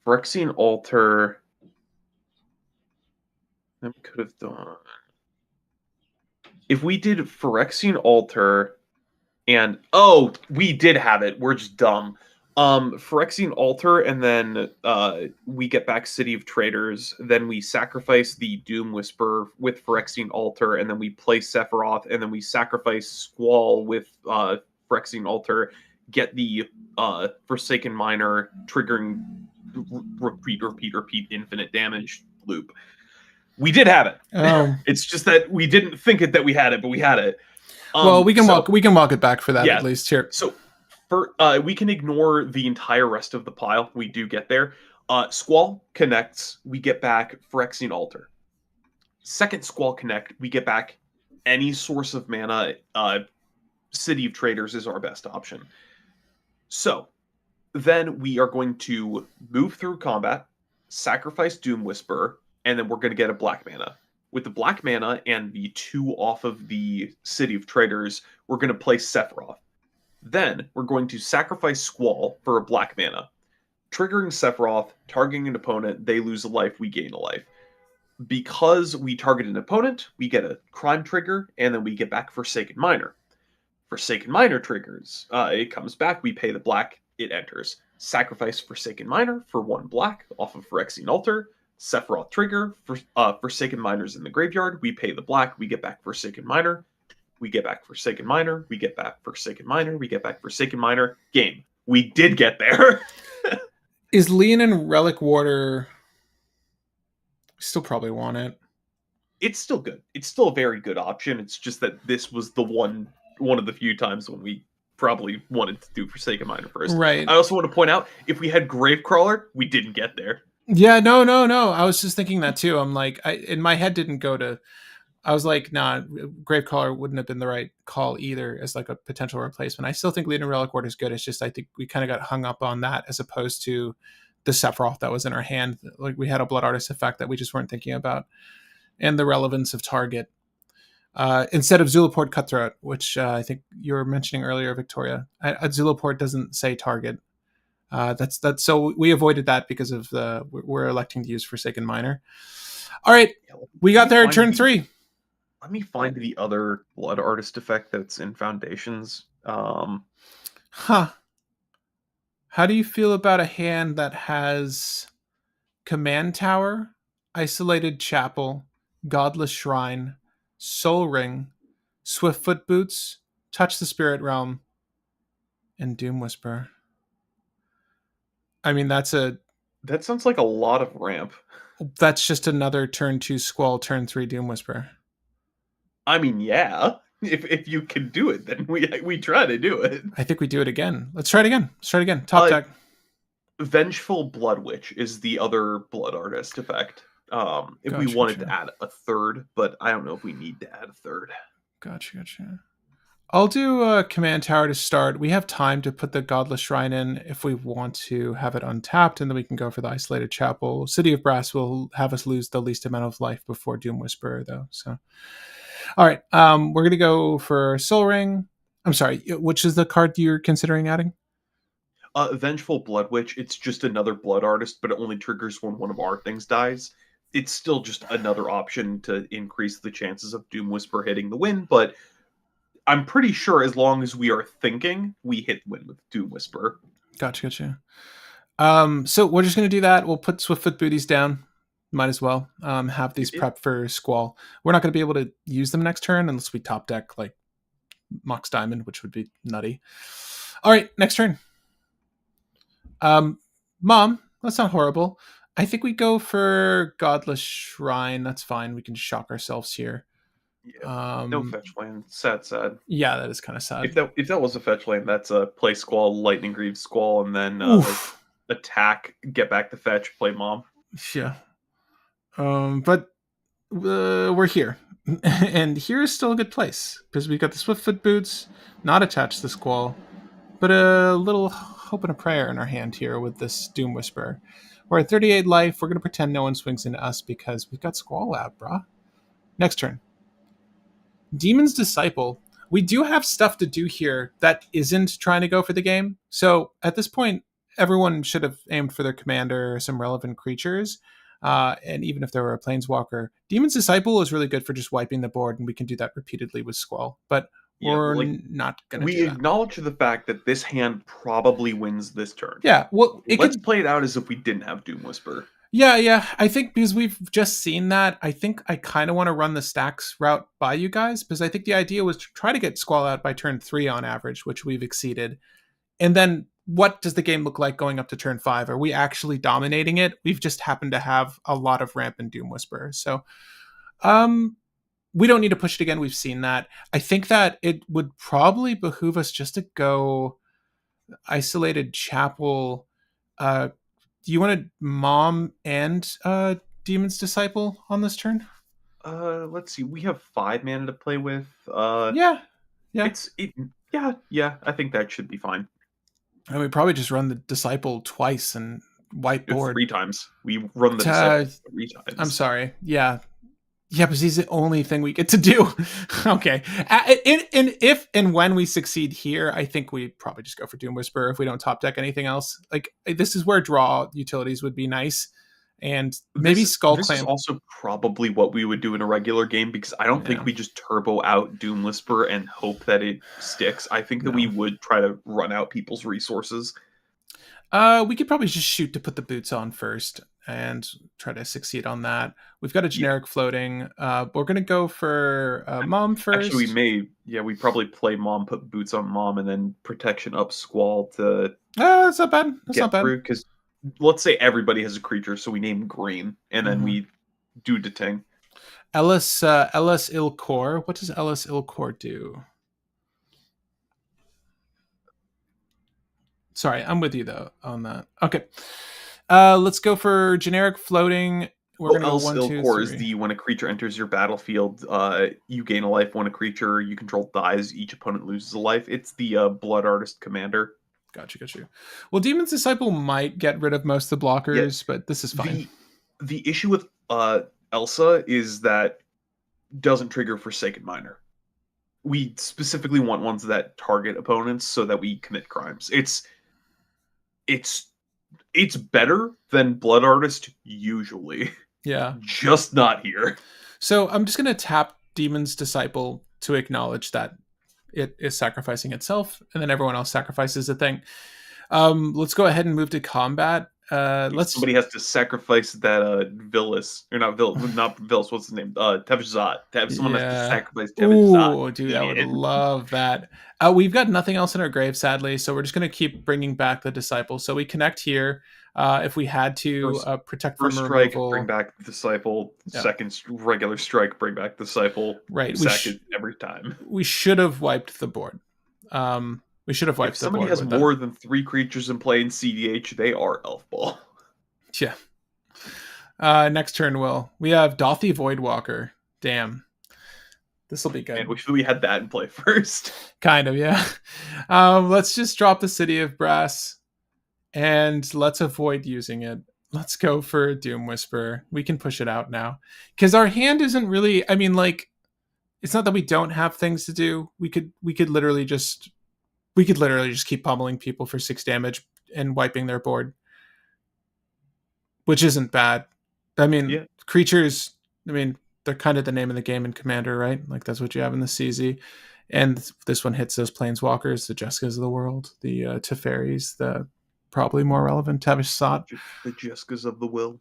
Phyrexian Altar, then we could have done. If we did Phyrexian Altar and we did have it. We're just dumb. Phyrexian Altar, and then we get back City of Traders. Then we sacrifice the Doom Whisper with Phyrexian Altar, and then we play Sephiroth, and then we sacrifice Squall with Phyrexian Altar. Get the Forsaken Miner, triggering repeat infinite damage loop. We did have it. It's just that we didn't think that we had it, but we had it. Well, we can walk it back for that at least here. So we can ignore the entire rest of the pile. We do get there. Squall connects. We get back Phyrexian Altar. Second Squall connect. We get back any source of mana. City of Traders is our best option. So then we are going to move through combat, sacrifice Doom Whisperer, and then we're going to get a black mana. With the black mana and the 2 off of the City of Traders, we're going to play Sephiroth. Then we're going to sacrifice Squall for a black mana. Triggering Sephiroth, targeting an opponent, they lose a life, we gain a life. Because we target an opponent, we get a crime trigger, and then we get back Forsaken Miner. Forsaken Miner triggers. It comes back, we pay the black, it enters. Sacrifice Forsaken Miner for 1 black off of Phyrexian Altar. Sephiroth trigger, for Forsaken Miners in the graveyard. We pay the black, we get back Forsaken Miner. We get back Forsaken Miner. We get back Forsaken Miner. We get back Forsaken Miner. Game. We did get there. Is Leonin Relic Warder... Still probably want it. It's still good. It's still a very good option. It's just that this was the one of the few times when we probably wanted to do Forsaken Miner first. Right. I also want to point out, if we had Gravecrawler, we didn't get there. Yeah, no. I was just thinking that too. I'm like, in my head didn't go to... I was like, nah, Gravecaller wouldn't have been the right call either as like a potential replacement. I still think Leonin Relic Ward is good. It's just I think we kind of got hung up on that as opposed to the Sephiroth that was in our hand. Like we had a Blood Artist effect that we just weren't thinking about, and the relevance of target. instead of Zulaport Cutthroat, which I think you were mentioning earlier, Victoria. Zulaport doesn't say target. That's so we avoided that because of the we're electing to use Forsaken Miner. All right, Yeah, we let got me there at find turn the 3. let me find the other blood artist effect that's in Foundations. Huh. How do you feel about a hand that has Command Tower, Isolated Chapel, Godless Shrine, Soul Ring, Swiftfoot Boots, Touch the Spirit Realm, and Doom Whisper? I mean, That sounds like a lot of ramp. that's just another turn 2 Squall, turn 3 Doom Whisper. I mean, yeah. If you can do it, then we try to do it. I think we do it again. Let's try it again. Let's try it again. Top Uh, deck. Vengeful Blood Witch is the other blood artist effect. If we Gotcha, wanted to gotcha. add a third, but I don't know if we need to add a third. Gotcha. I'll do a Command Tower to start. We have time to put the Godless Shrine in if we want to have it untapped, and then we can go for the Isolated Chapel. City of Brass will have us lose the least amount of life before Doom Whisperer, though. So, all right, we're gonna go for Soul Ring. I'm sorry, which is the card you're considering adding? Vengeful Blood Witch, it's just another blood artist, but it only triggers when one of our things dies. It's still just another option to increase the chances of Doom Whisper hitting the win, but I'm pretty sure as long as we are thinking, we hit win with Doom Whisper. Gotcha. So we're just gonna do that. We'll put Swiftfoot Booties down. Might as well have these prep for Squall. We're not going to be able to use them next turn unless we top deck like Mox Diamond, which would be nutty. All right, next turn. Mom, that's not horrible. I think we go for Godless Shrine. That's fine. We can shock ourselves here. Yeah. No fetch land. Sad. Yeah, that is kind of sad. If that was a fetch land, that's a play Squall, Lightning Greaves Squall, and then attack, get back the fetch, play Mom. Yeah. But we're here. And here is still a good place because we got the Swiftfoot Boots, not attached to Squall, but a little hope and a prayer in our hand here with this Doom Whisperer. We're at 38 life. We're going to pretend no one swings into us because we've got Squall out, brah. Next turn. Demon's Disciple. We do have stuff to do here that isn't trying to go for the game. So at this point, everyone should have aimed for their commander or some relevant creatures. And even if there were a Planeswalker, Demon's Disciple is really good for just wiping the board, and we can do that repeatedly with Squall. But we're not going to do that. We acknowledge the fact that this hand probably wins this turn. Yeah, well, let's play it out as if we didn't have Doom Whisper. Yeah. I think because we've just seen that, I think I kind of want to run the stacks route by you guys because I think the idea was to try to get Squall out by turn 3 on average, which we've exceeded. And then what does the game look like going up to turn 5? Are we actually dominating it? We've just happened to have a lot of ramp and Doom Whisper. So we don't need to push it again. We've seen that. I think that it would probably behoove us just to go Isolated Chapel. Do you want to Mom and Demon's Disciple on this turn? Let's see. We have 5 mana to play with. Yeah. Yeah. I think that should be fine. And we probably just run the Disciple twice and whiteboard 3 times. We run the Disciple 3 times. I'm sorry. Yeah, because he's the only thing we get to do. Okay. And if and when we succeed here, I think we probably just go for Doom Whisperer if we don't top deck anything else. Like, this is where draw utilities would be nice. And maybe Skull Clamp. This is also probably what we would do in a regular game because I don't think we just turbo out Doom Whisper and hope that it sticks. I think that we would try to run out people's resources. We could probably just shoot to put the boots on first and try to succeed on that. We've got a generic floating. We're going to go for Mom first. Actually, we probably play Mom, put boots on Mom, and then protection up Squall to that's not bad. That's not bad. Because let's say everybody has a creature, so we name green, and then we do Deting. Ellis Ilcor. What does Ellis Ilcor do? Sorry, I'm with you though on that. Okay. Let's go for generic floating. We're going to go 1, 2, 3. Is the when a creature enters your battlefield, you gain a life. When a creature you control dies, each opponent loses a life. It's the Blood Artist Commander. Got you. Well, Demon's Disciple might get rid of most of the blockers, but this is fine. The issue with Elsa is that doesn't trigger Forsaken Miner. We specifically want ones that target opponents so that we commit crimes. It's it's better than Blood Artist usually, Yeah. just not here. So I'm just gonna tap Demon's Disciple to acknowledge that it is sacrificing itself, and then everyone else sacrifices a thing. Let's go ahead and move to combat. Let's. Somebody has to sacrifice that Villas or not Villas. What's his name? Tevzat. Someone has to Yeah. sacrifice Tevzat. Ooh, dude, I would Idiot. love that. We've got nothing else in our grave, sadly, so we're just going to keep bringing back the disciple. So we connect here. If we had to First, protect from first strike, bring removal, back Disciple. yeah, Second regular strike, bring back Disciple. right. Sack it every time. We should have wiped the board. We should have If wiped the somebody board has with more that. than 3 creatures in play in cEDH, they are Elf Ball. Yeah. Next turn, we have Dothy Voidwalker. Damn. This will be good. And we had that in play first. Kind of, yeah. Let's just drop the City of Brass and let's avoid using it. Let's go for Doom Whisper. We can push it out now. Because our hand isn't really, I mean, like, it's not that we don't have things to do. We could literally just keep pummeling people for 6 damage and wiping their board. Which isn't bad. I mean, Yeah. creatures, I mean, they're kind of the name of the game in Commander, right? Like that's what you have in the CZ. And this one hits those planeswalkers, the Jessicas of the world, the Teferis, the probably more relevant Tavish Sot. The Jessicas of the Will.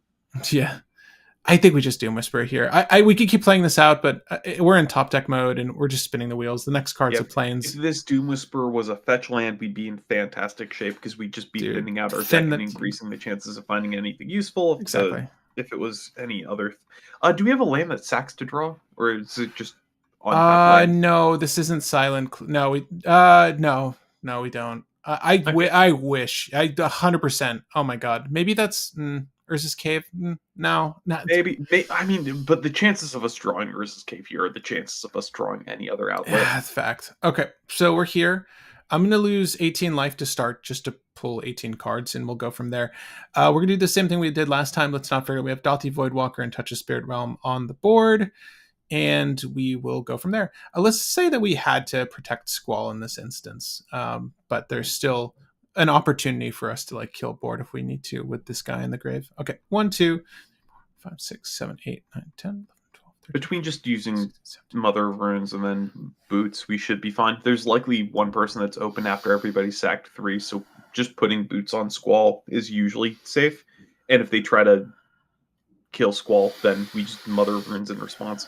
Yeah. I think we just Doom Whisper here. We could keep playing this out, but we're in top deck mode and we're just spinning the wheels. The next card's a planes. If this Doom Whisper was a fetch land, we'd be in fantastic shape because we'd just be thinning out our deck and increasing the chances of finding anything useful. Exactly. If it was any other, do we have a land that sacks to draw, or is it just on no, this isn't silent. No, we no, we don't. I wish. 100%. Oh my god. Maybe that's Urza's Cave. No, not maybe. I mean, but the chances of us drawing Urza's Cave here are the chances of us drawing any other outlet. Yeah, that's fact. Okay, so we're here. I'm going to lose 18 life to start just to pull 18 cards, and we'll go from there. We're going to do the same thing we did last time. Let's not forget we have Dothy Voidwalker and Touch of Spirit Realm on the board, and we will go from there. Let's say that we had to protect Squall in this instance, but there's still an opportunity for us to like kill board if we need to with this guy in the grave. Okay, 1, 2, 5, 6, 7, 8, 9, 10. Between just using Mother of Runes and then Boots, we should be fine. There's likely one person that's open after everybody's sacked 3, so just putting Boots on Squall is usually safe. And if they try to kill Squall, then we just Mother of Runes in response.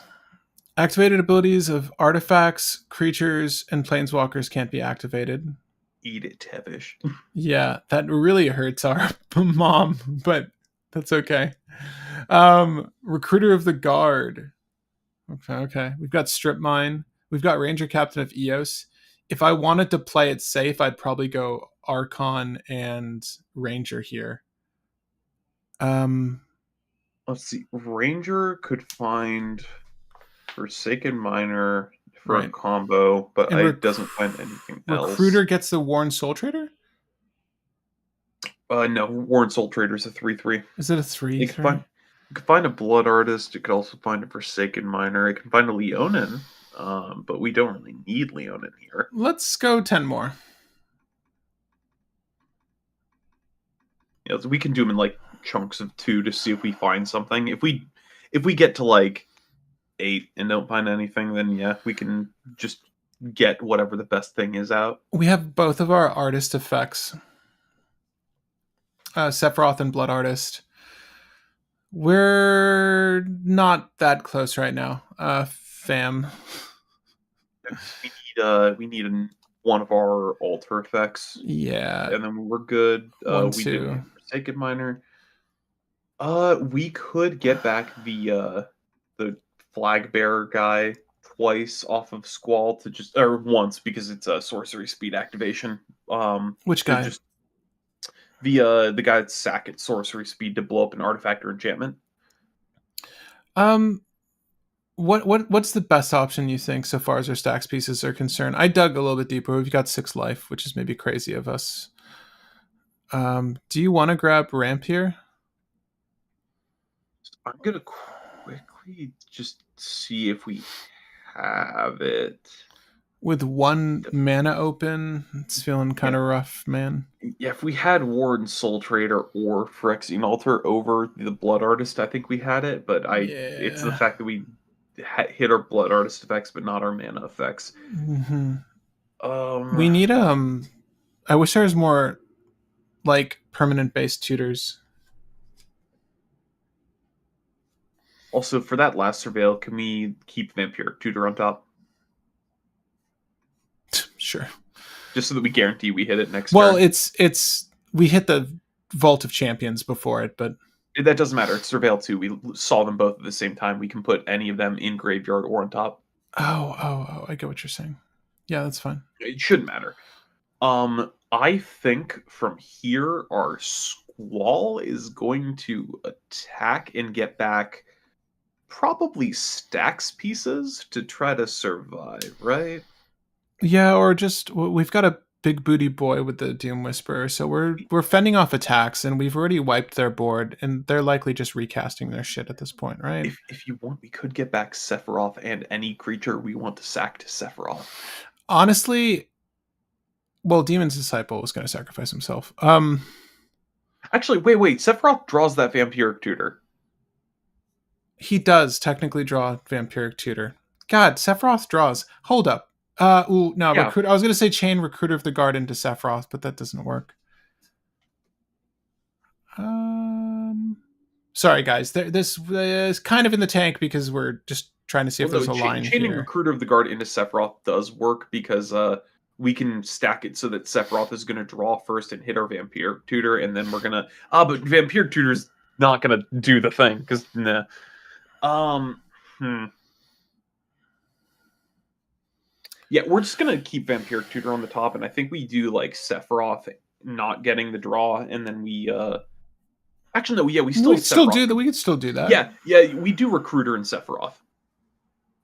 Activated abilities of artifacts, creatures, and planeswalkers can't be activated. Eat it, Tevish. Yeah, that really hurts our mom, but that's okay. Recruiter of the Guard. Okay. We've got Strip Mine. We've got Ranger Captain of Eos. If I wanted to play it safe, I'd probably go Archon and Ranger here. Let's see. Ranger could find Forsaken Miner for a combo, but it doesn't find anything else. Recruiter gets the Worn Soul Trader? No, Worn Soul Trader is a 3/3. Is it a 3/3? You can find a Blood Artist. You could also find a Forsaken Miner. You can find a Leonin, but we don't really need Leonin here. Let's go 10 more. Yeah, so we can do them in like chunks of 2 to see if we find something. If we get to like 8 and don't find anything, then yeah, we can just get whatever the best thing is out. We have both of our artist effects. Sephiroth and Blood Artist. We're not that close right now, fam. We need one of our alter effects. Yeah, and then we're good. 1, we 2. did Forsaken Miner. We could get back the Flag Bearer guy twice off of Squall to just once because it's a sorcery speed activation. Which guy? The guy that's sack at sorcery speed to blow up an artifact or enchantment. What's the best option you think so far as our stacks pieces are concerned? I dug a little bit deeper. We've got 6 life, which is maybe crazy of us. Do you want to grab ramp here? I'm gonna quickly just see if we have it. With 1 mana open, it's feeling kind Yeah. of rough, man. Yeah, if we had Ward Soul Trader or Phyrexian Altar over the Blood Artist, I think we had it. But it's the Yeah. fact that we hit our Blood Artist effects, but not our mana effects. Hmm. We Um. need I wish there was more like permanent based tutors. Also, for that last Surveil, can we keep Vampiric Tutor on top? Sure. Just so that we guarantee we hit it next Well, turn. it's we hit the Vault of Champions before it, but That doesn't matter. It's Surveil 2. We saw them both at the same time. We can put any of them in Graveyard or on top. I get what you're saying. Yeah, that's fine. It shouldn't matter. I think from here, our Squall is going to attack and get back probably stacks pieces to try to survive, right? Yeah, or just we've got a big booty boy with the Doom Whisperer, so we're fending off attacks, and we've already wiped their board, and they're likely just recasting their shit at this point, right? If you want, we could get back Sephiroth and any creature we want to sack to Sephiroth. Honestly, well, Demon's Disciple was going to sacrifice himself. Actually, wait. Sephiroth draws that Vampiric Tutor. He does technically draw Vampiric Tutor. God, Sephiroth draws. Hold up. No, Yeah. recruit. I was going to say chain Recruiter of the Guard into Sephiroth, but that doesn't work. Sorry, guys. This is kind of in the tank because we're just trying to see if there's a line chaining here. Recruiter of the Guard into Sephiroth does work because we can stack it so that Sephiroth is going to draw first and hit our Vampiric Tutor, and then we're going to... but Vampiric Tutor's not going to do the thing, because, nah. Yeah, we're just going to keep Vampiric Tutor on the top, and I think we do, like, Sephiroth not getting the draw, and then we... Actually, no, yeah, we still... We could still do that. We could still do that. Yeah, we do Recruiter and Sephiroth.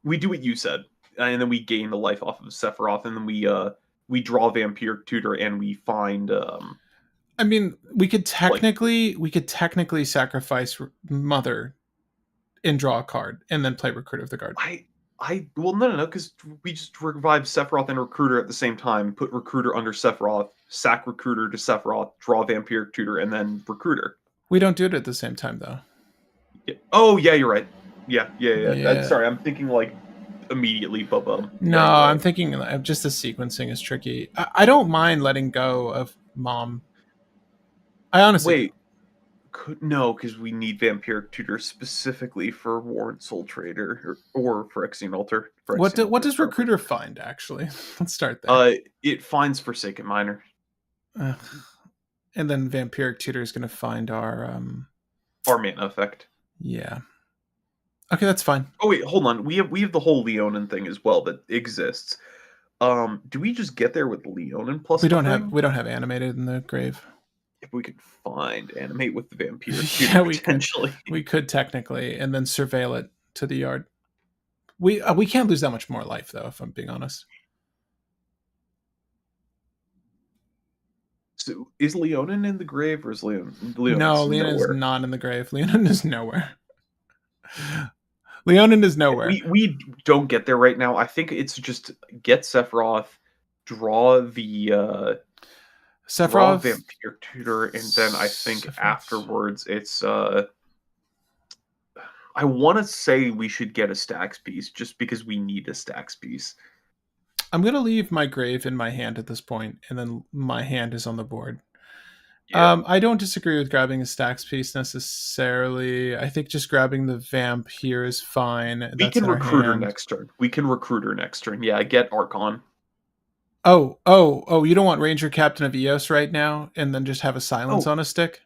We do what you said, and then we gain the life off of Sephiroth, and then we draw Vampiric Tutor, and we find... I mean, we could technically sacrifice Mother and draw a card, and then play Recruiter of the Guard. Well, no, because we just revive Sephiroth and Recruiter at the same time, put Recruiter under Sephiroth, sack Recruiter to Sephiroth, draw Vampiric Tutor, and then Recruiter. We don't do it at the same time, though. Yeah. Oh, yeah, you're right. Yeah. Sorry, I'm thinking, like, immediately, No, I'm thinking just the sequencing is tricky. I don't mind letting go of Mom. I honestly No, because we need Vampiric Tutor specifically for Ward Soul Trader or for Phyrexian Altar. What does Recruiter find, actually? Let's start there. It finds Forsaken Miner. And then Vampiric Tutor is going to find our mana effect. Yeah. Okay, that's fine. Oh wait, hold on. We have the whole Leonin thing as well that exists. Do we just get there with Leonin plus? We don't have animated in the grave. If we could find animate with the Vampire, yeah, potentially. We could technically, and then surveil it to the yard. We can't lose that much more life though, if I'm being honest. So is Leonin in the grave, or is Leonin? No, Leonin is not in the grave. Leonin is nowhere. Leonin is nowhere. We don't get there right now. I think it's just get Sephiroth, draw the Sephiroth, Vampire Tutor, and then I think afterwards it's I want to say we should get a stacks piece just because we need a stacks piece. I'm going to leave my grave in my hand at this point, and then my hand is on the board. Yeah. I don't disagree with grabbing a stacks piece necessarily. I think just grabbing the vamp here is fine. We can Recruiter next turn. Yeah, get Archon. Oh, you don't want Ranger Captain of Eos right now and then just have a silence on a stick?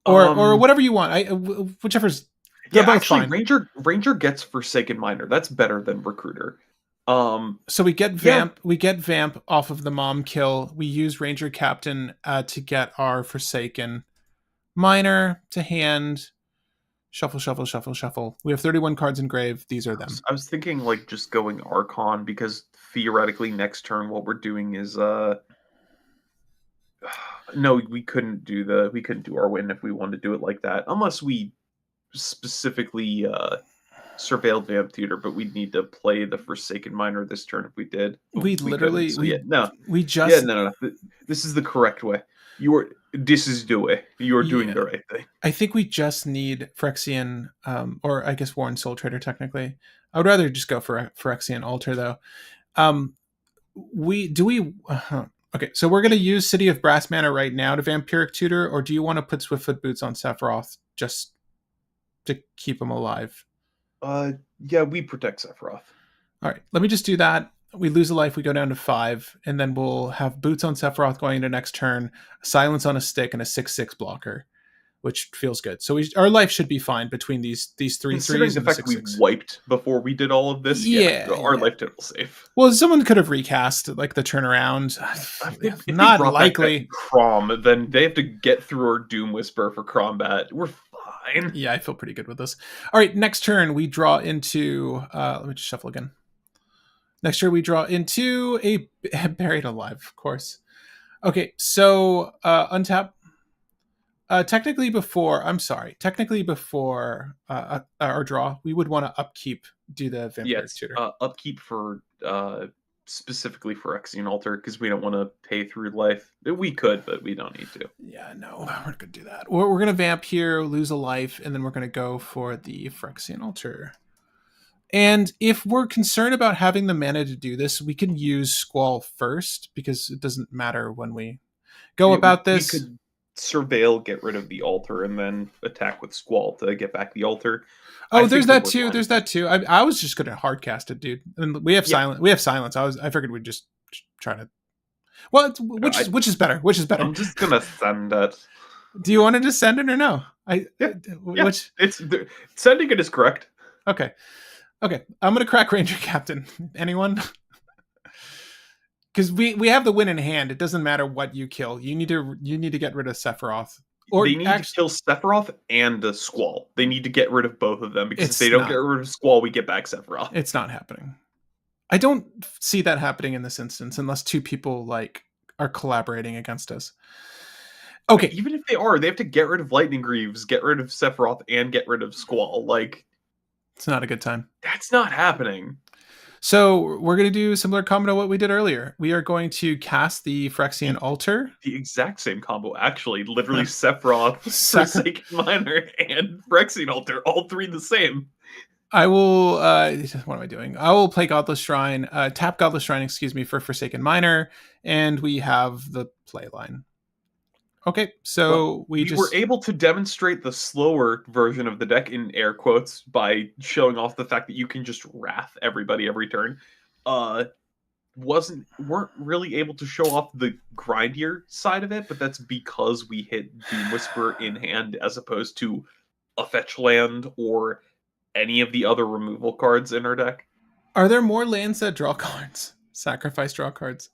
Or whatever you want. Whichever's... They're both fine. Ranger gets Forsaken Miner. That's better than Recruiter. So we get vamp. We get vamp off of the mom kill. We use Ranger Captain to get our Forsaken Miner to hand. Shuffle. We have 31 cards in grave. These are them. I was thinking like just going Archon because theoretically next turn what we're doing is no, we couldn't do our win if we wanted to do it like that unless we specifically Surveilled Vamp Tutor, but we'd need to play the Forsaken Miner this turn if we did. But We we couldn't. literally So yeah, no. we Yeah, just no. This is the correct way. This is the way. You're doing yeah. the right thing. I think we just need Phyrexian, or I guess Warren Soul Trader technically. I would rather just go for a Phyrexian Altar though. Um, okay, so we're gonna use City of Brass Mana right now to Vampiric Tutor, or do you want to put Swiftfoot Boots on Sephiroth just to keep him alive? Yeah, we protect Sephiroth. All right, let me just do that. We lose a life, we go down to 5, and then we'll have Boots on Sephiroth going into next turn, Silence on a Stick, and a 6/6 blocker, which feels good. So our life should be fine between these three Considering threes the and the fact we 6/6. wiped before we did all of this, yeah, our Yeah. life total safe. Well, someone could have recast like the turnaround. If they Not brought back that likely. Crom, then they have to get through our Doom Whisper for combat. We're fine. Yeah, I feel pretty good with this. All right, next turn we draw into. Let me just shuffle again. Next turn we draw into a Buried Alive, of course. Okay, so untap. Technically before our draw, we would want to upkeep, do the Vampiric Yes, Tutor. upkeep for specifically for Phyrexian Altar because we don't want to pay through life. We could, but we don't need to. Yeah, no, we're not going to do that. We're going to vamp here, lose a life, and then we're going to go for the Phyrexian Altar. And if we're concerned about having the mana to do this, we can use Squall first because it doesn't matter when we go about this. We could surveil, get rid of the altar, and then attack with Squall to get back the altar. Oh, there's that too. There's that too. I was just gonna hard cast it, dude. And we have silence. We have silence. I figured we'd just try to. Well, which is better? Which is better? I'm just gonna send it. Do you want to just send it or no? Which sending it is correct. Okay. I'm gonna crack Ranger Captain. Anyone? Because we have the win in hand. It doesn't matter what you kill. You need to get rid of Sephiroth. Or they need to kill Sephiroth and the Squall. They need to get rid of both of them because if they don't get rid of Squall, we get back Sephiroth. It's not happening. I don't see that happening in this instance unless two people like are collaborating against us. Okay. Even if they are, they have to get rid of Lightning Greaves, get rid of Sephiroth, and get rid of Squall. Like, it's not a good time. That's not happening. So we're going to do similar combo to what we did earlier. We are going to cast the Phyrexian Altar. The exact same combo, actually. Literally Sephiroth, Forsaken Miner, and Phyrexian Altar. All three the same. I will... what am I doing? I will play Godless Shrine. Tap Godless Shrine, for Forsaken Miner. And we have the play line. Okay, so we were able to demonstrate the slower version of the deck in air quotes by showing off the fact that you can just wrath everybody every turn. Weren't really able to show off the grindier side of it, but that's because we hit Doom Whisper in hand as opposed to a fetch land or any of the other removal cards in our deck. Are there more lands that draw cards? Sacrifice draw cards?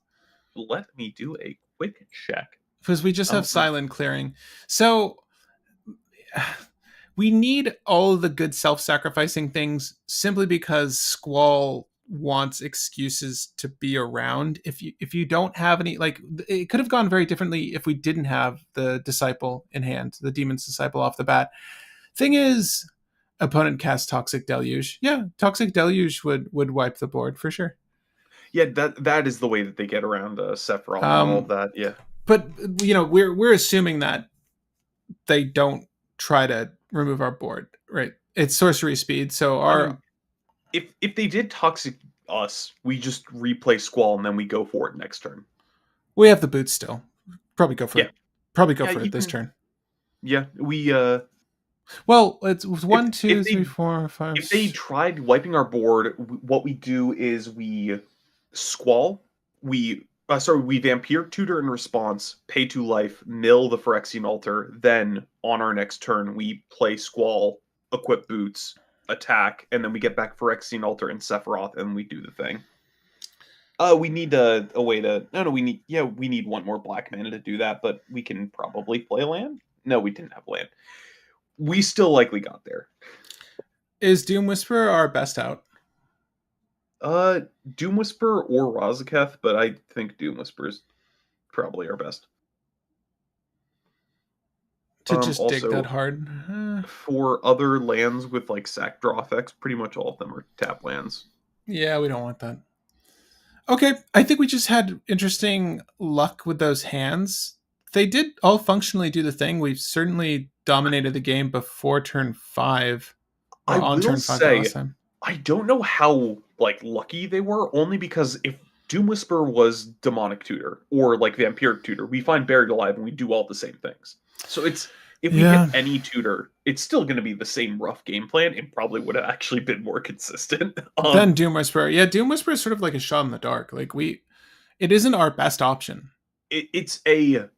Let me do a quick check. Because we just have silent clearing. So we need all of the good self-sacrificing things simply because Squall wants excuses to be around. If you don't have any, like, it could have gone very differently if we didn't have the Disciple in hand, the Demon's Disciple off the bat. Thing is, opponent casts Toxic Deluge. Yeah, Toxic Deluge would wipe the board for sure. Yeah, that is the way that they get around Sephiroth and all of that, yeah. But we're assuming that they don't try to remove our board, right? It's sorcery speed, so if they did Toxic us, we just replay Squall and then we go for it next turn. We have the boots still. Probably go for it. Probably go for it this turn. Yeah, we well, it's 1, 2, 3, 4, 5. If they tried wiping our board, what we do is we Squall, we Vampiric Tutor in response, pay 2 life, mill the Phyrexian Altar, then on our next turn we play Squall, equip boots, attack, and then we get back Phyrexian Altar and Sephiroth, and we do the thing. We need a way to... No, we need 1 more black mana to do that, but we can probably play land? No, we didn't have land. We still likely got there. Is Doom Whisperer our best out? Doom Whisperer or Razaketh, but I think Doom Whisperer is probably our best. To just dig that Also, hard. for other lands with like sack draw effects, pretty much all of them are tap lands. Yeah, we don't want that. Okay, I think we just had interesting luck with those hands. They did all functionally do the thing. We've certainly dominated the game before turn 5, or I on will turn 5 the last say, time. I don't know how like lucky they were, only because if Doom Whisper was Demonic Tutor or like Vampiric Tutor, we find Buried Alive and we do all the same things. So it's if we hit Yeah. any tutor, it's still going to be the same rough game plan. It probably would have actually been more consistent. Then Doom Whisperer. Yeah, Doom Whisperer is sort of like a shot in the dark. Like it isn't our best option. It's a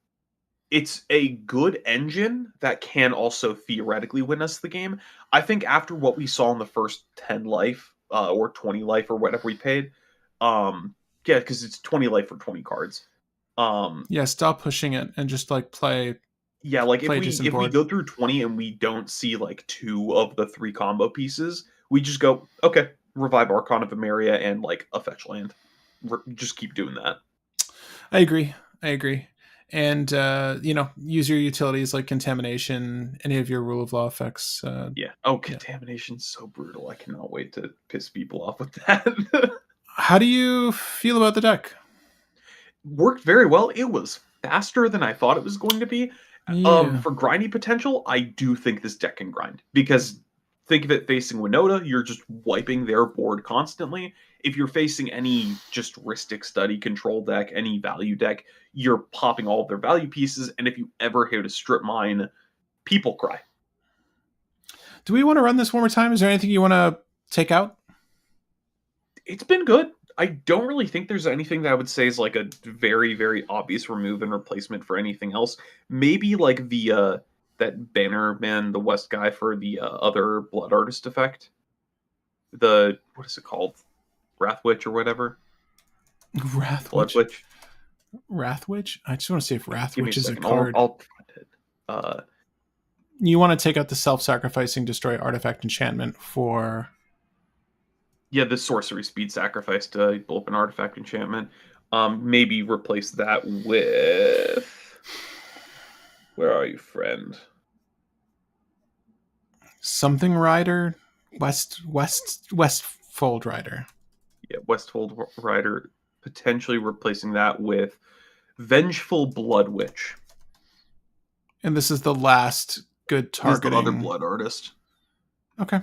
good engine that can also theoretically win us the game. I think after what we saw in the first 10 life or 20 life or whatever we paid, um, yeah, because it's 20 life for 20 cards. Um, Yeah, stop pushing it and just like yeah, like if play a we decent if we board. go through 20 and we don't see like two of the three combo pieces, we just go, okay, revive Archon of Emeria and like a fetch land. Just keep doing that. I agree. I agree. And use your utilities like contamination, any of your rule of law effects. Yeah. Oh, Yeah. contamination's so brutal. I cannot wait to piss people off with that. How do you feel about the deck? Worked very well. It was faster than I thought it was going to be. Yeah. For grindy potential, I do think this deck can grind because think of it facing Winota, you're just wiping their board constantly. If you're facing any just Ristic Study control deck, any value deck, you're popping all of their value pieces, and if you ever hit a strip mine, people cry. Do we want to run this one more time? Is there anything you want to take out? It's been good. I don't really think there's anything that I would say is like a very, very obvious remove and replacement for anything else. Maybe like the that banner man, the West guy for the other Blood Artist effect. The what is it called? Wrathwitch or whatever. Blood Wrathwitch? Witch. Wrathwitch? I just want to see if Give me a Wrathwitch is a second. I'll card. I'll find it. You want to take out the self-sacrificing destroy artifact enchantment for Yeah, the sorcery speed sacrifice to pull up an artifact enchantment. Maybe replace that with. Where are you, friend? something rider, Westfold rider. Yeah, Westfold Rider, potentially replacing that with Vengeful Blood Witch. And this is the last good This is the other targeting. Blood Artist. Okay.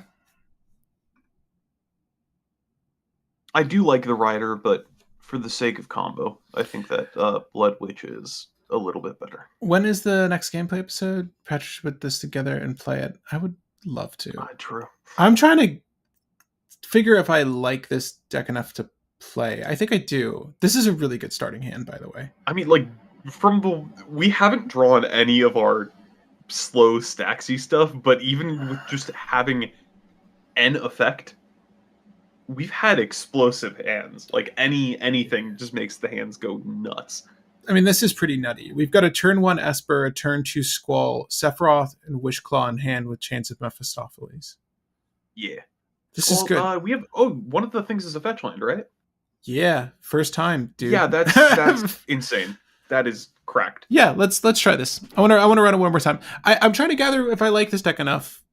I do like the Rider, but for the sake of combo, I think that Blood Witch is a little bit better. When is the next gameplay episode? Patrick should put this together and play it. I would love to. True. I'm trying to figure if I like this deck enough to play. I think I do. This is a really good starting hand, by the way. I mean, like, we haven't drawn any of our slow stacksy stuff, but even with just having an effect, we've had explosive hands. Like anything just makes the hands go nuts. I mean, this is pretty nutty. We've got a turn 1 Esper, a turn 2 Squall, Sephiroth, and Wishclaw in hand with Chains of Mephistopheles. Yeah. This is good. We have one of the things is a fetch land, right? Yeah, first time, dude. Yeah, that's insane. That is cracked. Yeah, let's try this. I want to run it one more time. I'm trying to gather if I like this deck enough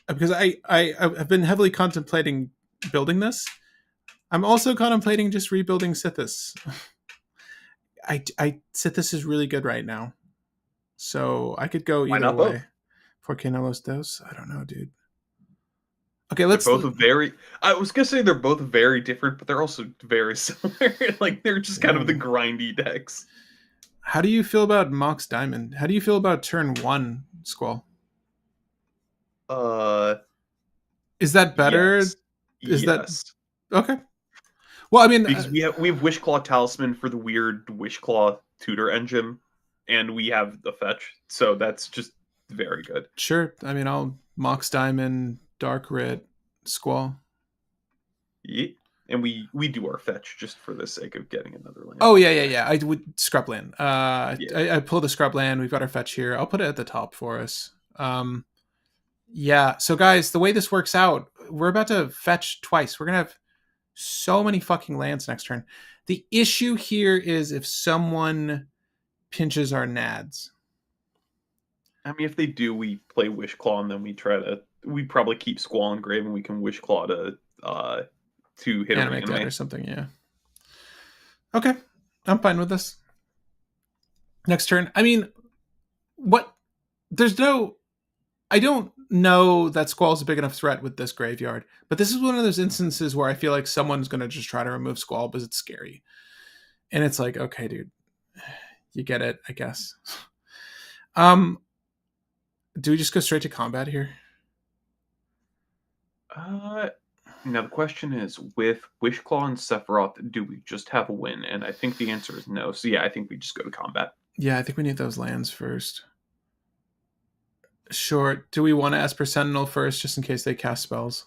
because I've been heavily contemplating building this. I'm also contemplating just rebuilding Sithis. Sithis is really good right now, so I could go either way. Both? For Los Dos, I don't know, dude. Okay, They're both very. I was gonna say they're both very different, but they're also very similar. Like they're just kind of the grindy decks. How do you feel about Mox Diamond? How do you feel about turn 1 Squall? Is that better? Yes. That okay? Well, I mean, because we have Wishclaw Talisman for the weird Wishclaw tutor engine, and we have the fetch, so that's just very good. Sure. I mean, I'll Mox Diamond, Dark Writ, Squall. Yeah. And we do our fetch just for the sake of getting another land. Oh yeah. I would scrubland. I pull the scrubland. We've got our fetch here. I'll put it at the top for us. Yeah. So guys, the way this works out, we're about to fetch twice. We're gonna have so many fucking lands next turn. The issue here is if someone pinches our nads. I mean, if they do, we play Wishclaw, and then we probably keep Squall and Grave, and we can Wishclaw to hit a Animate dead or reanimate. something. Yeah. Okay, I'm fine with this. Next turn. I mean, what? There's no. I don't know that Squall's a big enough threat with this graveyard, but this is one of those instances where I feel like someone's going to just try to remove Squall because it's scary. And it's like, okay, dude, you get it, I guess. Um, do we just go straight to combat here? Uh, Now the question is, with Wishclaw and Sephiroth, do we just have a win? And I think the answer is no. So yeah, I think we just go to combat. Yeah, I think we need those lands first. Sure. Do we want to Esper Sentinel first, just in case they cast spells?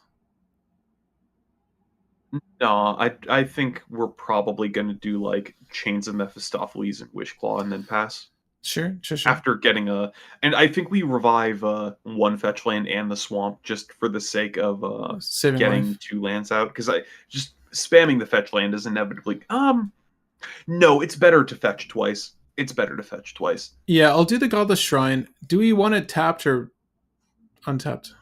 No, I think we're probably gonna do like Chains of Mephistopheles and Wishclaw and then pass. Sure, sure, sure. After getting and I think we revive one fetch land and the swamp just for the sake of Saving getting life. 2 lands out, because I just spamming the fetch land is inevitably no, it's better to fetch twice. It's better to fetch twice. Yeah, I'll do the Godless Shrine. Do we want it tapped or untapped?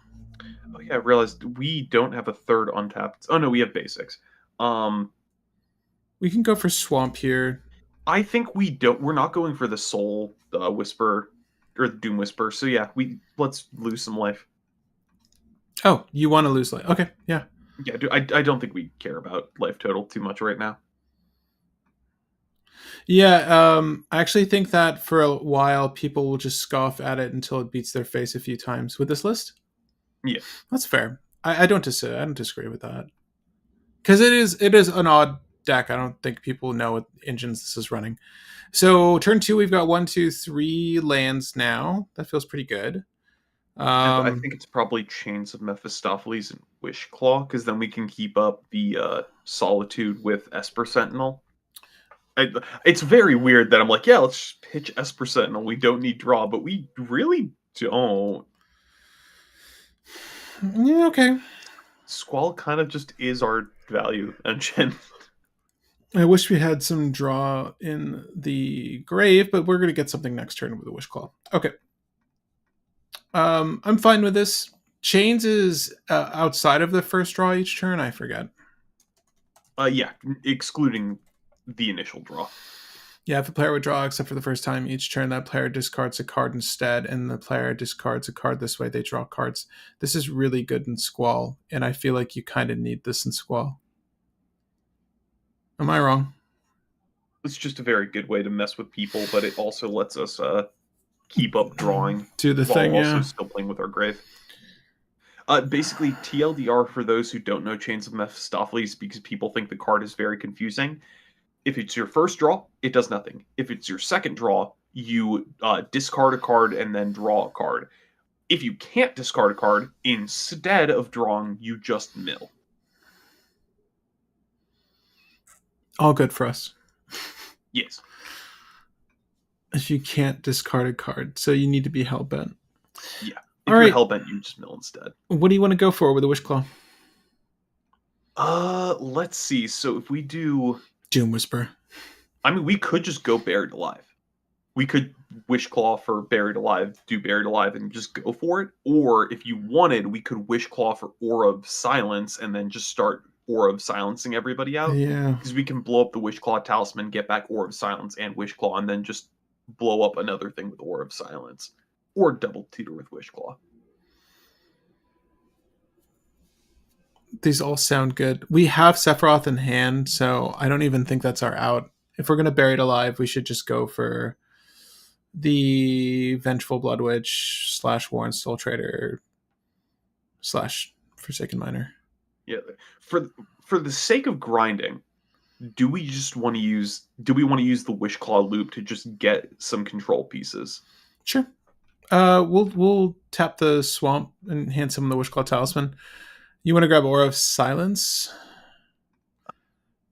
Oh yeah, I realized we don't have a third untapped. Oh no, we have basics. Um, We can go for Swamp here. I think we don't. We're not going for the Soul Whisper or the Doom Whisper. So yeah, let's lose some life. Oh, you want to lose life. Okay, yeah. Yeah, I don't think we care about life total too much right now. Yeah, I actually think that for a while people will just scoff at it until it beats their face a few times with this list. Yeah, That's fair. I don't disagree with that. Because it is an odd deck. I don't think people know what engines this is running. So turn two, we've got 1, 2, 3 lands now. That feels pretty good. and I think it's probably Chains of Mephistopheles and Wishclaw, because then we can keep up the Solitude with Esper Sentinel. It's very weird that I'm like, yeah, let's just pitch Esper Sentinel. We don't need draw, but we really don't. Yeah, okay. Squall kind of just is our value engine. I wish we had some draw in the grave, but we're gonna get something next turn with a Wish Claw. Okay. I'm fine with this. Chains is outside of the first draw each turn. I forget. Yeah, excluding the initial draw. Yeah, if a player would draw except for the first time each turn, that player discards a card instead, and the player discards a card this way, they draw cards. This is really good in Squall, and I feel like you kind of need this in Squall. Am I wrong? It's just a very good way to mess with people, but it also lets us keep up drawing Do the while thing, also yeah. still playing with our grave. Basically, TLDR for those who don't know Chains of Mephistopheles, because people think the card is very confusing. If it's your first draw, it does nothing. If it's your second draw, you discard a card and then draw a card. If you can't discard a card, instead of drawing, you just mill. All good for us. Yes. If you can't discard a card, so you need to be hellbent. Yeah. All If you're right. hellbent, you just mill instead. What do you want to go for with a Wish Claw? Let's see. So if we do, Doom Whisper. I mean, we could just go Buried Alive. We could Wishclaw for Buried Alive, do Buried Alive, and just go for it. Or if you wanted, we could Wishclaw for Aura of Silence and then just start Aura of Silencing everybody out. Yeah. Because we can blow up the Wishclaw Talisman, get back Aura of Silence and Wishclaw, and then just blow up another thing with Aura of Silence. Or double tutor with Wishclaw. These all sound good. We have Sephiroth in hand, so I don't even think that's our out. If we're going to bury it alive, we should just go for the Vengeful Blood Witch / Warren Soul Trader / Forsaken Miner. Yeah. For the sake of grinding, do we want to use the Wishclaw loop to just get some control pieces? Sure. We'll tap the swamp and hand someone the Wishclaw Talisman. You want to grab Aura of Silence?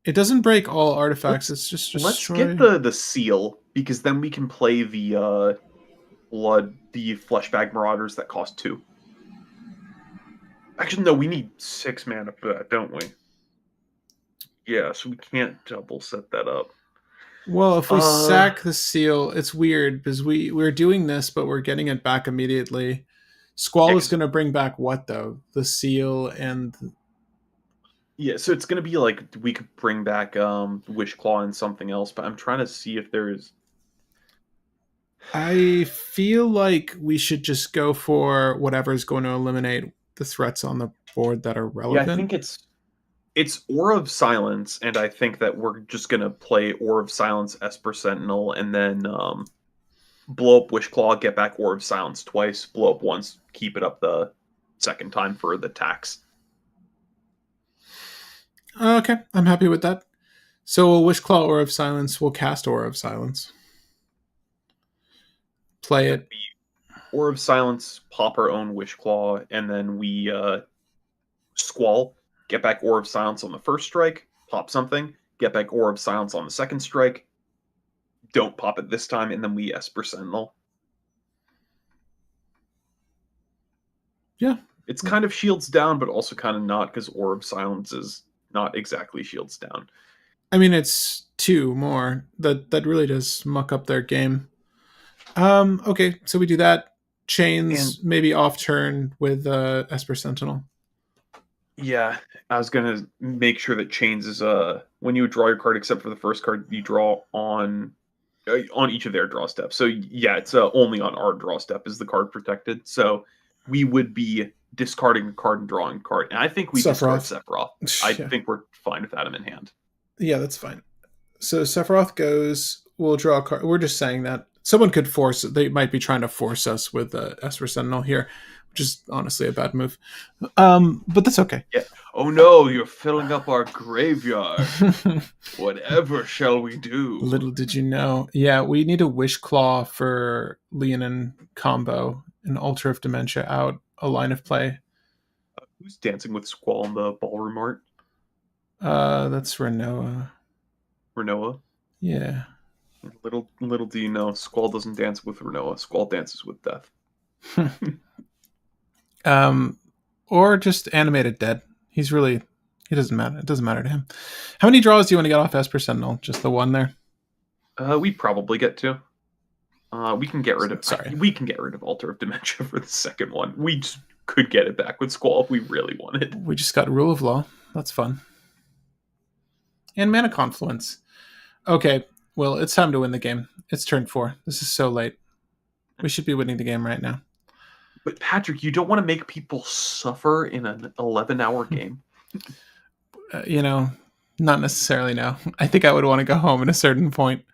It doesn't break all artifacts. It's just destroy. Let's get the seal, because then we can play the Fleshbag Marauders that cost 2. Actually, no, we need 6 mana for that, don't we? Yeah, so we can't double set that up. Well, if we Uh, sack the seal, it's weird because we're doing this, but we're getting it back immediately. yeah, Squall is 'cause- going to bring back what though? The seal and yeah. So it's gonna be like we could bring back Wish Claw and something else, but I'm trying to see if there's. I feel like we should just go for whatever's going to eliminate the threats on the board that are Yeah, I relevant. think it's Aura of Silence, and I think that we're just gonna play Aura of Silence, Esper Sentinel, and then blow up Wish Claw, get back Aura of Silence twice, blow up once, keep it up the second time for the tax. Okay, I'm happy with that. So we'll Wish Claw Aura of Silence. We'll cast Aura of Silence. Play Yeah, it. we Aura of Silence, pop our own Wish Claw, and then we Squall, get back Aura of Silence on the first strike, pop something, get back Aura of Silence on the second strike, don't pop it this time, and then we Esper Sentinel. Yeah. It's kind of shields down, but also kind of not, because Aura of Silence is not exactly shields down. I mean, it's two more. That really does muck up their game. Okay, so we do that. And Chains maybe off turn with Esper Sentinel. yeah, I was gonna make sure that Chains is when you draw your card, except for the first card you draw on each of their draw steps. So yeah, it's only on our draw step is the card protected. So we would be discarding a card and drawing a card, and I think we discard Sephiroth. Sephiroth. I Yeah. think we're fine with Adam in hand. Yeah, that's fine. So Sephiroth goes. We'll draw a card. We're just saying that someone could force. They might be trying to force us with Esper Sentinel here, which is honestly a bad move. But that's okay. Yeah. Oh no, you're filling up our graveyard. Whatever shall we do? Little did you know. Yeah, we need a Wish Claw for Leonin combo, an Altar of Dementia out, a line of play. Who's dancing with Squall in the ballroom art? That's Renoa. Renoa. Yeah. Little do you know, Squall doesn't dance with Renoa. Squall dances with death. um, or just animated dead. He's really he doesn't matter. It doesn't matter to him. How many draws do you want to get off Esper Sentinel? Just the one there. We probably get to. We can get rid of. Sorry. We can get rid of Altar of Dementia for the second one. We just could get it back with Squall if we really wanted. We just got Rule of Law. That's fun. And Mana Confluence. Okay, well, it's time to win the game. It's turn 4. This is so late. We should be winning the game right now. But Patrick, you don't want to make people suffer in an 11-hour game. Not necessarily. No, I think I would want to go home at a certain point.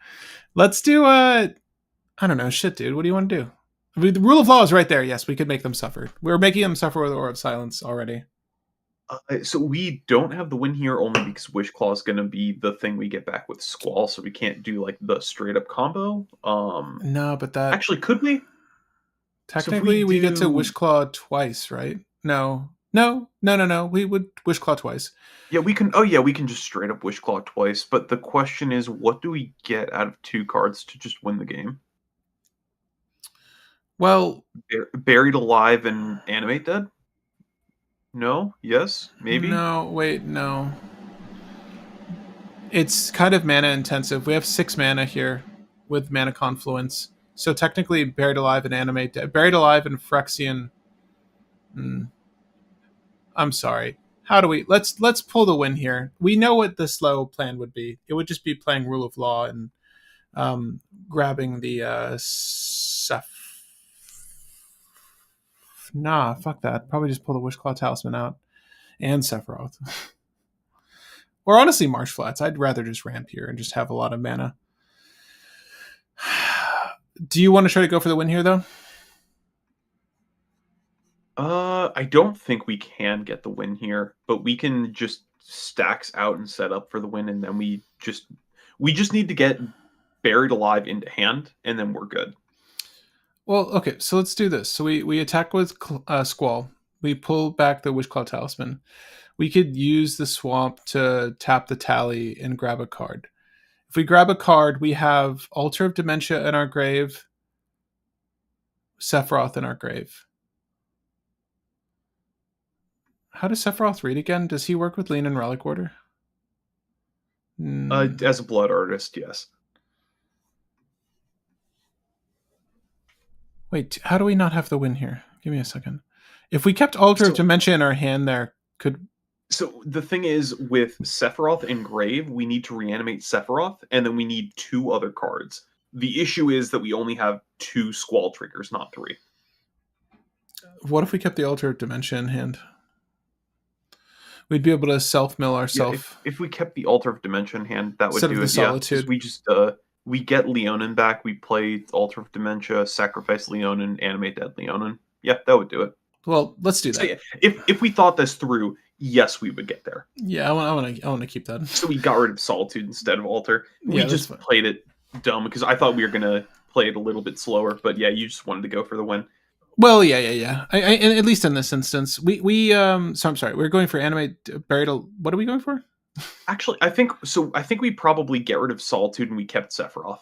Let's do I don't know, shit, dude. What do you want to do? I mean, the Rule of Law is right there. Yes, we could make them suffer. We're making them suffer with Aura of Silence already. So we don't have the win here only because Wish Claw is going to be the thing we get back with Squall, so we can't do like the straight up combo. No, but that Actually, could we? technically we get to Wish Claw twice, right? No. We would Wish Claw twice. Yeah, we can. Oh yeah, we can just straight up Wish Claw twice. But the question is, what do we get out of 2 cards to just win the game? Well, Buried Alive and Animate Dead? No? Yes? Maybe? no, wait, no. It's kind of mana intensive. We have 6 mana here with Mana Confluence. So technically, Buried Alive and Animate Dead. Buried Alive and Phyrexian. I'm sorry. How do we let's pull the win here? We know what the slow plan would be. It would just be playing Rule of Law and grabbing the Nah, fuck that. Probably just pull the Wishclaw Talisman out and Sephiroth. Or honestly, Marsh Flats. I'd rather just ramp here and just have a lot of mana. Do you want to try to go for the win here, though? I don't think we can get the win here, but we can just stacks out and set up for the win, and then we just need to get Buried Alive into hand, and then we're good. Well, okay, so let's do this. So we attack with Squall. We pull back the Wishclaw Talisman. We could use the swamp to tap the tally and grab a card. If we grab a card, we have Altar of Dementia in our grave, Sephiroth in our grave. How does Sephiroth read again? Does he work with Lean and Relic Order? As a blood artist, yes. Wait, how do we not have the win here? Give me a second. If we kept Altar of So Dementia in our hand there, could... So the thing is, with Sephiroth and Grave, we need to reanimate Sephiroth, and then we need 2 other cards. The issue is that we only have 2 Squall triggers, not 3. What if we kept the Altar of Dementia in hand? We'd be able to self-mill Yeah, ourselves if we kept the Altar of Dimension in hand, that would instead of do the it. Yeah, because Solitude. we just we get Leonin back. We play Altar of Dementia, sacrifice Leonin, animate dead Leonin. Yeah, that would do it. Well, let's do So that. yeah, if we thought this through, yes, we would get there. Yeah, I want to keep that. So we got rid of Solitude instead of Altar. We Yeah, that's just fine. played it dumb because I thought we were gonna play it a little bit slower. But yeah, you just wanted to go for the win. Well, yeah. At least in this instance, So I'm sorry. We're going for animate buried. What are we going for? Actually, I think so. I think we probably get rid of Solitude and we kept Sephiroth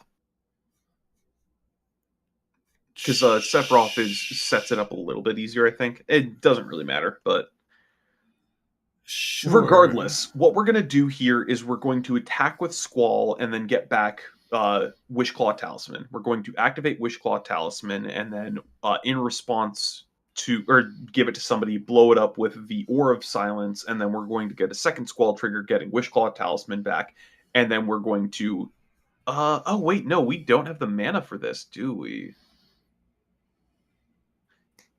because Sephiroth sets it up a little bit easier. I think it doesn't really matter, but Sure. regardless, what we're gonna do here is we're going to attack with Squall and then get back Wishclaw Talisman. We're going to activate Wishclaw Talisman and then in response to or give it to somebody, blow it up with the Ore of Silence, and then we're going to get a second Squall trigger, getting Wishclaw Talisman back, and then we're going to oh wait, no, we don't have the mana for this, do we?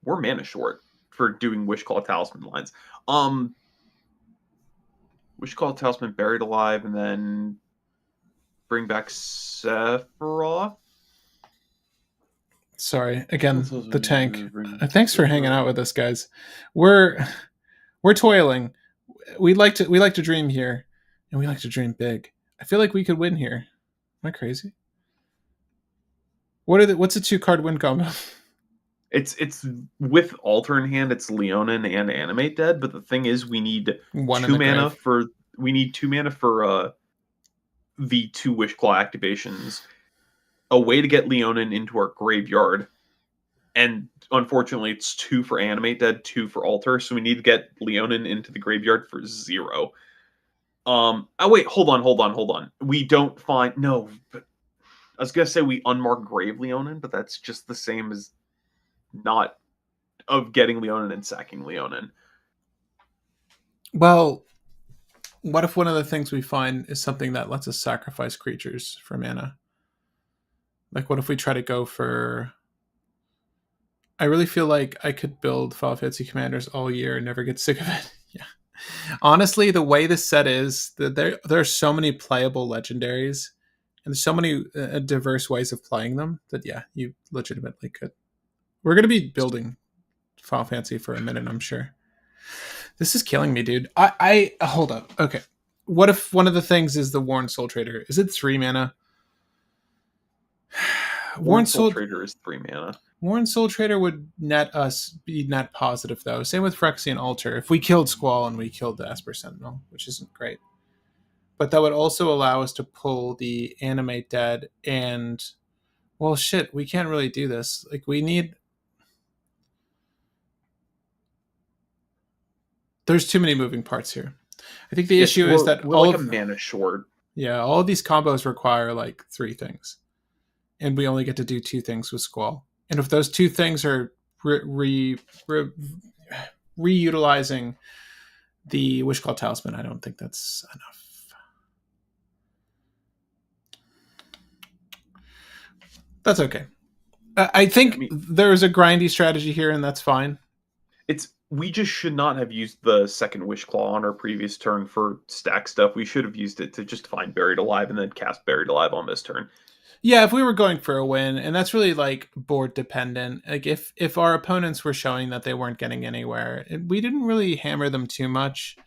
We're mana short for doing Wishclaw Talisman lines. Wishclaw Talisman, Buried Alive, and then bring back Sephiroth. Sorry again. The tank. Thanks for hanging out with us, guys. We're toiling. We like to dream here, and we like to dream big. I feel like we could win here. Am I crazy? What's a 2-card win combo? It's with Altar in hand. It's Leonin and Animate Dead. But the thing is, we need One in two the mana grave. for the 2 Wishclaw activations. A way to get Leonin into our graveyard, and unfortunately, it's 2 for Animate Dead, 2 for Altar. So we need to get Leonin into the graveyard for 0. Oh wait, hold on. We don't find no. But I was gonna say we unmark Grave Leonin, but that's just the same as not of getting Leonin and sacking Leonin. Well, what if one of the things we find is something that lets us sacrifice creatures for mana? Like, what if we try to go for... I really feel like I could build FFVIII commanders all year and never get sick of it. Yeah. Honestly, the way this set is, that there are so many playable legendaries and so many diverse ways of playing them that, yeah, you legitimately could. We're going to be building Final Fantasy for a minute, I'm sure. This is killing me, dude. I hold up. Okay. What if one of the things is the Worn Soul Trader? Is it 3 mana? Worn Soul Trader is 3 mana. Worn Soul Trader would be net positive though. Same with Phyrexian Altar. If we killed Squall and we killed the Esper Sentinel, which isn't great. But that would also allow us to pull the Animate Dead and... Well, shit, we can't really do this. Like, we need... There's too many moving parts here. I think the issue is that we're like a mana short. Yeah, all of these combos require like 3 things. And we only get to do 2 things with Squall. And if those 2 things are reutilizing the Wishclaw Talisman, I don't think that's enough. That's okay. I think there's a grindy strategy here, and that's fine. We just should not have used the second Wishclaw on our previous turn for stack stuff. We should have used it to just find Buried Alive and then cast Buried Alive on this turn. Yeah, if we were going for a win, and that's really like board dependent. Like if our opponents were showing that they weren't getting anywhere, we didn't really hammer them too much.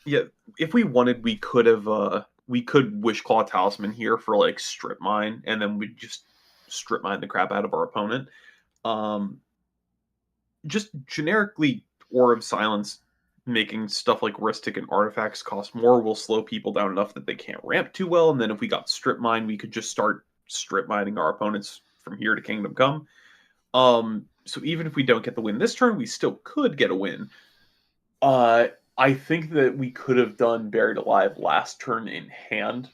Yeah, if we wanted, we could Wishclaw Talisman here for like strip mine, and then we just strip mine the crap out of our opponent. Just generically, Ore of Silence making stuff like Ristic and artifacts cost more will slow people down enough that they can't ramp too well. And then if we got strip mine, we could just start strip mining our opponents from here to Kingdom Come. So even if we don't get the win this turn, we still could get a win. I think that we could have done Buried Alive last turn in hand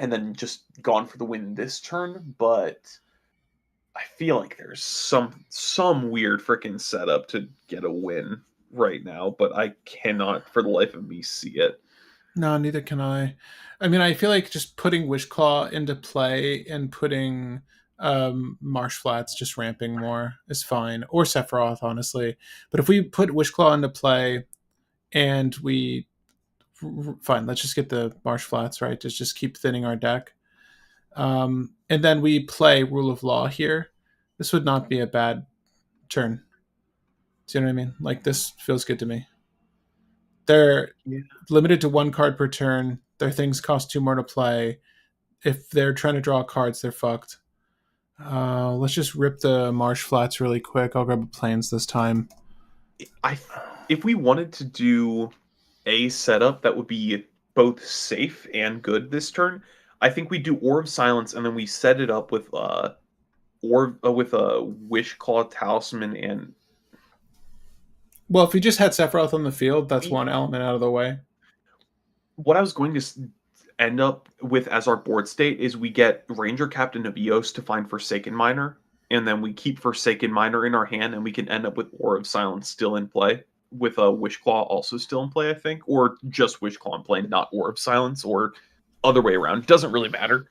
and then just gone for the win this turn, but I feel like there's some weird freaking setup to get a win right now, but I cannot for the life of me see it. No, neither can I. I mean, I feel like just putting Wishclaw into play and putting Marsh Flats just ramping more is fine, or Sephiroth, honestly. But if we put Wishclaw into play and we fine, let's just get the Marsh Flats right. Just keep thinning our deck, and then we play Rule of Law here. This would not be a bad turn. Do you know what I mean? Like this feels good to me. They're Yeah. limited to one card per turn. Their things cost 2 more to play. If they're trying to draw cards, they're fucked. Let's just rip the Marsh Flats really quick. I'll grab a Plains this time. I if we wanted to do a setup that would be both safe and good this turn, I think we do Orb Silence and then we set it up with a Wish Claw Talisman and Well, if we just had Sephiroth on the field, that's we one element out of the way. what I was going to end up with as our board state is we get Ranger Captain of Eos to find Forsaken Miner, and then we keep Forsaken Miner in our hand, and we can end up with Aura of Silence still in play, with a Wishclaw also still in play, I think, or just Wishclaw in play, not Aura of Silence, or other way around. It doesn't really matter.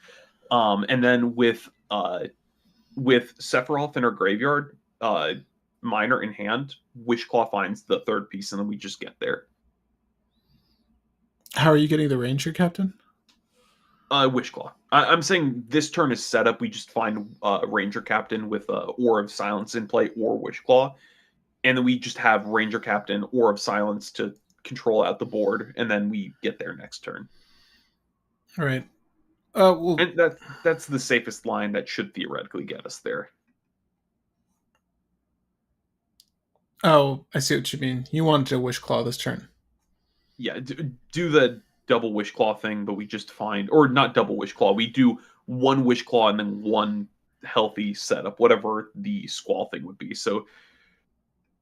And then with Sephiroth in our graveyard, Miner in hand, Wishclaw finds the third piece, and then we just get there. How are you getting the Ranger Captain? Wishclaw. I'm saying this turn is set up. We just find Ranger Captain with Aura of Silence in play or Wishclaw, and then we just have Ranger Captain, Aura of Silence to control out the board, and then we get there next turn. All right. And that's the safest line that should theoretically get us there. Oh, I see what you mean. You wanted to Wishclaw this turn. Yeah, do the double Wishclaw thing, but we just find, or not double Wishclaw, we do one Wishclaw and then one healthy setup, whatever the Squall thing would be. So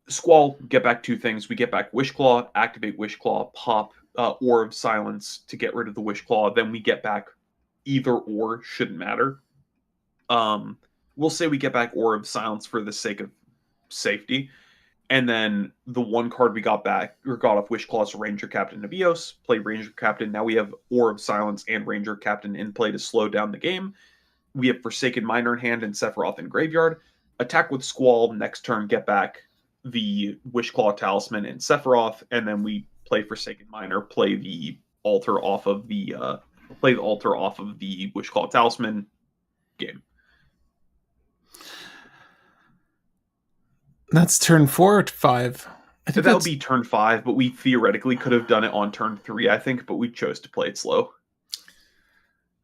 Squall, get back 2 things. We get back Wishclaw, activate Wishclaw, pop Aura of Silence to get rid of the Wishclaw. Then we get back either or, shouldn't matter. We'll say we get back Aura of Silence for the sake of safety. And then the one card we got back, or got off Wishclaw, is Ranger Captain of Eos. Play Ranger Captain. Now we have Aura of Silence and Ranger Captain in play to slow down the game. We have Forsaken Miner in hand and Sephiroth in graveyard. Attack with Squall. Next turn, get back the Wishclaw Talisman and Sephiroth, and then we play Forsaken Miner. Play the altar off of the Wishclaw Talisman. Game. That's turn 4 or 5. I think That would be turn 5, but we theoretically could have done it on turn 3, I think, but we chose to play it slow.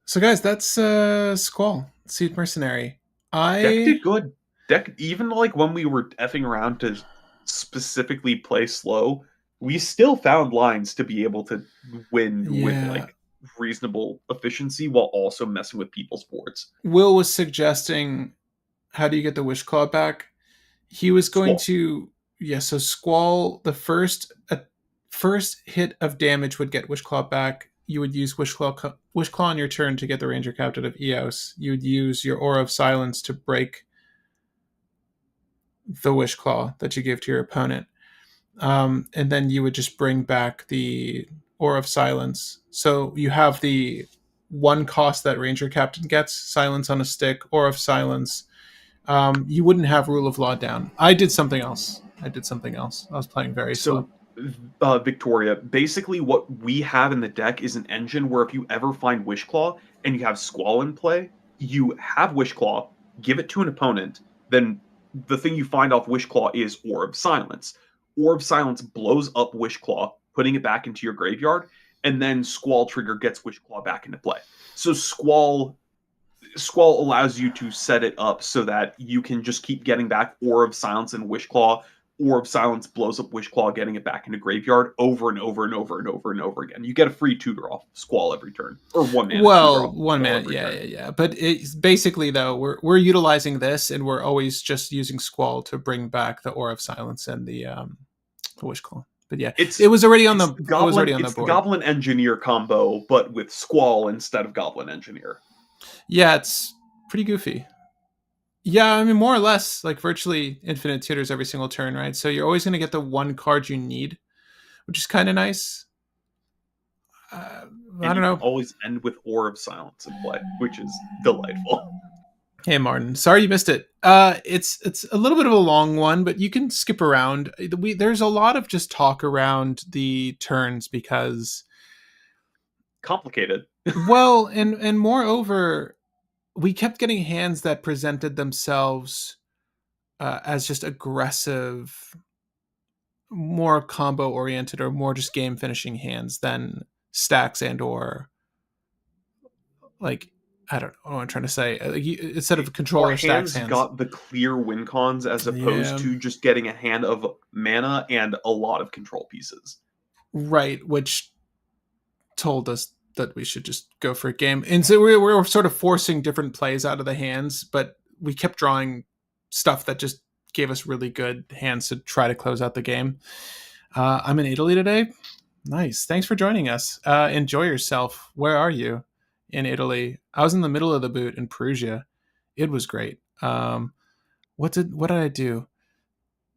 So, guys, that's Squall, SeeD Mercenary. Deck did good. Deck, even like when we were effing around to specifically play slow, we still found lines to be able to win with like reasonable efficiency while also messing with people's boards. Will was suggesting, how do you get the Wishclaw back? He was going to, so Squall, the first hit of damage would get Wishclaw back. You would use Wishclaw on your turn to get the Ranger Captain of Eos. You would use your Aura of Silence to break the Wishclaw that you give to your opponent. And then you would just bring back the Aura of Silence. So you have the one cost that Ranger Captain gets, Silence on a Stick, Aura of Silence. You wouldn't have Rule of Law down. I did something else. I was playing very slow. Victoria, basically what we have in the deck is an engine where if you ever find Wishclaw and you have Squall in play, you have Wishclaw, give it to an opponent, then the thing you find off Wishclaw is Orb Silence. Orb Silence blows up Wishclaw, putting it back into your graveyard, and then Squall trigger gets Wishclaw back into play. So Squall allows you to set it up so that you can just keep getting back Orb Silence and Wishclaw. Orb Silence blows up Wishclaw, getting it back into graveyard over and over and over and over and over again. You get a free tutor off Squall every turn, or 1 mana. Well, 1 mana, yeah. But it's basically though we're utilizing this, and we're always just using Squall to bring back the Aura of Silence and the Wishclaw. But yeah, it was already on the board. It's the Goblin Engineer combo, but with Squall instead of Goblin Engineer. Yeah, it's pretty goofy. Yeah, I mean, more or less, like virtually infinite tutors every single turn, right? So you're always going to get the one card you need, which is kind of nice. Uh, I And don't you can know. always end with Aura of Silence in play, which is delightful. Hey, Martin. Sorry you missed it. It's a little bit of a long one, but you can skip around. There's a lot of just talk around the turns because, Complicated. well, and moreover, we kept getting hands that presented themselves as just aggressive, more combo oriented, or more just game finishing hands than stacks and or like I don't know what I'm trying to say. Instead of Our controller stacks hands hands. got the clear win cons as opposed Yeah, to just getting a hand of mana and a lot of control pieces. right. Which told us that we should just go for a game. And so we were sort of forcing different plays out of the hands, but we kept drawing stuff that just gave us really good hands to try to close out the game. I'm in Italy today. Nice. Thanks for joining us. Enjoy yourself. Where are you in Italy? I was in the middle of the boot in Perugia. It was great. What did I do?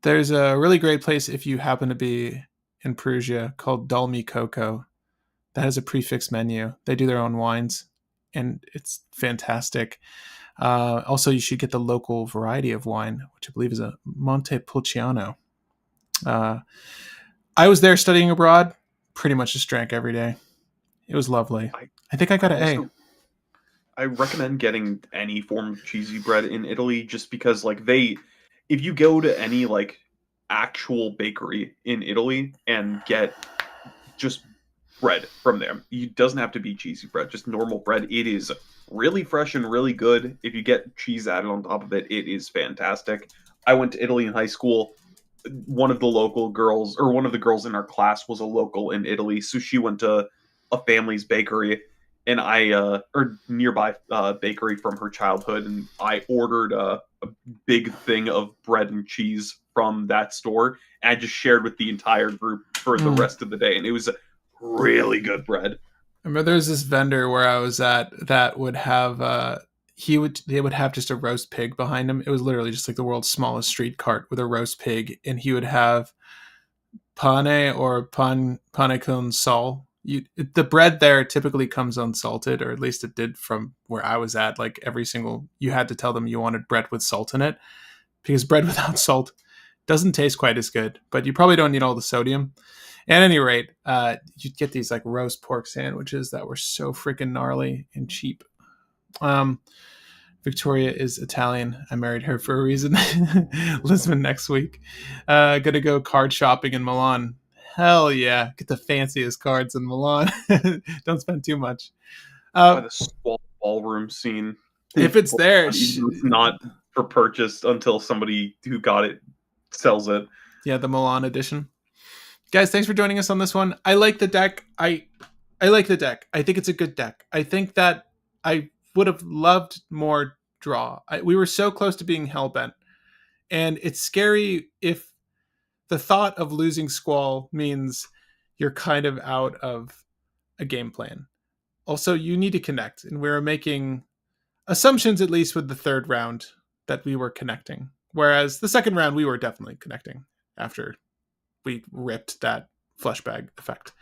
There's a really great place if you happen to be in Perugia called Dalmi Coco that has a prefix menu. They do their own wines, and it's fantastic. Also, you should get the local variety of wine, which I believe is a Montepulciano. Uh, I was there studying abroad. Pretty much just drank every day. It was lovely. I I think I I got an A. also I recommend getting any form of cheesy bread in Italy just because like they if you go to any like actual bakery in Italy and get just bread from there. It doesn't have to be cheesy bread, just normal bread. It is really fresh and really good. If you get cheese added on top of it, it is fantastic. I went to Italy in high school. One of the local girls, or one of the girls in our class, was a local in Italy, so she went to a family's bakery, and or nearby bakery from her childhood, and I ordered a big thing of bread and cheese from that store, and I just shared with the entire group for the Mm. rest of the day, and it was really good bread. I remember there was this vendor where I was at that would have they would have just a roast pig behind him. It was literally just like the world's smallest street cart with a roast pig, and he would have pane or pane con sal. The bread there typically comes unsalted, or at least it did from where I was at. Like every single, you had to tell them you wanted bread with salt in it because bread without salt doesn't taste quite as good. But you probably don't need all the sodium. At any rate, you'd get these like roast pork sandwiches that were so freaking gnarly and cheap. Um, Victoria is Italian. I married her for a reason. Lisbon next week. Gonna go card shopping in Milan. Hell yeah. Get the fanciest cards in Milan. Don't spend too much. By Uh, the Squall ballroom scene, if it's there, even though it's not for purchase until somebody who got it sells it. yeah, the Milan edition. Guys, thanks for joining us on this one. I like the deck. I like the deck. I think it's a good deck. I think that I would have loved more draw. We were so close to being hellbent, and it's scary if the thought of losing Squall means you're kind of out of a game plan. Also, you need to connect, and we were making assumptions at least with the third round that we were connecting, whereas the second round we were definitely connecting after we ripped that flesh bag effect.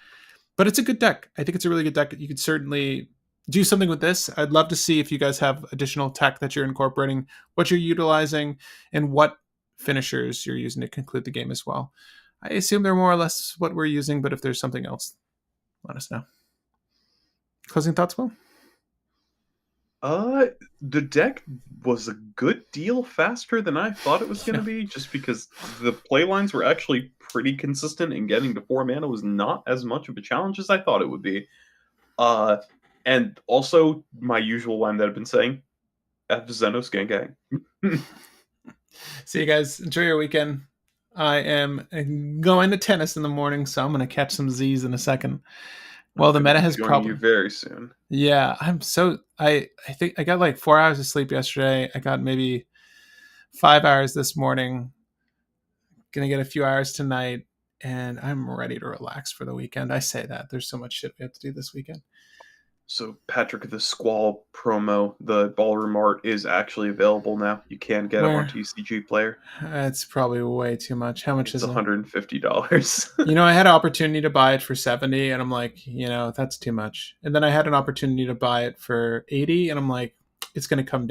But it's a good deck. I think it's a really good deck. You could certainly do something with this. I'd love to see if you guys have additional tech that you're incorporating, what you're utilizing, and what finishers you're using to conclude the game as well. I assume they're more or less what we're using, but if there's something else, let us know. Closing thoughts, Will? Uh, the deck was a good deal faster than I thought it was going Yeah. to be, just because the play lines were actually pretty consistent, and getting to 4 mana was not as much of a challenge as I thought it would be. Uh, and also my usual line that I've been saying: "F Xenos gang gang." See you guys. Enjoy your weekend. I am going to tennis in the morning, so I'm going to catch some Z's in a second. Well, I'm the going to meta be has joining you probably. very soon. Yeah, I think I got like 4 hours of sleep yesterday. I got maybe 5 hours this morning. Gonna get a few hours tonight, and I'm ready to relax for the weekend. I say that there's so much shit we have to do this weekend. So Patrick, the Squall promo, the ballroom art is actually available now. You can get it on Where? TCG Player. It's probably way too much. How much It's is it? $150. I had an opportunity to buy it for 70, and I'm like, that's too much. And then I had an opportunity to buy it for 80, and I'm like, it's going to come down.